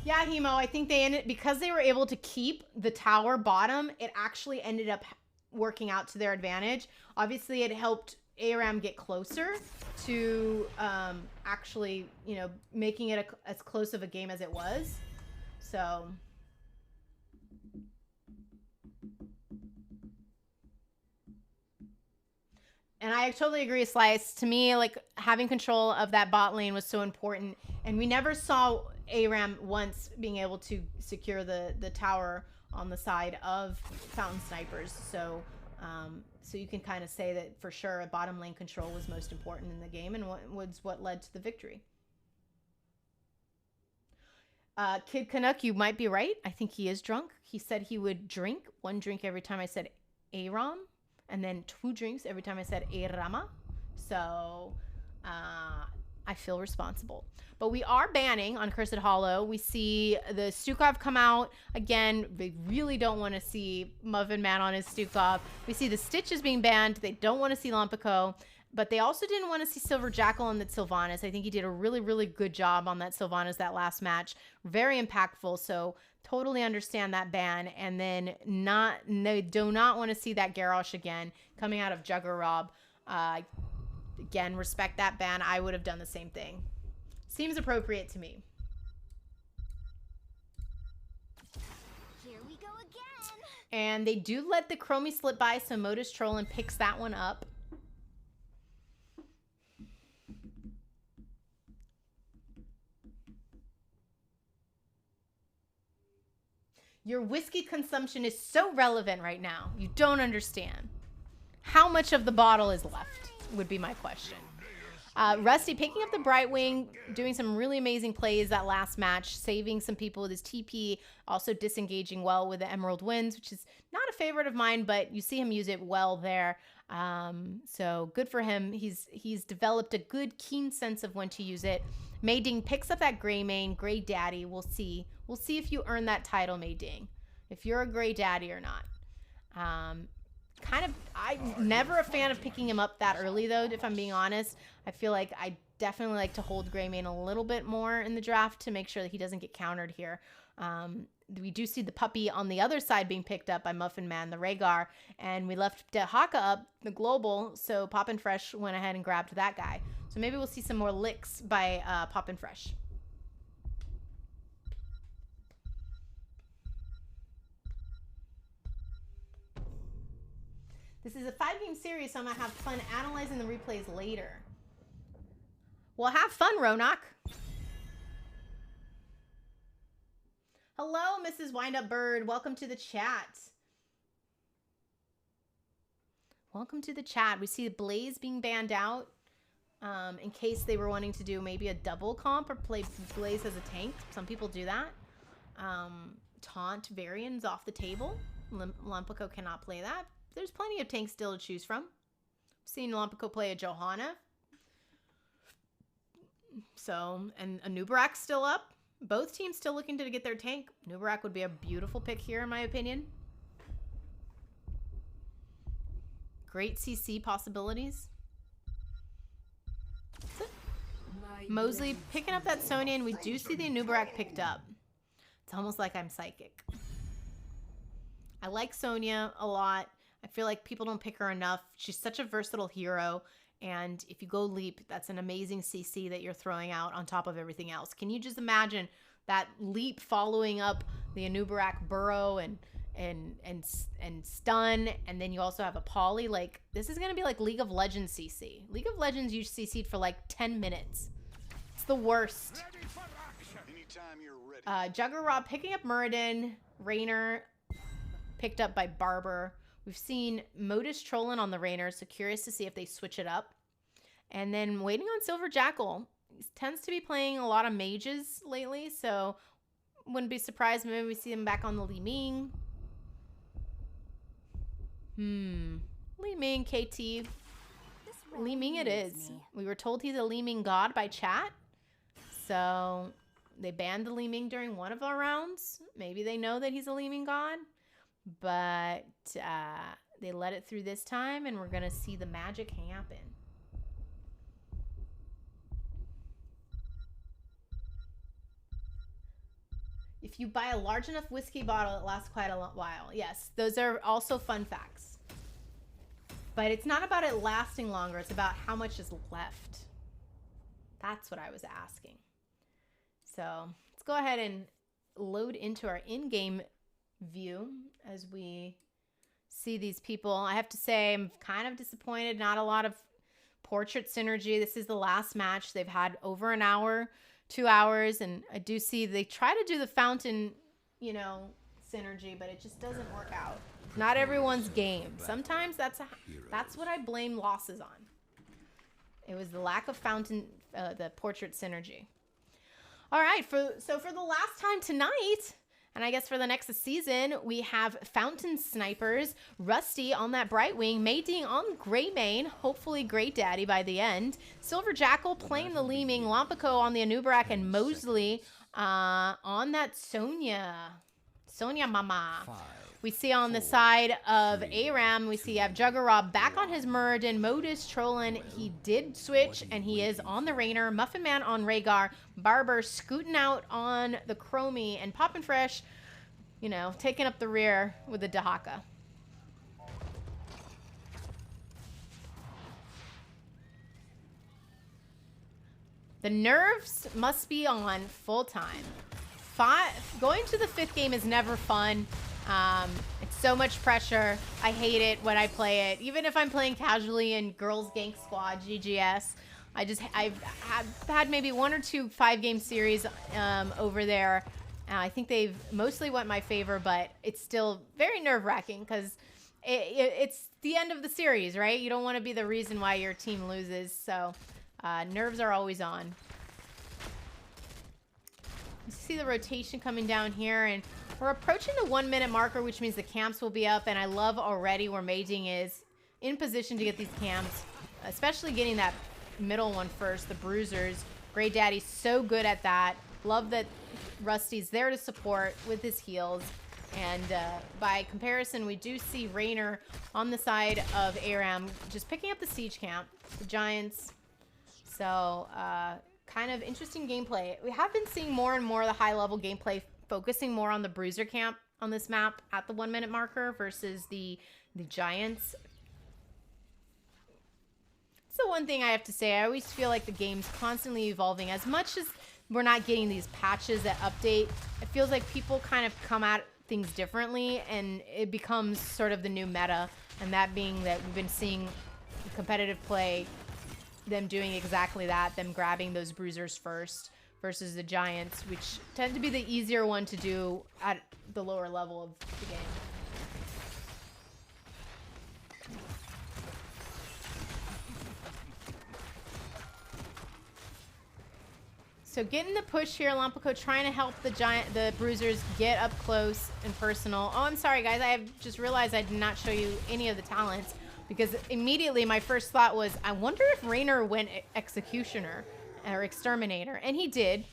Speaker 1: Yeah, Hemo, I think they ended, because they were able to keep the tower bottom, it actually ended up working out to their advantage. Obviously, it helped ARAM get closer to actually, you know, making it as close of a game as it was. So and I totally agree, Slice. To me, like, having control of that bot lane was so important. And we never saw ARAM once being able to secure the tower on the side of Fountain Snipers. So so you can kind of say that for sure bottom lane control was most important in the game and was what led to the victory. Kid Canuck, you might be right. I think he is drunk. He said he would drink 1 drink every time I said ARAM, and then 2 drinks every time I said ARAMA. So I feel responsible. But we are banning on Cursed Hollow. We see the Stukov come out. Again, they really don't want to see Muffin Man on his Stukov. We see the Stitches being banned. They don't want to see Lompico. But they also didn't want to see Silver Jackal on that Sylvanas. I think he did a really, really good job on that Sylvanas that last match. Very impactful. So totally understand that ban. And then they do not want to see that Garrosh again coming out of Jugger Rob. Again, respect that ban. I would have done the same thing. Seems appropriate to me.
Speaker 6: Here we go again.
Speaker 1: And they do let the Chromie slip by, so Modus Trollin picks that one up. Your whiskey consumption is so relevant right now. You don't understand. How much of the bottle is left would be my question. Rusty picking up the Brightwing, doing some really amazing plays that last match, saving some people with his TP, also disengaging well with the Emerald Winds, which is not a favorite of mine, but you see him use it well there. So good for him. He's developed a good, keen sense of when to use it. Mei Ding picks up that Greymane, Grey Daddy. We'll see. We'll see if you earn that title, Mei Ding, if you're a Grey Daddy or not. I'm never a fan of picking him up that early, though, if I'm being honest. I feel like I definitely like to hold Greymane a little bit more in the draft to make sure that he doesn't get countered here. We do see the puppy on the other side being picked up by Muffin Man, the Rhaegar, and we left Dehaka up, the global, so Poppin' Fresh went ahead and grabbed that guy. So maybe we'll see some more licks by Poppin' Fresh. This is a 5-game series, so I'm going to have fun analyzing the replays later. Well, have fun, Ronak. Hello, Mrs. Windup Bird. Welcome to the chat. Welcome to the chat. We see Blaze being banned out in case they were wanting to do maybe a double comp or play Blaze as a tank. Some people do that. Taunt Varian's off the table. Lumpico cannot play that. There's plenty of tanks still to choose from. Seen Lumpico play a Johanna. So, and Anubarak's still up. Both teams still looking to get their tank. Anubarak would be a beautiful pick here, in my opinion. Great CC possibilities. Mosley picking up that Sonya, and we do see the Anubarak picked up. It's almost like I'm psychic. I like Sonya a lot. I feel like people don't pick her enough. She's such a versatile hero. And if you go Leap, that's an amazing CC that you're throwing out on top of everything else. Can you just imagine that Leap following up the Anubarak Burrow and Stun, and then you also have a Poly? Like, this is going to be like League of Legends CC. League of Legends, you CC'd for like 10 minutes. It's the worst. Juggernaut picking up Muradin. Raynor picked up by Barber. We've seen Modus trolling on the Raynor, so curious to see if they switch it up. And then waiting on Silver Jackal. He tends to be playing a lot of mages lately, so wouldn't be surprised maybe we see him back on the Li Ming. Li Ming, KT. Li Ming it is. We were told he's a Li Ming god by chat. So they banned the Li Ming during one of our rounds. Maybe they know that he's a Li Ming god. But they let it through this time, and we're going to see the magic happen. If you buy a large enough whiskey bottle, it lasts quite a while. Yes, those are also fun facts. But it's not about it lasting longer. It's about how much is left. That's what I was asking. So let's go ahead and load into our in-game view as we see these people. I have to say I'm kind of disappointed. Not a lot of portrait synergy. This is the last match. They've had over an hour, 2 hours, and I do see they try to do the fountain, synergy, but it just doesn't work out. Not everyone's game. Sometimes that's what I blame losses on. It was the lack of fountain, the portrait synergy. All right, so for the last time tonight, and I guess for the next season, we have Fountain Snipers, Rusty on that Brightwing, Mei Ding on Greymane, hopefully Great Daddy by the end, Silver Jackal playing the Li Ming, Lumpico on the Anubarak, and Mosley on that Sonya Mama. We see on the side of Aram, we see you have Juggernaut back on his Muradin, Modus trolling. He did switch, and he is on the Raynor. Muffin Man on Rhaegar. Barber scooting out on the Chromie. And Poppin' Fresh, taking up the rear with the Dehaka. The nerves must be on full time. Going to the 5th game is never fun. It's so much pressure. I hate it when I play it. Even if I'm playing casually in Girls Gank Squad, GGS, I've had maybe 1 or 2 5-game series over there. I think they've mostly went my favor, but it's still very nerve-wracking because it's the end of the series, right? You don't want to be the reason why your team loses, so nerves are always on. You see the rotation coming down here, and we're approaching the 1 minute marker, which means the camps will be up, and I love already where Mei Jing is in position to get these camps, especially getting that middle one first, the bruisers. Grey Daddy's so good at that. Love that Rusty's there to support with his heals. And by comparison, we do see Raynor on the side of ARAM just picking up the siege camp, the Giants. So kind of interesting gameplay. We have been seeing more and more of the high-level gameplay focusing more on the bruiser camp on this map at the 1 minute marker versus the Giants. So one thing I have to say, I always feel like the game's constantly evolving. As much as we're not getting these patches that update, it feels like people kind of come at things differently, and it becomes sort of the new meta. And that being that we've been seeing competitive play, them doing exactly that, them grabbing those bruisers first versus the Giants, which tend to be the easier one to do at the lower level of the game. So getting the push here, Lompico trying to help the bruisers get up close and personal. Oh, I'm sorry, guys. I have just realized I did not show you any of the talents because immediately my first thought was, I wonder if Raynor went Executioner or Exterminator, and he did.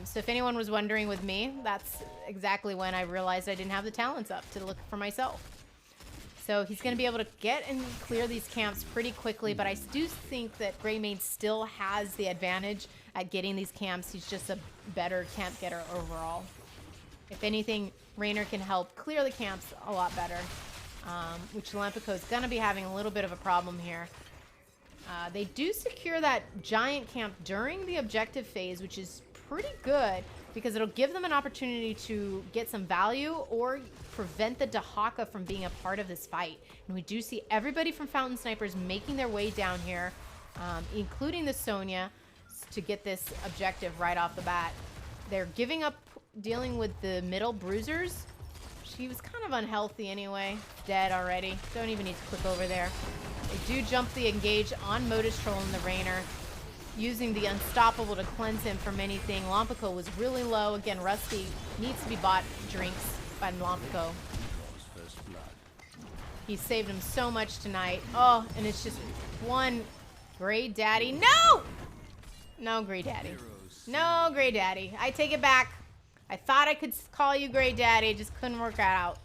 Speaker 1: So if anyone was wondering with me, that's exactly when I realized I didn't have the talents up to look for myself. So he's going to be able to get and clear these camps pretty quickly, but I do think that Greymane still has the advantage at getting these camps. He's just a better camp getter overall. If anything, Raynor can help clear the camps a lot better, which Lompico is going to be having a little bit of a problem here. They do secure that giant camp during the objective phase, which is pretty good because it'll give them an opportunity to get some value or prevent the Dehaka from being a part of this fight. And we do see everybody from Fountain Snipers making their way down here, including the Sonya, to get this objective right off the bat. They're giving up dealing with the middle bruisers. She was kind of unhealthy anyway. Dead already. Don't even need to click over there. They do jump the engage on Modus Troll and the Raynor, using the Unstoppable to cleanse him from anything. Lompico was really low. Again, Rusty needs to be bought drinks by Lompico. He saved him so much tonight. Oh, and it's just one Grey Daddy. No! No, Grey Daddy. No, Grey Daddy. I take it back. I thought I could call you Grey Daddy. It just couldn't work out.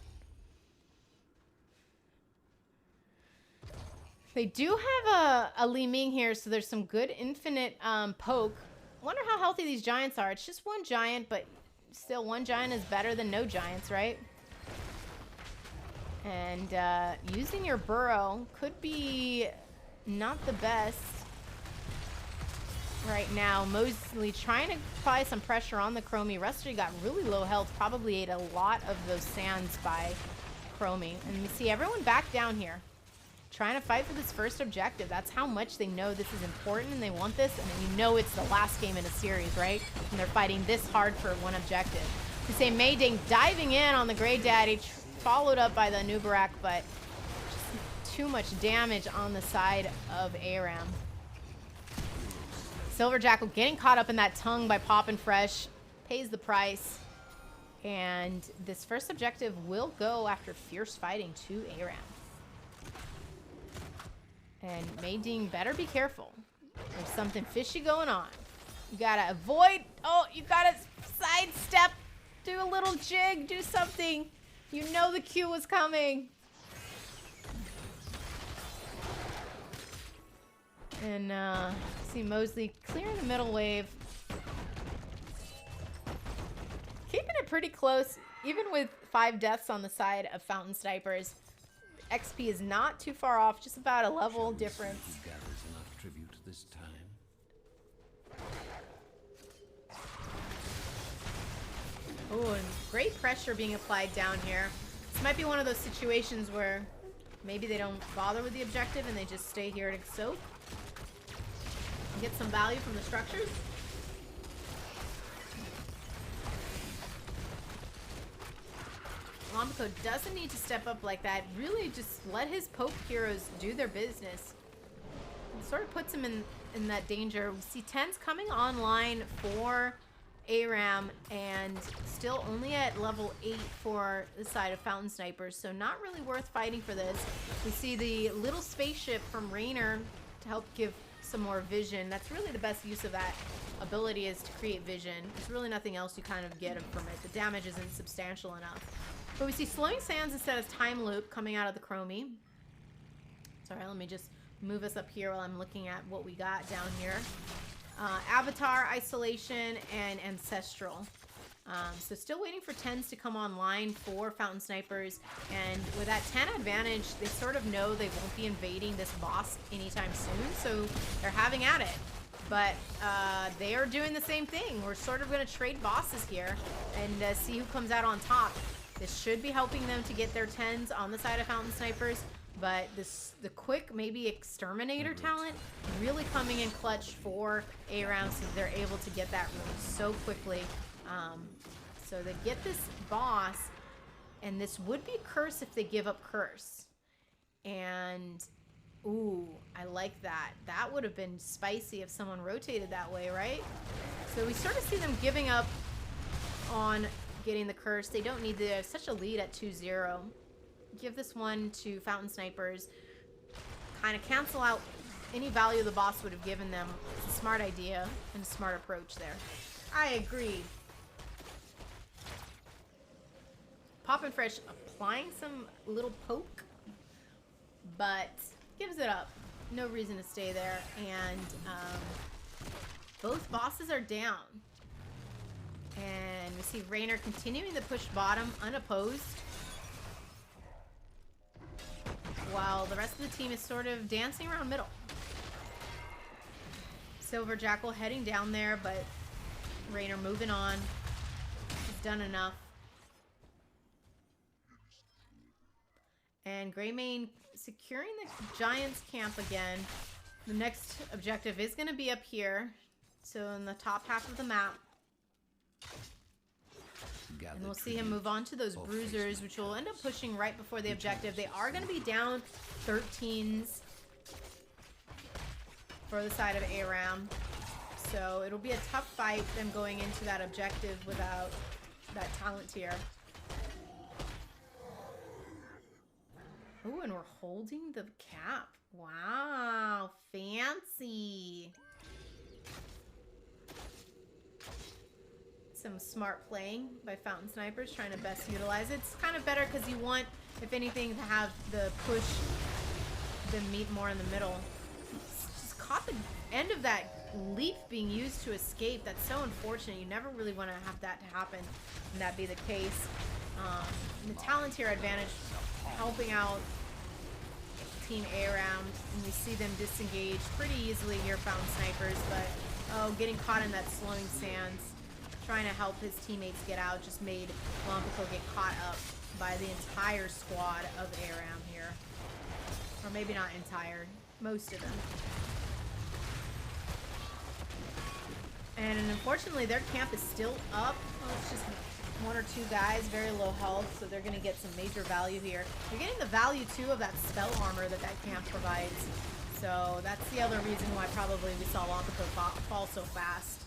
Speaker 1: They do have a Li Ming here, so there's some good infinite poke. Wonder how healthy these giants are. It's just one giant, but still one giant is better than no giants, right? And using your burrow could be not the best right now. Mosley trying to apply some pressure on the Chromie. Rusty got really low health, probably ate a lot of those sands by Chromie. And you see everyone back down here, trying to fight for this first objective. That's how much they know this is important and they want this. And then you know it's the last game in a series, right? And they're fighting this hard for one objective. You say Mei Jing diving in on the Grey Daddy, followed up by the Nubarak, but just too much damage on the side of ARAM. Silver Jackal getting caught up in that tongue by Poppin' Fresh, pays the price. And this first objective will go after fierce fighting to ARAM. And Mei Jing better be careful. There's something fishy going on. You gotta avoid. Oh, you gotta sidestep. Do a little jig. Do something. You know the Q was coming. And see Mosley clearing the middle wave. Keeping it pretty close, even with 5 deaths on the side of Fountain Snipers. XP is not too far off, just about a level difference.
Speaker 5: Gathers enough tribute this time.
Speaker 1: Oh, and great pressure being applied down here. This might be one of those situations where maybe they don't bother with the objective and they just stay here to soak and get some value from the structures. Lombico doesn't need to step up like that. Really just let his poke heroes do their business. It sort of puts him in that danger. We see Tens coming online for ARAM and still only at level 8 for the side of Fountain Snipers, so not really worth fighting for this. We see the little spaceship from Raynor to help give some more vision. That's really the best use of that ability, is to create vision. There's really nothing else you kind of get from it. The damage isn't substantial enough. But we see Slowing Sands instead of Time Loop coming out of the Chromie. Sorry, let me just move us up here while I'm looking at what we got down here. Avatar, Isolation, and Ancestral. So still waiting for 10s to come online for Fountain Snipers, and with that 10 advantage, they sort of know they won't be invading this boss anytime soon, so they're having at it. But they are doing the same thing. We're sort of going to trade bosses here and see who comes out on top. This should be helping them to get their 10s on the side of Fountain Snipers, but the quick, maybe Exterminator talent really coming in clutch for ARAM, so they're able to get that room so quickly. So they get this boss, and this would be Curse if they give up Curse. And, ooh, I like that. That would have been spicy if someone rotated that way, right? So we sort of see them giving up on getting the Curse. They don't need to have such a lead at 2-0. Give this one to Fountain Snipers. Kind of cancel out any value the boss would have given them. It's a smart idea and a smart approach there. I agree. Poppin' Fresh applying some little poke, but gives it up. No reason to stay there. And both bosses are down. And we see Raynor continuing to push bottom unopposed, while the rest of the team is sort of dancing around middle. Silver Jackal heading down there, but Raynor moving on. He's done enough. And Greymane securing the Giants camp again. The next objective is going to be up here, so in the top half of the map. And we'll see him move on to those bruisers, which will end up pushing right before the objective. They are going to be down 13s for the side of ARAM. So it'll be a tough fight, them going into that objective without that talent tier. Ooh, and we're holding the cap. Wow, fancy. Some smart playing by Fountain Snipers, trying to best utilize it. It's kind of better because you want, if anything, to have the push them meet more in the middle. Just caught the end of that leaf being used to escape. That's so unfortunate. You never really want to have that to happen and that be the case. The talent tier advantage helping out Team ARAM, and we see them disengage pretty easily here, Fountain Snipers, but oh, getting caught in that Slowing Sands. Trying to help his teammates get out just made Lombico get caught up by the entire squad of ARAM here. Or maybe not entire, most of them. And unfortunately their camp is still up. Oh, it's just one or two guys, very low health, so they're going to get some major value here. They're getting the value too of that spell armor that camp provides. So that's the other reason why probably we saw Lombico fall so fast.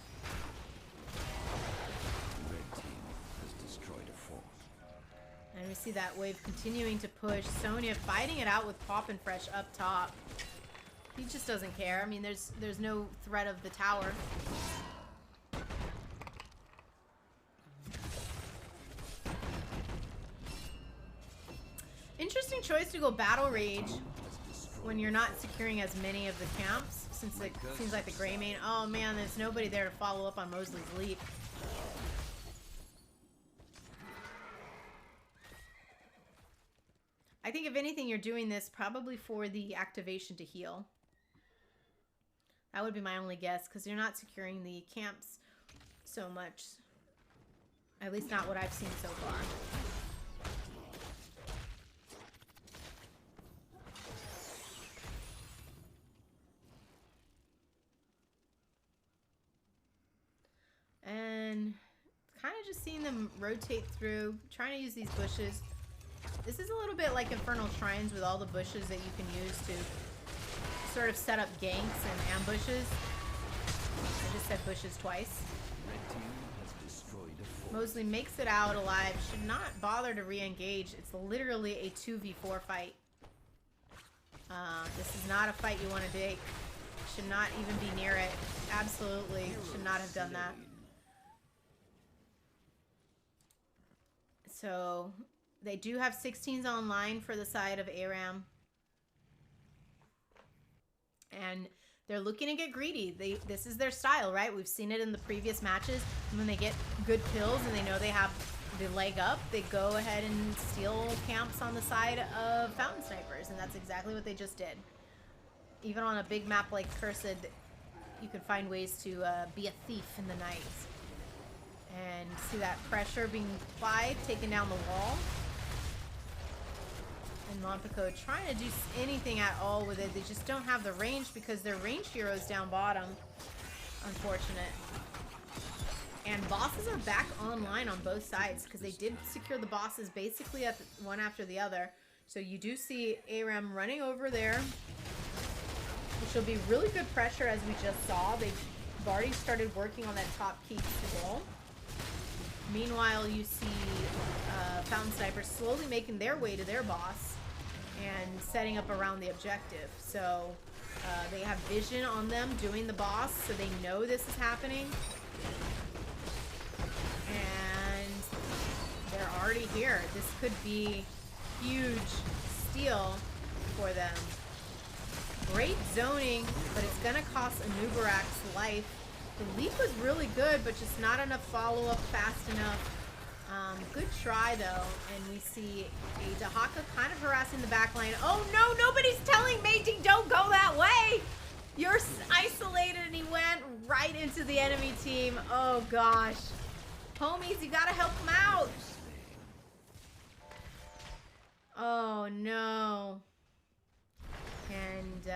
Speaker 1: And we see that wave continuing to push. Sonya fighting it out with Poppin' Fresh up top. He just doesn't care. I mean, there's no threat of the tower. Interesting choice to go Battle Rage when you're not securing as many of the camps, since it seems like the Greymane. Oh man, there's nobody there to follow up on Mosley's leap. I think if anything, you're doing this probably for the activation to heal. That would be my only guess, because you're not securing the camps so much. At least not what I've seen so far. And kind of just seeing them rotate through, trying to use these bushes. This is a little bit like Infernal Shrines with all the bushes that you can use to sort of set up ganks and ambushes. I just said bushes twice.
Speaker 5: Red team has destroyed a fort.
Speaker 1: Mosley makes it out alive. Should not bother to re-engage. It's literally a 2v4 fight. This is not a fight you want to take. Should not even be near it. Absolutely should not have done that. So they do have 16s online for the side of Aram. And they're looking to get greedy. This is their style, right? We've seen it in the previous matches. When they get good kills and they know they have the leg up, they go ahead and steal camps on the side of Fountain Snipers. And that's exactly what they just did. Even on a big map like Cursed, you can find ways to be a thief in the night. And see that pressure being applied, taking down the wall. And Monpico trying to do anything at all with it. They just don't have the range because their ranged heroes down bottom. Unfortunate. And bosses are back online on both sides because they did secure the bosses basically at one after the other. So you do see Aram running over there, which will be really good pressure as we just saw. They've already started working on that top key to goal. Meanwhile, you see Fountain Snipers slowly making their way to their boss and setting up around the objective. So they have vision on them doing the boss, so they know this is happening. And they're already here. This could be huge steal for them. Great zoning, but it's going to cost Anubarak's life. The leap was really good, but just not enough follow-up fast enough. Good try, though. And we see a Dahaka kind of harassing the backline. Oh, no, nobody's telling Meiji, don't go that way. You're isolated, and he went right into the enemy team. Oh, gosh. Homies, you got to help him out. Oh, no. And,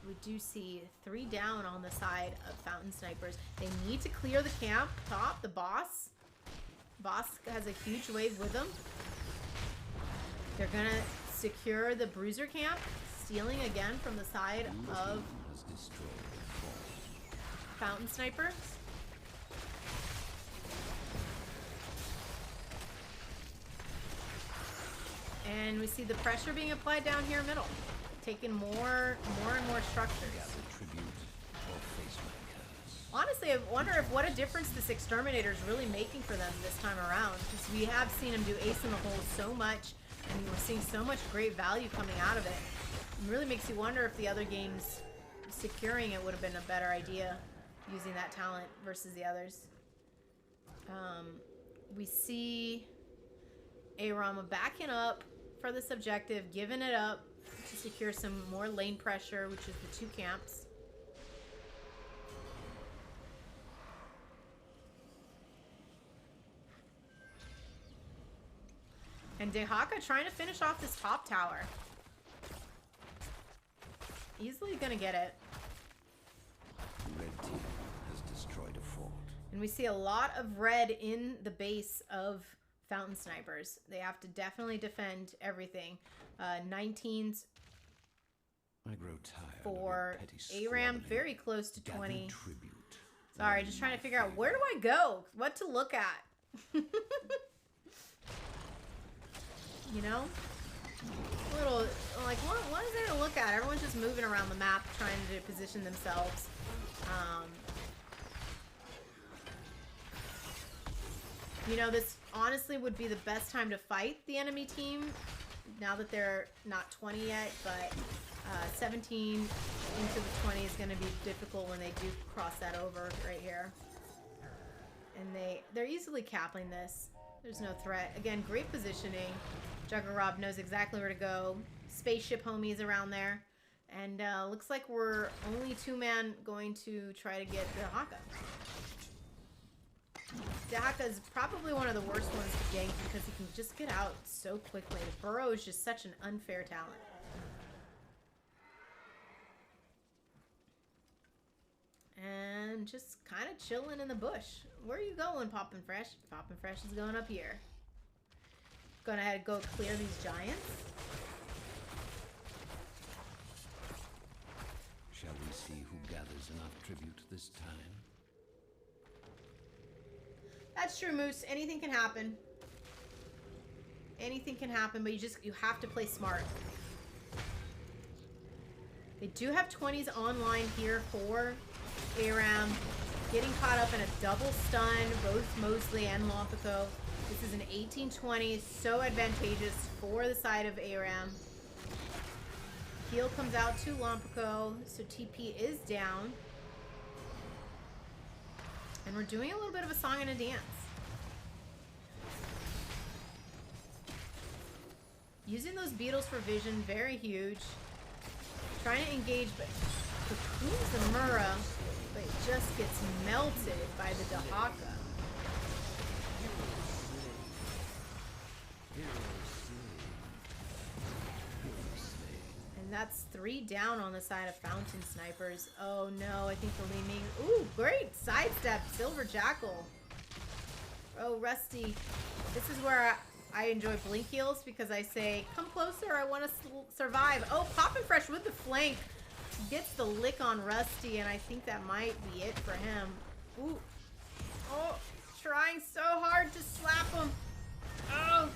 Speaker 1: we do see 3 down on the side of Fountain Snipers. They need to clear the camp top, the boss. Boss has a huge wave with them. They're gonna secure the Bruiser camp, stealing again from the side of Fountain Snipers. And we see the pressure being applied down here middle. Taking more and more structures. Honestly, I wonder if what a difference this Exterminator is really making for them this time around. Because we have seen him do ace in the hole so much, and we're seeing so much great value coming out of it. It really makes you wonder if the other games securing it would have been a better idea, using that talent versus the others. We see Arama backing up for this objective, giving it up to secure some more lane pressure, which is the 2 camps. And Dehaka trying to finish off this top tower. Easily gonna get it.
Speaker 5: Red team has destroyed a fort.
Speaker 1: And we see a lot of red in the base of Fountain Snipers. They have to definitely defend everything. 19s
Speaker 5: I grow tired
Speaker 1: for
Speaker 5: of your petty
Speaker 1: Aram,
Speaker 5: squabbling.
Speaker 1: very close to 20.
Speaker 5: Gather tribute.
Speaker 1: Sorry, just trying to figure out where do I go? What to look at? You know? A little, like, what is there to look at? Everyone's just moving around the map trying to position themselves. You know, this honestly would be the best time to fight the enemy team now that they're not 20 yet, but 17 into the 20 is going to be difficult when they do cross that over right here. And they're easily capping this. There's no threat. Again, great positioning. Juggerrob knows exactly where to go. Spaceship homies around there. And looks like we're only 2-man going to try to get Dehaka. Dehaka is probably one of the worst ones to gank because he can just get out so quickly. Burrow is just such an unfair talent. And just kind of chilling in the bush. Where are you going, Poppin' Fresh? Poppin' Fresh is going up here. going ahead and go clear these giants.
Speaker 5: Shall we see who gathers enough tribute this time?
Speaker 1: That's true, Moose. Anything can happen. Anything can happen, but you have to play smart. They do have 20s online here for Aram. Getting caught up in a double stun, both Mosley and Lompico. This is an 18-20, so advantageous for the side of Aram. Heal comes out to Lompico, so TP is down. And we're doing a little bit of a song and a dance. Using those beetles for vision, very huge. Trying to engage, but cocoons the Mura, but it just gets melted by the Dahaka. And that's 3 down on the side of Fountain Snipers. Oh no, I think the Li Ming. Ooh, great sidestep, Silver Jackal. Oh, Rusty. This is where I enjoy blink heals because I say, come closer, I want to survive. Oh, Poppin' Fresh with the flank. Gets the lick on Rusty, and I think that might be it for him. Ooh. Oh, trying so hard to slap him. Oh.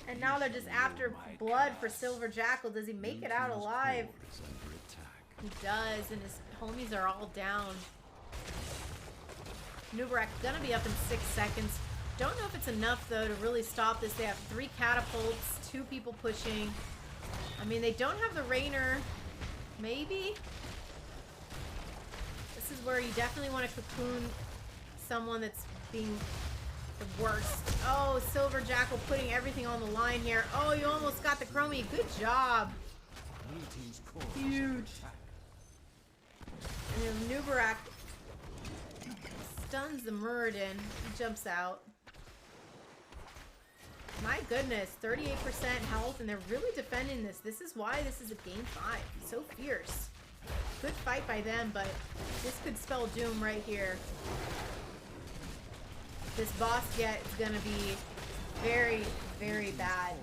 Speaker 1: And now they're just after blood for Silver Jackal. Does he make it out alive? He does, and his homies are all down. Nubarak gonna be up in 6 seconds. Don't know if it's enough, though, to really stop this. They have 3 catapults, 2 people pushing. I mean, they don't have the Rainer. Maybe? This is where you definitely want to cocoon someone that's being the worst. Oh, Silver Jackal putting everything on the line here. Oh, you almost got the Chromie. Good job. Huge. And then Nubarak stuns the Muradin. He jumps out. My goodness, 38% health, and they're really defending this. This is why this is a game 5. So fierce. Good fight by them, but this could spell doom right here. This boss get is going to be very, very bad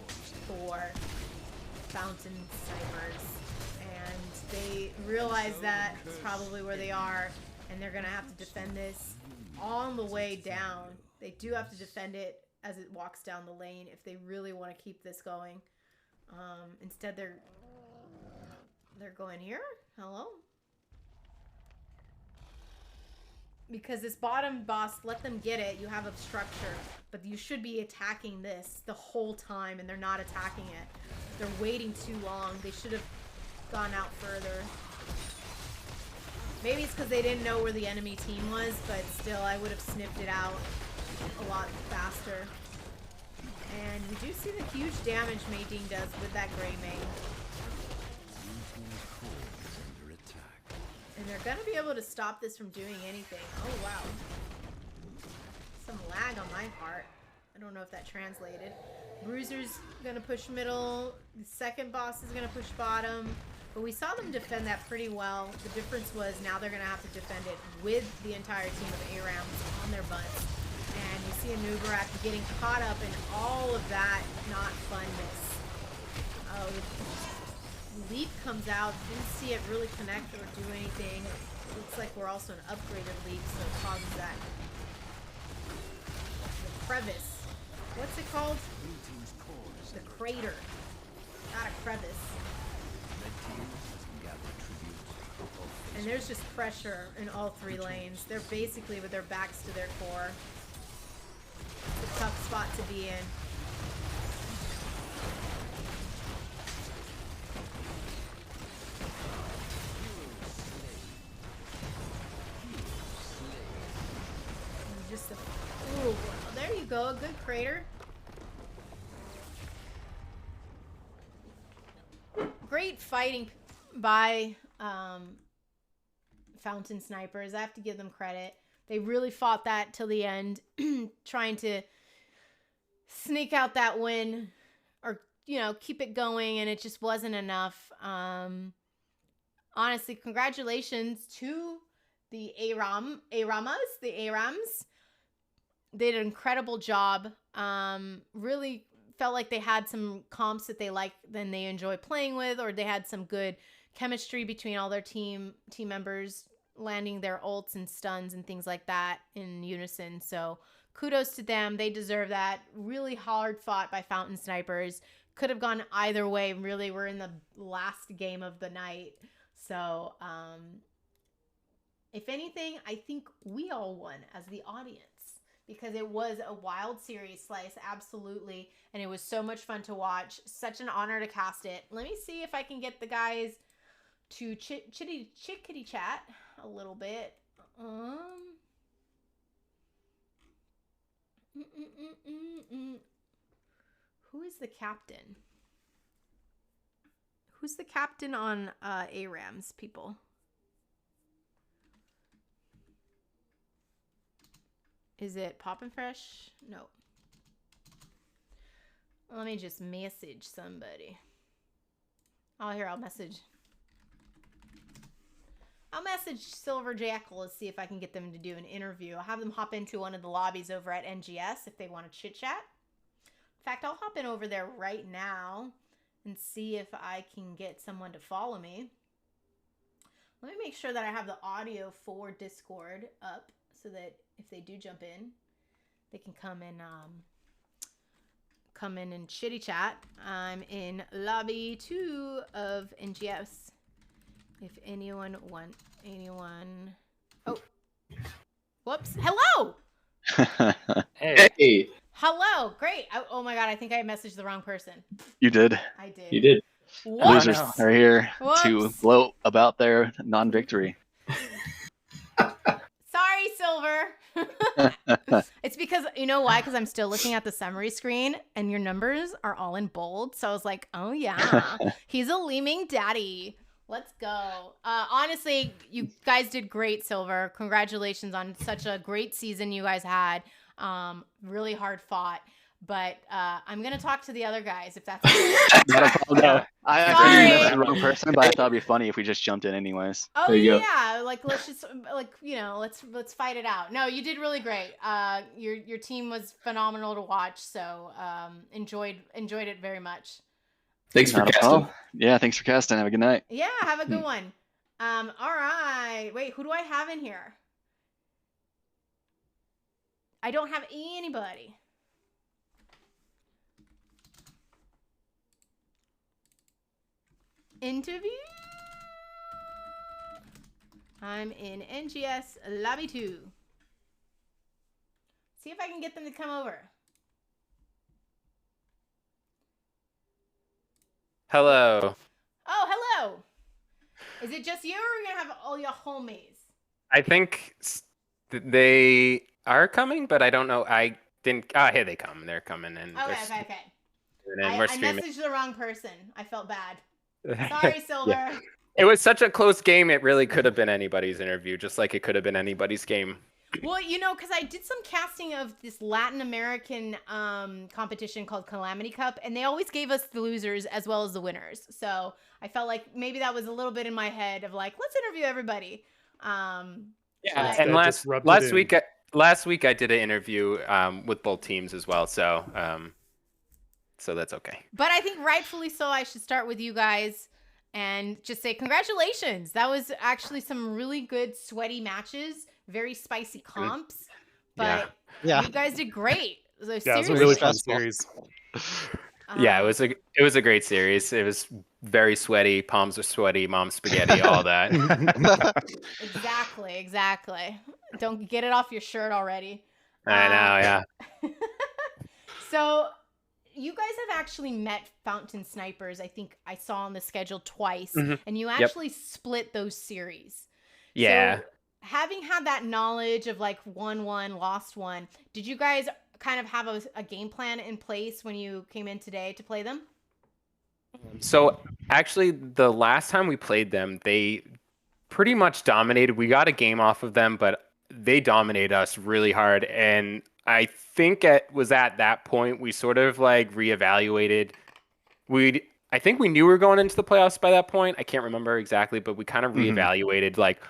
Speaker 1: for Fountain Snipers. And they realize that it's probably where they are, and they're going to have to defend this on the way down. They do have to defend it as it walks down the lane if they really want to keep this going. Instead, they're going here. Hello? Because this bottom boss, let them get it. You have a structure, but you should be attacking this the whole time, and they're not attacking it. They're waiting too long. They should have gone out further. Maybe it's because they didn't know where the enemy team was, but still, I would have sniffed it out a lot faster. And we do see the huge damage Meiding does with that Grey Mane. And they're going to be able to stop this from doing anything. Oh, wow. Some lag on my part. I don't know if that translated. Bruiser's going to push middle. The second boss is going to push bottom. But we saw them defend that pretty well. The difference was now they're going to have to defend it with the entire team of ARAMs on their butts. And you see a Nubarak getting caught up in all of that not funness. Oh, the leap comes out. Didn't see it really connect or do anything. Looks like we're also an upgraded leap, so it causes that. The crevice. What's it called? The crater. Not a crevice. And there's just pressure in all 3 lanes. They're basically with their backs to their core. It's a tough spot to be in. And just a, ooh, there you go, a good crater. Great fighting by Fountain Snipers. I have to give them credit. They really fought that till the end, trying to sneak out that win or, you know, keep it going, and it just wasn't enough. Honestly, congratulations to the ARAMs. They did an incredible job. Really felt like they had some comps that they like, then they enjoy playing with, or they had some good chemistry between all their team members, landing their ults and stuns and things like that in unison. So kudos to them. They deserve that. Really hard fought by Fountain Snipers. Could have gone either way. Really, we're in the last game of the night. So, if anything, I think we all won as the audience, because it was a wild series, Slice, absolutely. And it was so much fun to watch. Such an honor to cast it. Let me see if I can get the guys to chickity chat a little bit. Who is the captain? Who's the captain on ARAMs, people? Is it Poppin' Fresh? No. Let me just message somebody. Oh, here, I'll message Silver Jackal to see if I can get them to do an interview. I'll have them hop into one of the lobbies over at NGS if they want to chit chat. In fact, I'll hop in over there right now and see if I can get someone to follow me. Let me make sure that I have the audio for Discord up so that if they do jump in, they can come in and chitty chat. I'm in lobby 2 of NGS. If anyone. Oh, whoops! Hello.
Speaker 7: Hey,
Speaker 1: Hello. Great. Oh my god! I think I messaged the wrong person.
Speaker 7: you did.
Speaker 1: I did.
Speaker 7: You did.
Speaker 1: Whoops.
Speaker 7: Losers are here to
Speaker 1: Whoops.
Speaker 7: gloat about their non-victory.
Speaker 1: Sorry, Silver. It's because, you know why? Because I'm still looking at the summary screen and your numbers are all in bold. So I was like, oh yeah, he's a Leeming daddy. Let's go. Honestly, you guys did great, Silver. Congratulations on such a great season you guys had. Really hard fought. But I'm going to talk to the other guys if that's okay.
Speaker 7: Not a problem.
Speaker 8: Yeah.
Speaker 7: I
Speaker 1: Sorry.
Speaker 7: agree. That's the wrong person, but I thought it'd be funny if we just jumped in anyways.
Speaker 1: Oh
Speaker 8: There you go.
Speaker 1: yeah, like let's just let's fight it out. No, you did really great. Your team was phenomenal to watch, so enjoyed it very much.
Speaker 8: Thanks for
Speaker 7: Not a
Speaker 8: casting.
Speaker 7: problem. Yeah, thanks for casting. Have a good night.
Speaker 1: Yeah, have a good one. All right. Wait, who do I have in here? I don't have anybody. Interview. I'm in NGS lobby 2. See if I can get them to come over.
Speaker 9: Hello.
Speaker 1: Oh, hello. Is it just you, or are we gonna have all your homies?
Speaker 9: I think they are coming, but I don't know. I didn't. Ah, here they come. They're coming, and
Speaker 1: Okay.
Speaker 9: and we're
Speaker 1: I
Speaker 9: streaming.
Speaker 1: messaged the wrong person. I felt bad. Sorry, Silver.
Speaker 9: Yeah. It was such a close game. It really could have been anybody's interview, just like it could have been anybody's game.
Speaker 1: Well, because I did some casting of this Latin American competition called Calamity Cup, and they always gave us the losers as well as the winners. So I felt like maybe that was a little bit in my head of like, let's interview everybody.
Speaker 9: Yeah,
Speaker 1: But-
Speaker 9: and
Speaker 8: That just rubbed it
Speaker 9: last
Speaker 8: in.
Speaker 9: week last week I did an interview with both teams as well. So so that's okay.
Speaker 1: But I think rightfully so, I should start with you guys and just say congratulations. That was actually some really good sweaty matches, very spicy comps. But
Speaker 7: Yeah.
Speaker 1: you guys did great. So
Speaker 8: Yeah, it was a
Speaker 1: seriously.
Speaker 8: really fun
Speaker 7: stressful.
Speaker 8: series.
Speaker 9: Yeah, it was a great series. It was very sweaty. Palms are sweaty. Mom's spaghetti. All that.
Speaker 1: Exactly. Don't get it off your shirt already.
Speaker 9: I know. Yeah.
Speaker 1: So you guys have actually met Fountain Snipers. I think I saw on the schedule twice,
Speaker 9: Mhm.
Speaker 1: and you actually split those series.
Speaker 9: Yeah.
Speaker 1: So, having had that knowledge of like won one, lost one, did you guys kind of have a game plan in place when you came in today to play them?
Speaker 9: So actually, the last time we played them, they pretty much dominated. We got a game off of them, but they dominated us really hard. And I think it was at that point we sort of like reevaluated. I think we knew we were going into the playoffs by that point. I can't remember exactly, but we kind of reevaluated like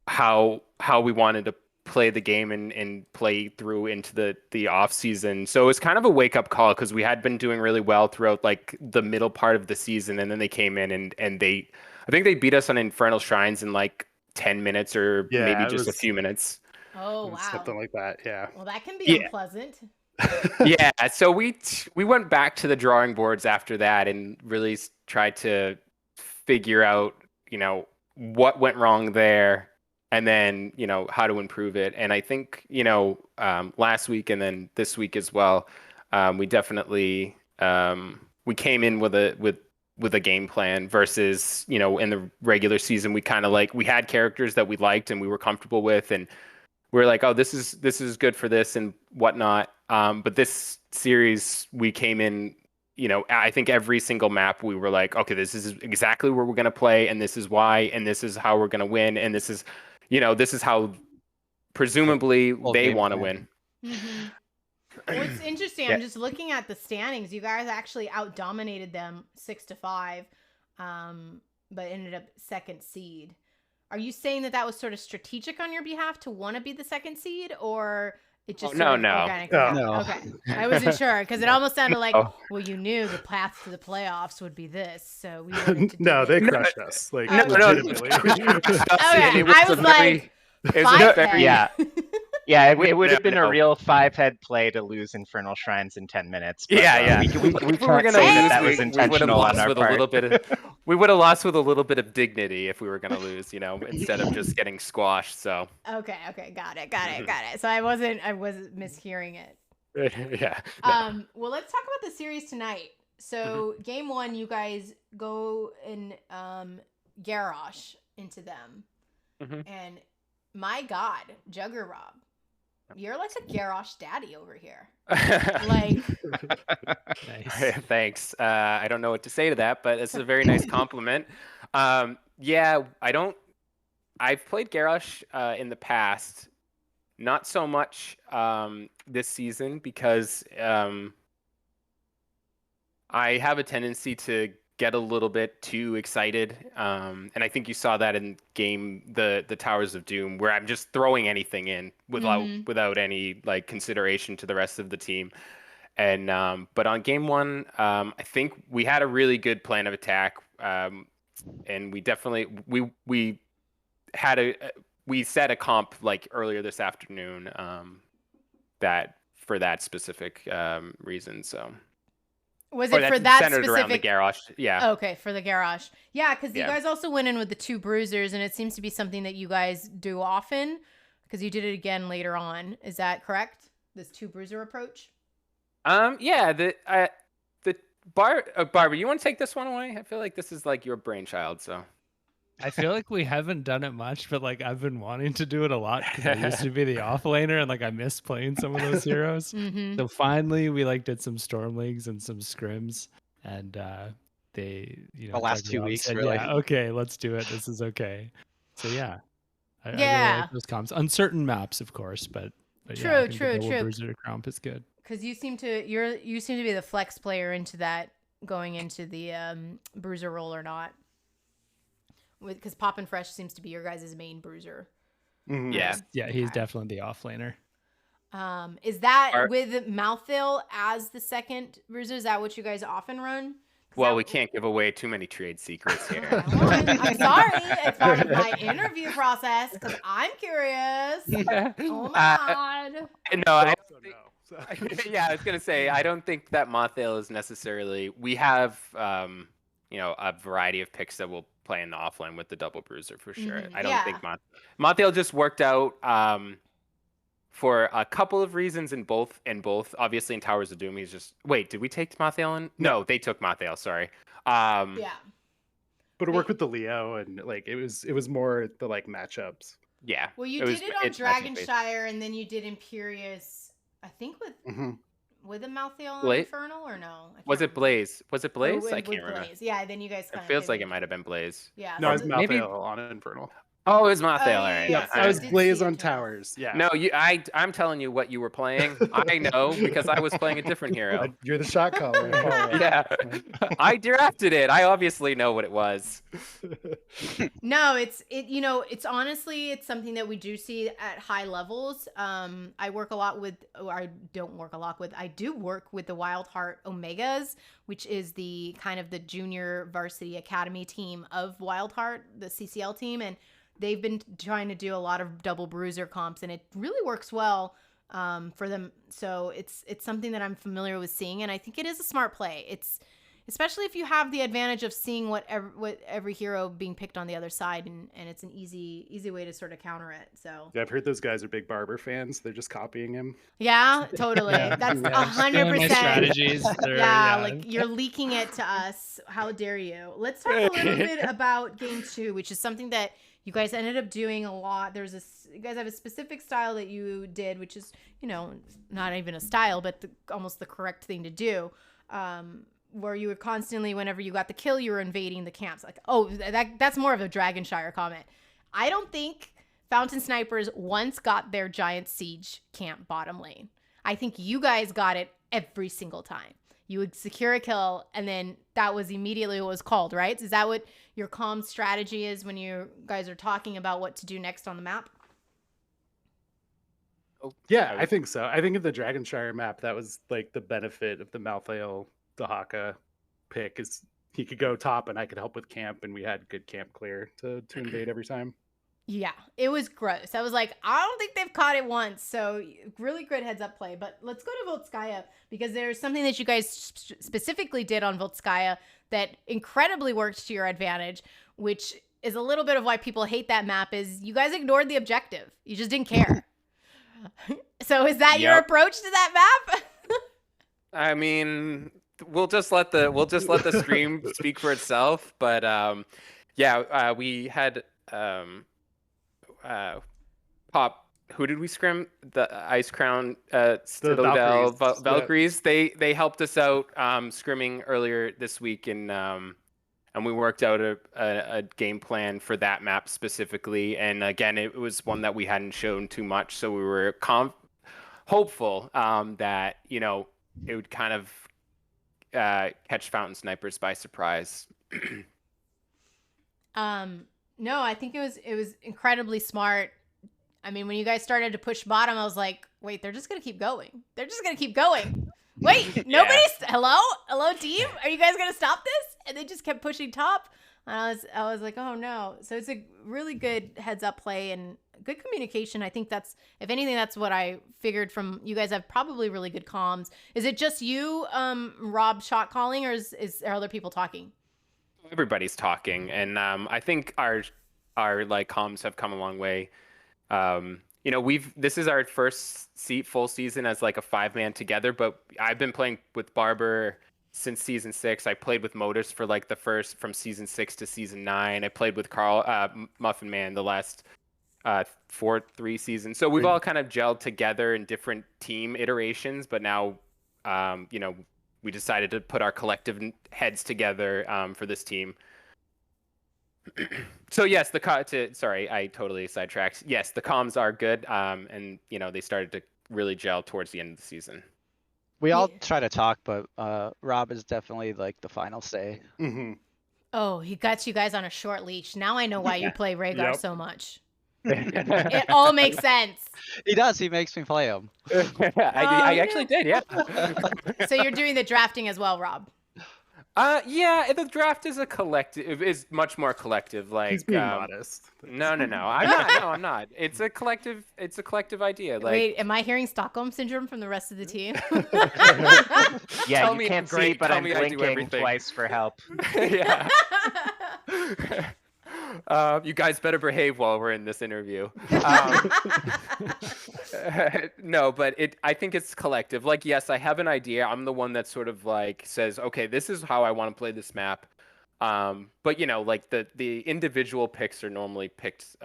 Speaker 9: how we wanted to play the game and play through into the off season. So it was kind of a wake up call because we had been doing really well throughout like the middle part of the season, and then they came in and I think they beat us on Infernal Shrines in like 10 minutes or maybe just a few minutes.
Speaker 1: Oh wow.
Speaker 8: Something like that. Yeah.
Speaker 1: Well, that can be unpleasant.
Speaker 9: Yeah, so we went back to the drawing boards after that and really tried to figure out, what went wrong there, and then, how to improve it. And I think, last week and then this week as well, we definitely we came in with a game plan versus, in the regular season we kind of we had characters that we liked and we were comfortable with, and we were like, oh, this is good for this and whatnot. But this series we came in, I think every single map we were like, okay, this is exactly where we're going to play, and this is why, and this is how we're going to win, and this is how presumably they want to win.
Speaker 1: Mm-hmm. Well, it's interesting. I'm just looking at the standings. You guys actually out-dominated them 6-5, but ended up second seed. Are you saying that was sort of strategic on your behalf to want to be the second seed, or it just
Speaker 9: no.
Speaker 1: organically happened?
Speaker 8: No.
Speaker 1: Okay, I wasn't sure because it almost sounded like, well, you knew the path to the playoffs would be this, so we wanted to do
Speaker 8: they
Speaker 1: it.
Speaker 8: crushed us. Like
Speaker 1: No.
Speaker 8: legitimately.
Speaker 1: Okay, I was like,
Speaker 10: Yeah. Yeah, it would have been
Speaker 9: No.
Speaker 10: a real 5-head play to lose Infernal Shrines in 10 minutes. But,
Speaker 9: Yeah.
Speaker 10: We
Speaker 9: If we
Speaker 10: can't
Speaker 9: were gonna
Speaker 10: say
Speaker 9: lose,
Speaker 10: that was
Speaker 9: we would have
Speaker 10: intentional on
Speaker 9: lost
Speaker 10: our
Speaker 9: with
Speaker 10: part.
Speaker 9: a little bit of. We would have lost with a little bit of dignity if we were gonna lose, instead of just getting squashed. So.
Speaker 1: Okay, got it. So I wasn't mishearing it.
Speaker 9: Yeah.
Speaker 1: Well, let's talk about the series tonight. So game 1, you guys go and Garrosh into them, and my God, Jugger Rob, you're like a Garrosh daddy over here. Like,
Speaker 8: Nice.
Speaker 9: Thanks. I don't know what to say to that, but it's a very nice compliment. Yeah, I've played Garrosh in the past, not so much this season because I have a tendency to get a little bit too excited, and I think you saw that in the Towers of Doom, where I'm just throwing anything in without any consideration to the rest of the team. And but on game 1, I think we had a really good plan of attack, and we definitely we set a comp earlier this afternoon that for that specific reason. So.
Speaker 1: Was it for that
Speaker 9: centered
Speaker 1: specific?
Speaker 9: Around the Garrosh? Yeah.
Speaker 1: Okay, for the Garrosh. Yeah, because you guys also went in with the 2 bruisers, and it seems to be something that you guys do often, because you did it again later on. Is that correct? This 2 bruiser approach?
Speaker 9: Yeah. The Barbara, you want to take this one away? I feel like this is your brainchild. So.
Speaker 11: I feel like we haven't done it much, but I've been wanting to do it a lot because I used to be the offlaner and I miss playing some of those heroes. So finally we did some Storm Leagues and some scrims, and they
Speaker 10: the last 2 weeks
Speaker 11: said,
Speaker 10: really.
Speaker 11: yeah, okay, let's do it. This is okay. So yeah. I really like those comps on certain maps, of course, but yeah, I think the double bruiser comp is good.
Speaker 1: Because you seem to be the flex player into that, going into the bruiser role or not. Because Poppin' Fresh seems to be your guys' main bruiser.
Speaker 8: Mm-hmm.
Speaker 11: Yeah, he's definitely the offlaner.
Speaker 1: Is that with Malthael as the second bruiser? Is that what you guys often run?
Speaker 9: Well, we can't give away too many trade secrets here.
Speaker 1: I'm sorry. It's part of my interview process because I'm curious. Oh my God.
Speaker 9: No, yeah, I was gonna say I don't think that Malthael is necessarily. We have a variety of picks that will play in the offline with the double bruiser for sure. I don't think Malthael just worked out for a couple of reasons in both. Obviously in Towers of Doom, he's just did we take Malthael in? No, they took Malthael, sorry.
Speaker 1: Yeah.
Speaker 8: But it worked with the Leo, and it was more the
Speaker 9: matchups. Yeah.
Speaker 1: Well, you did it on Dragonshire, and then you did Imperious, I think with a Malthael on Infernal, or no?
Speaker 9: Was it Blaze? I can't remember.
Speaker 1: Blaze. Yeah, then you guys
Speaker 9: It feels like it might have been Blaze.
Speaker 1: Yeah.
Speaker 8: No, it's Malthael on Infernal.
Speaker 9: Oh, it was Mathael. All right.
Speaker 8: Yep,
Speaker 1: yeah,
Speaker 8: I was
Speaker 1: did
Speaker 8: Blaze
Speaker 1: see
Speaker 8: on
Speaker 1: it.
Speaker 8: Towers. Yeah.
Speaker 9: No, I'm telling you what you were playing. I know because I was playing a different hero.
Speaker 8: You're the shot caller. I follow.
Speaker 9: Yeah, I drafted it. I obviously know what it was.
Speaker 1: No, it's honestly, it's something that we do see at high levels. I work a lot with, or I don't work a lot with, I do work with the Wild Heart Omegas, which is the kind of the junior varsity academy team of Wild Heart, the CCL team. And they've been trying to do a lot of double bruiser comps, and it really works well for them. So it's something that I'm familiar with seeing, and I think it is a smart play. It's especially if you have the advantage of seeing what every hero being picked on the other side, and it's an easy way to sort of counter it. So
Speaker 8: Yeah, I've heard those guys are big Barber fans. They're just copying him.
Speaker 1: yeah, totally.
Speaker 11: Yeah.
Speaker 1: That's
Speaker 11: Yeah. Stealing my
Speaker 1: 100%.
Speaker 11: strategies. They're-
Speaker 1: Yeah, like you're leaking it to us. How dare you? Let's talk a little bit about game 2, which is something that you guys ended up doing a lot. You guys have a specific style that you did, which is, not even a style, but almost the correct thing to do. Where you would constantly, whenever you got the kill, you were invading the camps. Like, oh, that's more of a Dragonshire comment. I don't think Fountain Snipers once got their giant siege camp bottom lane. I think you guys got it every single time. You would secure a kill, and then that was immediately what was called, right? Is that what your comm strategy is when you guys are talking about what to do next on the map?
Speaker 8: Yeah, I think so. I think in the Dragonshire map, that was like the benefit of the Malthael Dahaka pick, is he could go top and I could help with camp, and we had good camp clear to invade every time.
Speaker 1: Yeah, it was gross. I was like, I don't think they've caught it once. So really good heads up play. But let's go to Voltskaya, because there's something that you guys specifically did on Voltskaya that incredibly worked to your advantage, which is a little bit of why people hate that map, is you guys ignored the objective. You just didn't care. So is that your approach to that map?
Speaker 9: I mean, we'll just let the stream speak for itself. But we had Pop. Who did we scrim? The Ice Crown, Citadel, Valkyries. They helped us out scrimming earlier this week, and we worked out a game plan for that map specifically. And again, it was one that we hadn't shown too much, so we were hopeful that it would kind of catch Fountain Snipers by surprise.
Speaker 1: No, I think it was incredibly smart. I mean, when you guys started to push bottom, I was like, wait, they're just gonna keep going. They're just gonna keep going. Wait, nobody's hello team, are you guys gonna stop this? And they just kept pushing top. And I was like, oh no. So it's a really good heads up play and good communication. I think that's, if anything, that's what I figured from you guys. Have probably really good comms. Is it just you, Rob, shot calling, or is there other people talking?
Speaker 9: Everybody's talking, and I think our like comms have come a long way. This is our first full season as like a 5-man together, but I've been playing with Barber since season 6. I played with Modus for like the first, from season 6 to season 9. I played with Carl Muffin Man the last 3 seasons. So we've all kind of gelled together in different team iterations, but now we decided to put our collective heads together for this team. So yes, sorry, I totally sidetracked. Yes, the comms are good, and they started to really gel towards the end of the season.
Speaker 10: We all try to talk, but Rob is definitely like the final say.
Speaker 8: Mm-hmm.
Speaker 1: Oh, he got you guys on a short leash. Now I know why you play Rhaegar so much.
Speaker 10: It
Speaker 1: It all makes sense.
Speaker 10: He does. He makes me play him.
Speaker 9: I actually did, yeah.
Speaker 1: So you're doing the drafting as well, Rob?
Speaker 9: Yeah, the draft is is much more collective. Like,
Speaker 8: he's being modest.
Speaker 9: No, I'm not. No, I'm not. It's a collective idea. Like,
Speaker 1: wait, am I hearing Stockholm syndrome from the rest of the team?
Speaker 10: Yeah,
Speaker 9: Tell
Speaker 10: you
Speaker 9: me
Speaker 10: can't
Speaker 9: I'm great,
Speaker 10: see, but
Speaker 9: tell
Speaker 10: I'm
Speaker 9: me I do
Speaker 10: blinking
Speaker 9: everything.
Speaker 10: twice for help.
Speaker 9: Yeah. You guys better behave while we're in this interview. No, but I think it's collective. Like, yes, I have an idea. I'm the one that sort of like says, okay, this is how I want to play this map. But like the individual picks are normally picked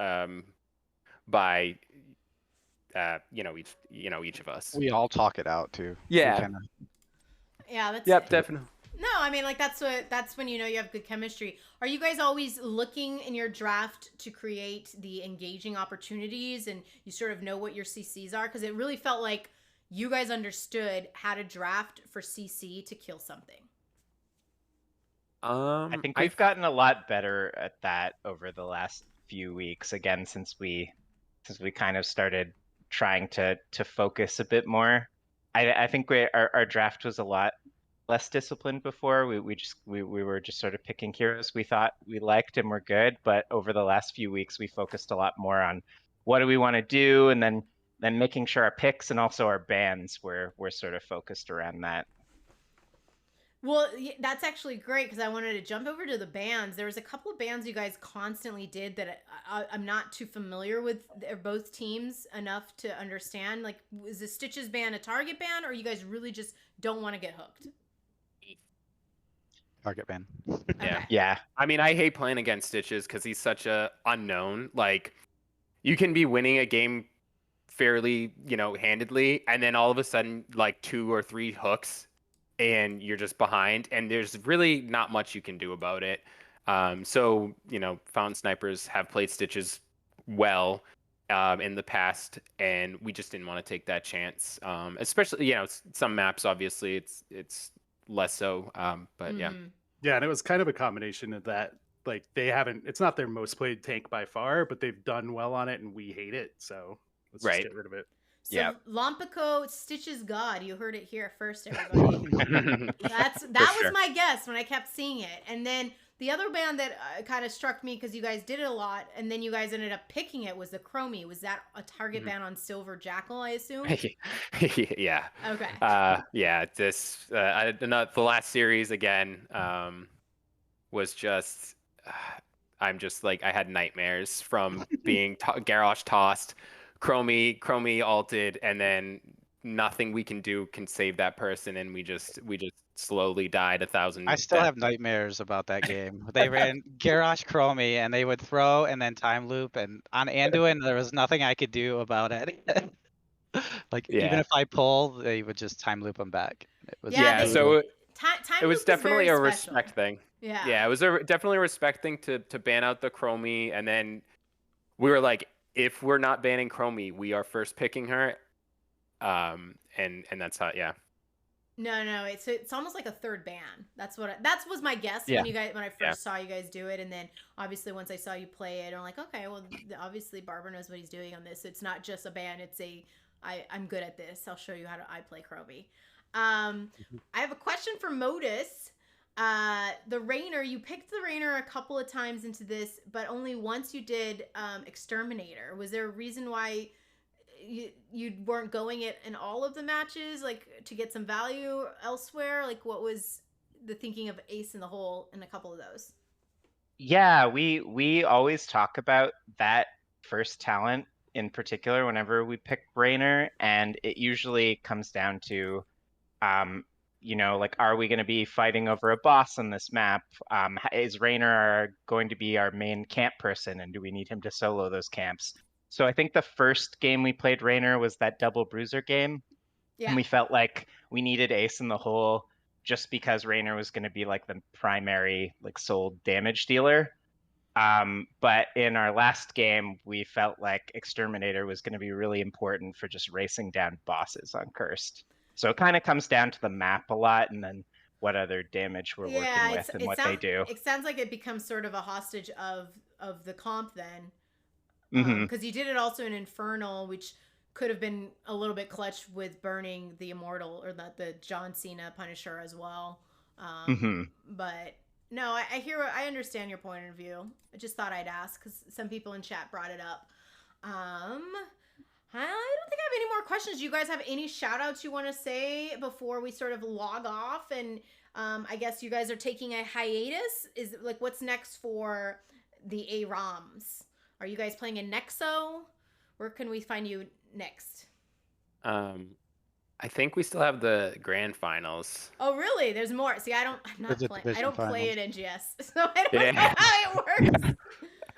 Speaker 9: by each of us.
Speaker 10: We all talk it out too.
Speaker 9: Yeah.
Speaker 1: Yeah, that's
Speaker 9: Yep, definitely.
Speaker 1: No, I mean, like, that's when you know you have good chemistry. Are you guys always looking in your draft to create the engaging opportunities, and you sort of know what your CCs are? Because it really felt like you guys understood how to draft for CC to kill something.
Speaker 12: I think we've gotten a lot better at that over the last few weeks. Again, since we kind of started trying to focus a bit more. I think our draft was a lot less disciplined before. We were just sort of picking heroes we thought we liked and were good. But over the last few weeks, we focused a lot more on what do we want to do, and then making sure our picks and also our bans were sort of focused around that.
Speaker 1: Well, that's actually great, because I wanted to jump over to the bans. There was a couple of bans you guys constantly did that I'm not too familiar with. They're both teams enough to understand. Like, is the Stitches ban a target ban, or you guys really just don't want to get hooked?
Speaker 10: Target ban.
Speaker 9: Yeah.
Speaker 12: Yeah.
Speaker 9: I mean, I hate playing against Stitches because he's such a unknown. Like, you can be winning a game fairly, handedly, and then all of a sudden, like 2 or 3 hooks, and you're just behind, and there's really not much you can do about it. So, Fountain Snipers have played Stitches well in the past, and we just didn't want to take that chance. Especially, some maps, obviously, it's less so. But yeah.
Speaker 8: Yeah, and it was kind of a combination of that. Like, it's not their most played tank by far, but they've done well on it, and we hate it. So let's just get rid of it.
Speaker 1: So Lompico, Stitches God. You heard it here first, everybody. that was my guess when I kept seeing it. And then the other band that kind of struck me, because you guys did it a lot, and then you guys ended up picking it, was the Chromie. Was that a target ban on Silver Jackal, I assume?
Speaker 9: Yeah.
Speaker 1: Okay.
Speaker 9: Yeah. The last series again was just. I'm just like, I had nightmares from being Garrosh tossed. Chromie ulted, and then nothing we can do can save that person, and we just slowly died 1,000.
Speaker 10: I still have nightmares about that game. They ran Garrosh Chromie, and they would throw and then time loop, and on Anduin there was nothing I could do about it. Even if I pull, they would just time loop them back. It was
Speaker 9: so
Speaker 1: time
Speaker 9: it was definitely a
Speaker 1: very
Speaker 9: respect thing.
Speaker 1: Yeah,
Speaker 9: it was definitely a respect thing to ban out the Chromie, and then we were like, if we're not banning Chromie, we are first picking her. And that's how, yeah.
Speaker 1: No, it's almost like a third ban. That was my guess when I first saw you guys do it, and then obviously once I saw you play it, I'm like, okay, well, obviously Barber knows what he's doing on this. It's not just a ban. It's I'm good at this. I'll show you how I play Chromie. I have a question for Modus. The Rainer, you picked the Rainer a couple of times into this, but only once you did Exterminator. Was there a reason why you weren't going it in all of the matches, like to get some value elsewhere? Like, what was the thinking of Ace in the hole in a couple of those?
Speaker 12: Yeah, we always talk about that first talent in particular whenever we pick Rainer, and it usually comes down to like, are we going to be fighting over a boss on this map? Is Rainer going to be our main camp person, and do we need him to solo those camps? So I think the first game we played Rainer was that double bruiser game. Yeah. And we felt like we needed Ace in the hole just because Rainer was going to be like the primary sole damage dealer. But in our last game, we felt like Exterminator was going to be really important for just racing down bosses on Cursed. So it kind of comes down to the map a lot, and then what other damage we're working with and what they do.
Speaker 1: It sounds like it becomes sort of a hostage of the comp then. Because you did it also in Infernal, which could have been a little bit clutch with burning the Immortal, or the John Cena Punisher as well. But no, I understand your point of view. I just thought I'd ask because some people in chat brought it up. I don't think I have any more questions. You guys have any shout outs you want to say before we sort of log off? And I guess you guys are taking a hiatus. Is what's next for the AROMs? Are you guys playing in Nexo? Where can we find you next?
Speaker 9: I think we still have the grand finals.
Speaker 1: Oh, really? There's more. See, I don't play at NGS, so I don't know how it works.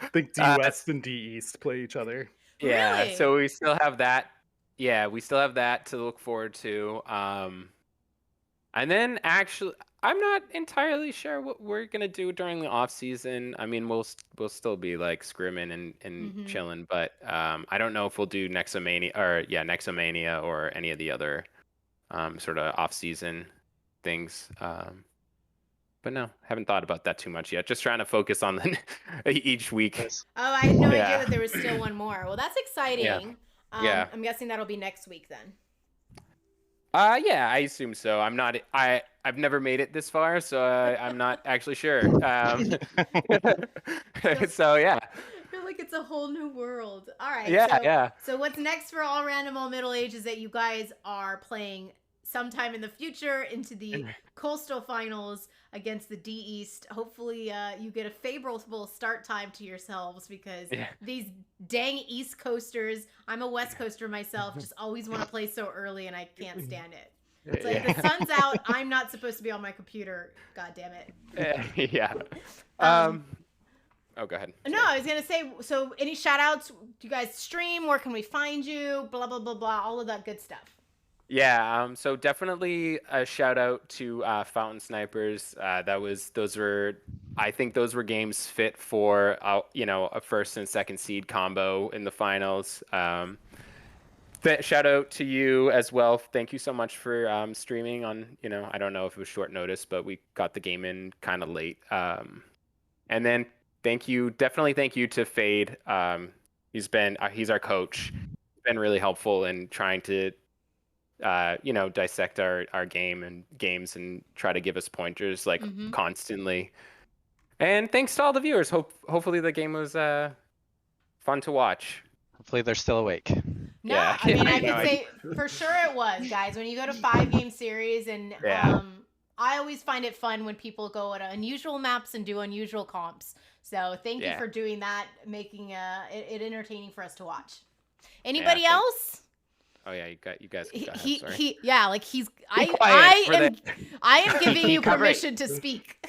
Speaker 8: I think D West and D East play each other.
Speaker 9: Yeah,
Speaker 1: really?
Speaker 9: So we still have that. Yeah, we still have that to look forward to. And then actually, I'm not entirely sure what we're gonna do during the off season. I mean, we'll still be like scrimming and chilling, but I don't know if we'll do Nexomania or any of the other sort of off season things. But no, haven't thought about that too much yet. Just trying to focus on each week.
Speaker 1: Oh, I had no idea that there was still one more. Well, that's exciting.
Speaker 9: Yeah.
Speaker 1: I'm guessing that'll be next week then.
Speaker 9: Yeah, I assume so. I've never made it this far, so I'm not actually sure. So yeah.
Speaker 1: I feel like it's a whole new world. All right.
Speaker 9: Yeah.
Speaker 1: So what's next for All Random All Middle Age is that you guys are playing sometime in the future into the Coastal Finals against the D East. Hopefully you get a favorable start time to yourselves because these dang East Coasters, I'm a West Coaster myself, just always want to play so early and I can't stand it. It's like the sun's out, I'm not supposed to be on my computer. God damn it.
Speaker 9: Yeah. Oh, go ahead.
Speaker 1: No, I was gonna say, so any shout outs? Do you guys stream? Where can we find you? Blah blah blah blah, all of that good stuff.
Speaker 9: Yeah, so definitely a shout out to Fountain Snipers. I think those were games fit for a first and second seed combo in the finals. Shout out to you as well. Thank you so much for streaming on. I don't know if it was short notice, but we got the game in kind of late. And then definitely thank you to Fade. He's our coach. He's been really helpful in trying to dissect our games and try to give us pointers constantly. And thanks to all the viewers. Hopefully the game was fun to watch.
Speaker 10: Hopefully they're still awake.
Speaker 1: No, yeah. I mean I can say for sure it was, guys. When you go to 5-game series and I always find it fun when people go at unusual maps and do unusual comps. So thank you for doing that, making it entertaining for us to watch. Anybody else?
Speaker 9: Oh yeah, you guys.
Speaker 1: I am giving you permission to speak.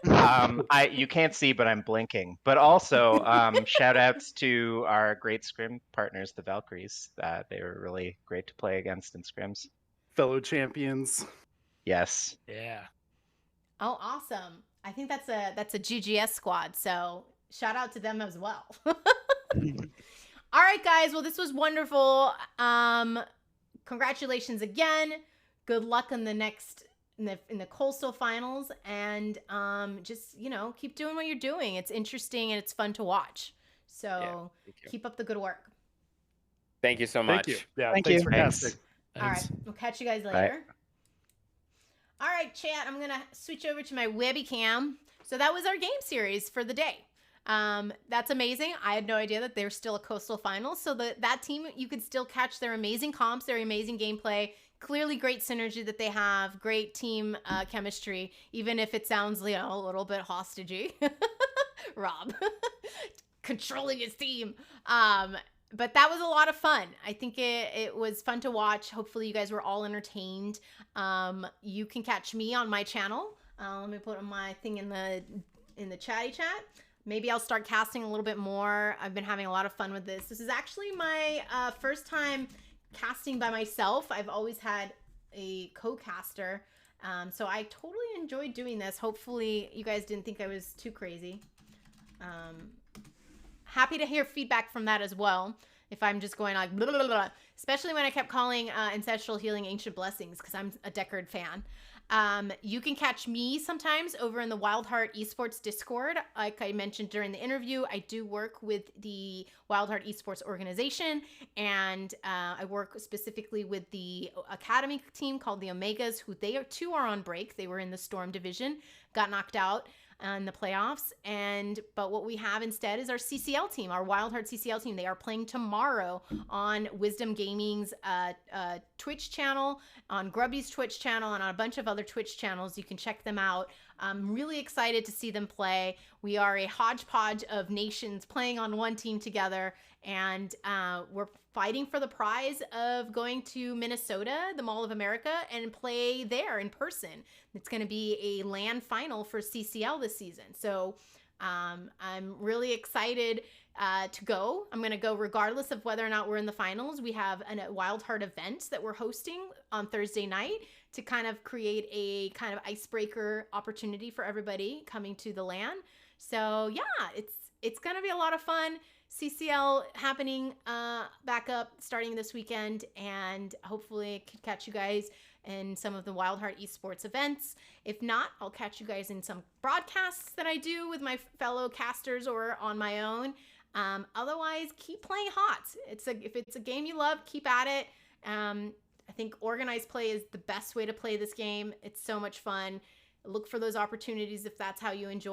Speaker 12: You can't see, but I'm blinking. But also, shout outs to our great scrim partners, the Valkyries. They were really great to play against in scrims.
Speaker 8: Fellow champions.
Speaker 12: Yes.
Speaker 11: Yeah.
Speaker 1: Oh, awesome! I think that's a GGS squad. So shout out to them as well. All right, guys. Well, this was wonderful. Congratulations again. Good luck in the Coastal Finals, and just keep doing what you're doing. It's interesting and it's fun to watch. So keep up the good work.
Speaker 9: Thank you so much.
Speaker 8: Thank you. Yeah,
Speaker 10: thanks
Speaker 8: thanks
Speaker 10: for
Speaker 8: casting.
Speaker 1: All right, we'll catch you guys later. All right, chat. I'm gonna switch over to my webby cam. So that was our game series for the day. That's amazing. I had no idea that they were still a Coastal Finals. So that team, you could still catch their amazing comps, their amazing gameplay. Clearly great synergy that they have, great team chemistry, even if it sounds a little bit hostagey. Rob controlling his team. But that was a lot of fun. I think it was fun to watch. Hopefully you guys were all entertained. You can catch me on my channel. Let me put my thing in the chatty chat. Maybe I'll start casting a little bit more. I've been having a lot of fun with this. This is actually my first time casting by myself. I've always had a co-caster. So I totally enjoyed doing this. Hopefully you guys didn't think I was too crazy. Happy to hear feedback from that as well. If I'm just going like blah, blah, blah, especially when I kept calling Ancestral Healing Ancient Blessings because I'm a Deckard fan. You can catch me sometimes over in the Wildheart Esports Discord. Like I mentioned during the interview, I do work with the Wildheart Esports organization, and I work specifically with the academy team called the Omegas, who too are on break. They were in the Storm division, got knocked out in the playoffs, but what we have instead is our CCL team, our Wildheart CCL team. They are playing tomorrow on Wisdom Gaming's Twitch channel, on Grubby's Twitch channel, and on a bunch of other Twitch channels. You can check them out. I'm really excited to see them play. We are a hodgepodge of nations playing on one team together, and we're fighting for the prize of going to Minnesota, the Mall of America, and play there in person. It's going to be a LAN final for CCL this season. So I'm really excited to go. I'm going to go regardless of whether or not we're in the finals. We have a Wildheart event that we're hosting on Thursday night to kind of create a kind of icebreaker opportunity for everybody coming to the LAN. So yeah, it's gonna be a lot of fun. CCL happening back up starting this weekend, and hopefully it could catch you guys in some of the Wild Heart Esports events. If not, I'll catch you guys in some broadcasts that I do with my fellow casters or on my own. Otherwise, keep playing hot. If it's a game you love, keep at it. I think organized play is the best way to play this game. It's so much fun. Look for those opportunities if that's how you enjoy